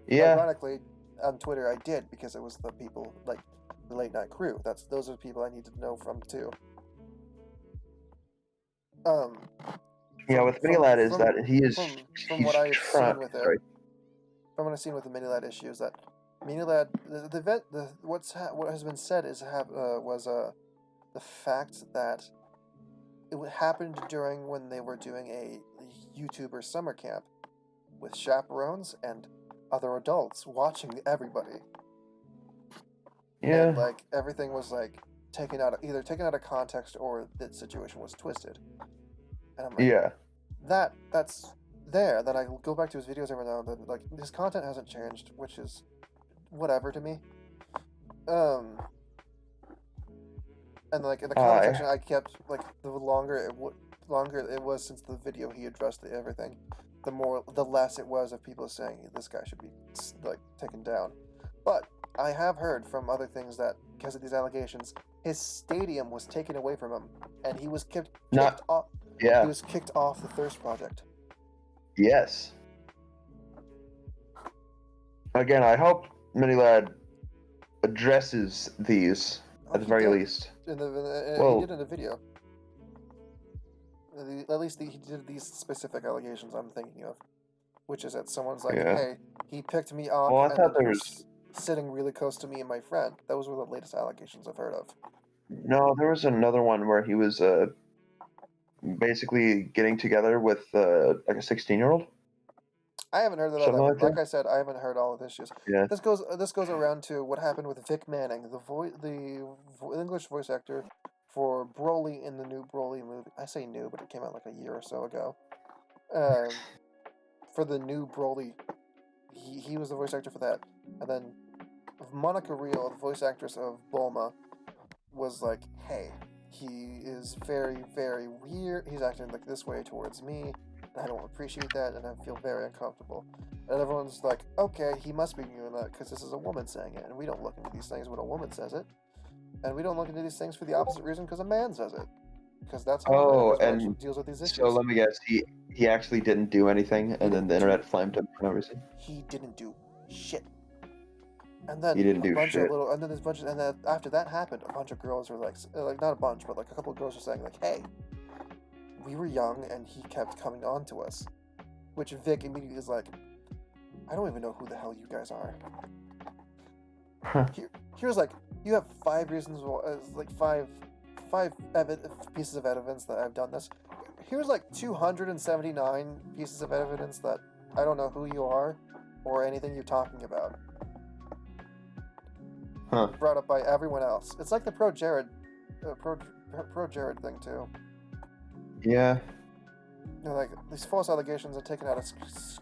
Yeah. Ironically, on Twitter I did, because it was the people, like, the late night crew. Those are the people I need to know from, too. With Minilad is that he is from he's what I've trying. seen with it, Sorry. from what I've seen with the Minilad issue is that Minilad, the event, what has been said is was the fact that it happened during when they were doing a YouTuber summer camp with chaperones and other adults watching everybody. Yeah. And, like, everything was, like, either taken out of context or the situation was twisted. And I'm like, Yeah. that's there. Then I go back to his videos every now and then. Like, his content hasn't changed, which is whatever to me. And, like, in the comment section, I kept, like, the longer it was since the video he addressed everything, the less it was of people saying this guy should be, like, taken down. But I have heard from other things that because of these allegations, his stadium was taken away from him, and he was kicked off. Yeah. He was kicked off the Thirst Project. Yes. Again, I hope Minilad addresses these at the very least. He did in the video. At least he did these specific allegations I'm thinking of. which is that someone's like, Yeah. hey, he picked me up Well, I and thought then he there was sitting really close to me and my friend. Those were the latest allegations I've heard of. No, there was another one where he was basically getting together with like a 16-year-old, I haven't heard that. something like Like that. I said, I haven't heard all of this news. Yeah. This goes around to what happened with Vic Manning, the English voice actor for Broly in the new Broly movie. I say new, but it came out like a year or so ago. For the new Broly, he was the voice actor for that, and then Monica Rial, the voice actress of Bulma, was like, "Hey, he is very, very weird. He's acting like this way towards me, and I don't appreciate that, and I feel very uncomfortable." And everyone's like, "Okay, he must be doing that because this is a woman saying it, and we don't look into these things when a woman says it, and we don't look into these things for the opposite reason because a man says it, because that's how the Oh, internet and deals with these issues." so let me guess, he actually didn't do anything, and then the internet flamed him for no reason. He didn't do shit. And then He didn't do bunch shit. of little, and then there's bunch of, and then after that happened, a bunch of girls were like not a bunch, but like a couple of girls were saying like, "Hey, we were young, and he kept coming on to us," which Vic immediately is like, "I don't even know who the hell you guys are." Huh. Here's like, you have 5 reasons, like five pieces of evidence that I've done this. Here's like 279 pieces of evidence that I don't know who you are or anything you're talking about. Huh. Brought up by everyone else. It's like the pro Jared thing too. Yeah. You know, like these false allegations are taken out of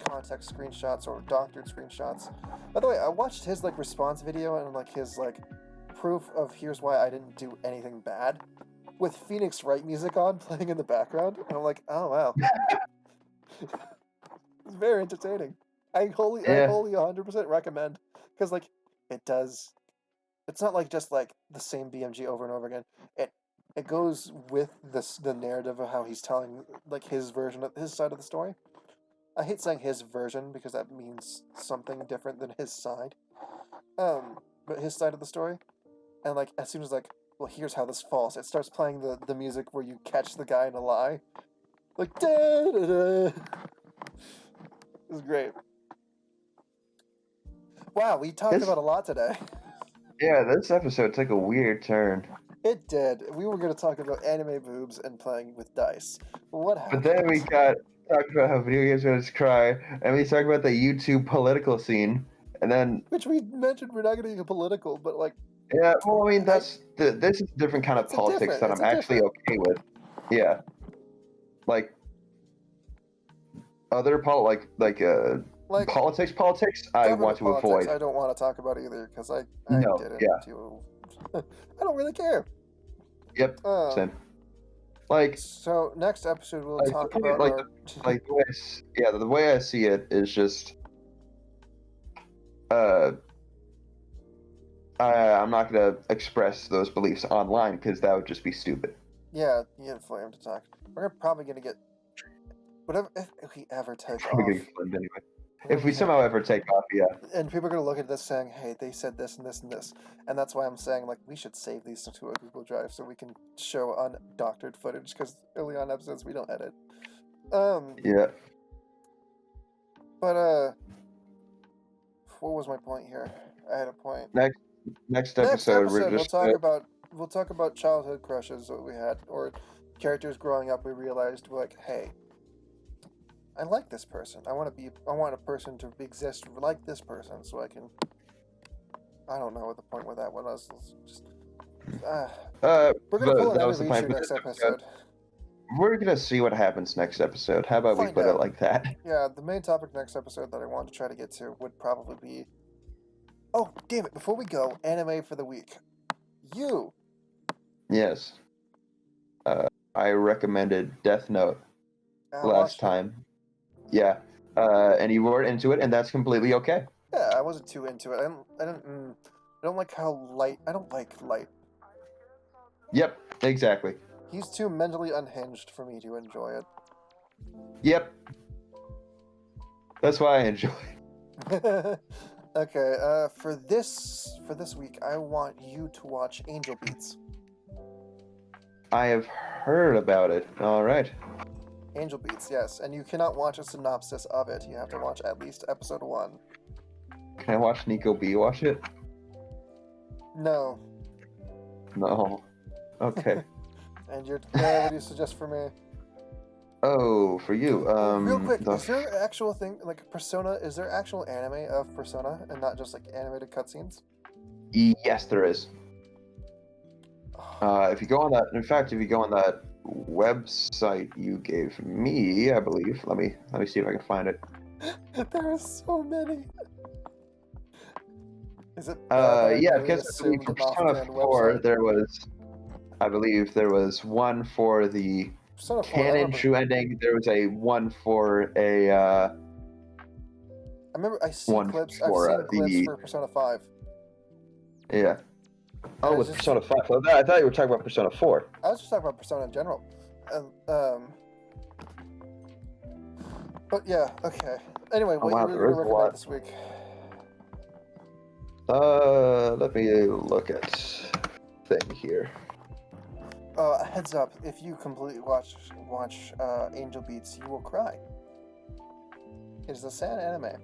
context screenshots or doctored screenshots. By the way, I watched his like response video and like his like proof of here's why I didn't do anything bad, with Phoenix Wright music on playing in the background, and I'm like, oh wow, it's very entertaining. I wholly 100% recommend, because like it does. It's not like just like the same BMG over and over again. It goes with the narrative of how he's telling like his version of his side of the story. I hate saying his version because that means something different than his side. But his side of the story, and like as soon as like, well, here's how this falls, it starts playing the music where you catch the guy in a lie, like da da da. It was great. Wow, we talked about a lot today. Yeah, this episode took a weird turn. It did. We were going to talk about anime boobs and playing with dice. What happened? But then we talked about how video games made us cry, and we talked about the YouTube political scene, and then Which we mentioned we're not going to get political, but like... yeah, well, I mean this is a different kind of politics that I'm actually okay with. Yeah, like other politics. I want to avoid. I don't want to talk about either because I No, didn't. yeah. I don't really care. Yep. Same. Like so, next episode we'll like, talk about like, our... like the way the way I see it is just I'm not gonna express those beliefs online because that would just be stupid. Yeah, you inflame to talk. We're probably gonna get whatever if we ever take Probably off. gonna get flamed anyway. If we somehow ever take off, yeah. And people are going to look at this saying, hey, they said this and this and this. And that's why I'm saying, like, we should save these to a Google Drive so we can show undoctored footage, because early on episodes we don't edit. Yeah. But, what was my point here? I had a point. Next episode we're just we'll talk about childhood crushes that we had, or characters growing up we realized, like, hey, I like this person. I want a person to exist like this person, so I can. I don't know what the point with that one was. Just. We're gonna pull another Reacher next episode. We're gonna see what happens next episode. How about we put it like that? Yeah, the main topic next episode that I wanted to try to get to would probably be. Oh, damn it! Before we go, anime for the week. You. Yes. I recommended Death Note last time. Yeah, and you weren't into it, and that's completely okay. Yeah, I wasn't too into it. I don't like how light. I don't like light. Yep, exactly. He's too mentally unhinged for me to enjoy it. Yep. That's why I enjoy it. Okay, for this week, I want you to watch Angel Beats. I have heard about it. All right. Angel Beats, yes, and you cannot watch a synopsis of it. You have to watch at least episode 1. Can I watch Nico B watch it? No. No. Okay. And what do you suggest for me? Oh, for you. Real quick, the is there actual thing like Persona? Is there actual anime of Persona and not just like animated cutscenes? Yes, there is. If you go on that, in fact, if you go on that website you gave me, I believe. Let me see if I can find it. There are so many. Is it? Yeah, because I believe for Persona 4 there was, I believe there was one for the Persona 4, I canon remember, true ending. There was a one for a I remember I see one clips. for, I've seen clips the- for Persona 5. yeah. Oh, Yeah, with just- Persona 5. I thought you were talking about Persona 4. I was just talking about Persona in general. But yeah, okay. Anyway, what wow, you there really is a recommend lot. this week? Let me look at thing here. Heads up, if you completely watch Angel Beats, you will cry. It's a sad anime.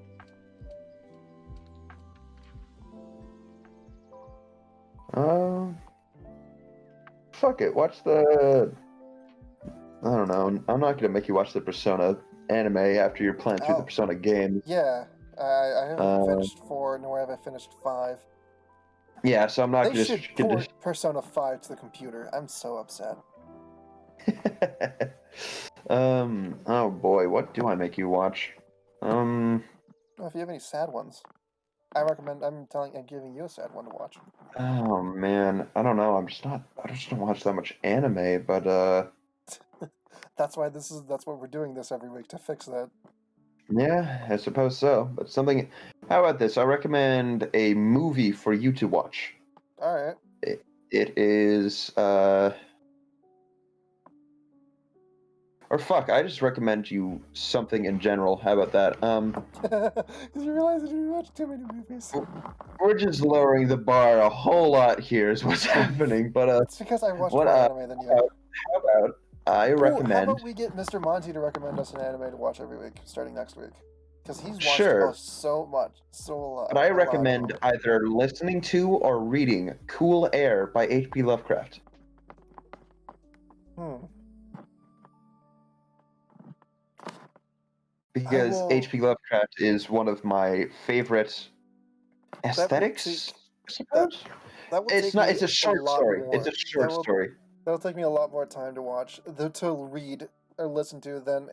Fuck it. Watch the. I don't know. I'm not gonna make you watch the Persona anime after you're playing through the Ow. Persona game. Yeah, I haven't Uh, finished 4, nor have I finished 5. Yeah, so I'm not They gonna should just. port Persona 5 to the computer. I'm so upset. Oh boy, what do I make you watch? Well, if you have any sad ones, I recommend. I'm giving you a sad one to watch. Oh man, I don't know. I just don't watch that much anime, but That's why that's why we're doing this every week, to fix that. yeah, I suppose so. But something. How about this? I recommend a movie for you to watch. All right. It is or fuck, I just recommend you something in general. How about that? Because you realize that you watch too many movies. We're just lowering the bar a whole lot here is what's happening. But It's because I watch what, more anime than you. how about I Ooh, how recommend about we get Mr. Monty to recommend us an anime to watch every week, starting next week? Because he's watched Sure. so much, so a lot. but I a lot. recommend either listening to or reading Cool Air by H.P. Lovecraft. Because will- H.P. Lovecraft is one of my favorite will aesthetics, take- I suppose. That will It's take not. me It's a short lot story. more- It's a short story. That'll take me a lot more time to watch, to read or listen to than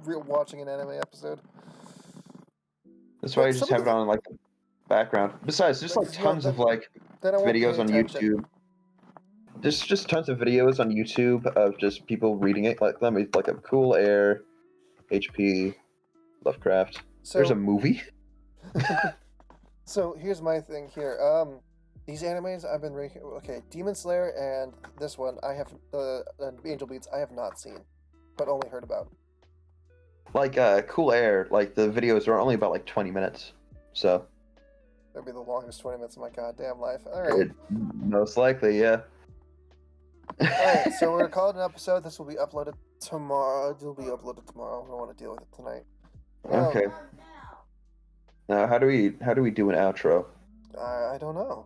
watching an anime episode. That's why But I just some have of it on like the background. Besides, there's like Like, yeah, tons of like Then I won't videos pay on attention. YouTube. There's just tons of videos on YouTube of just people reading it. Like let me look up Cool Air, H.P. Lovecraft. So, There's a movie. so here's my thing here. These animes I've been okay, Demon Slayer and this one I have and Angel Beats I have not seen, but only heard about. Like Cool Air, like the videos are only about like 20 minutes. So That'd be the longest 20 minutes of my goddamn life. All right. it, most likely, yeah. All right, so we're gonna call it an episode. This will be uploaded tomorrow. It'll be uploaded tomorrow. I don't want to deal with it tonight. Okay. Now, how do we do an outro? I don't know.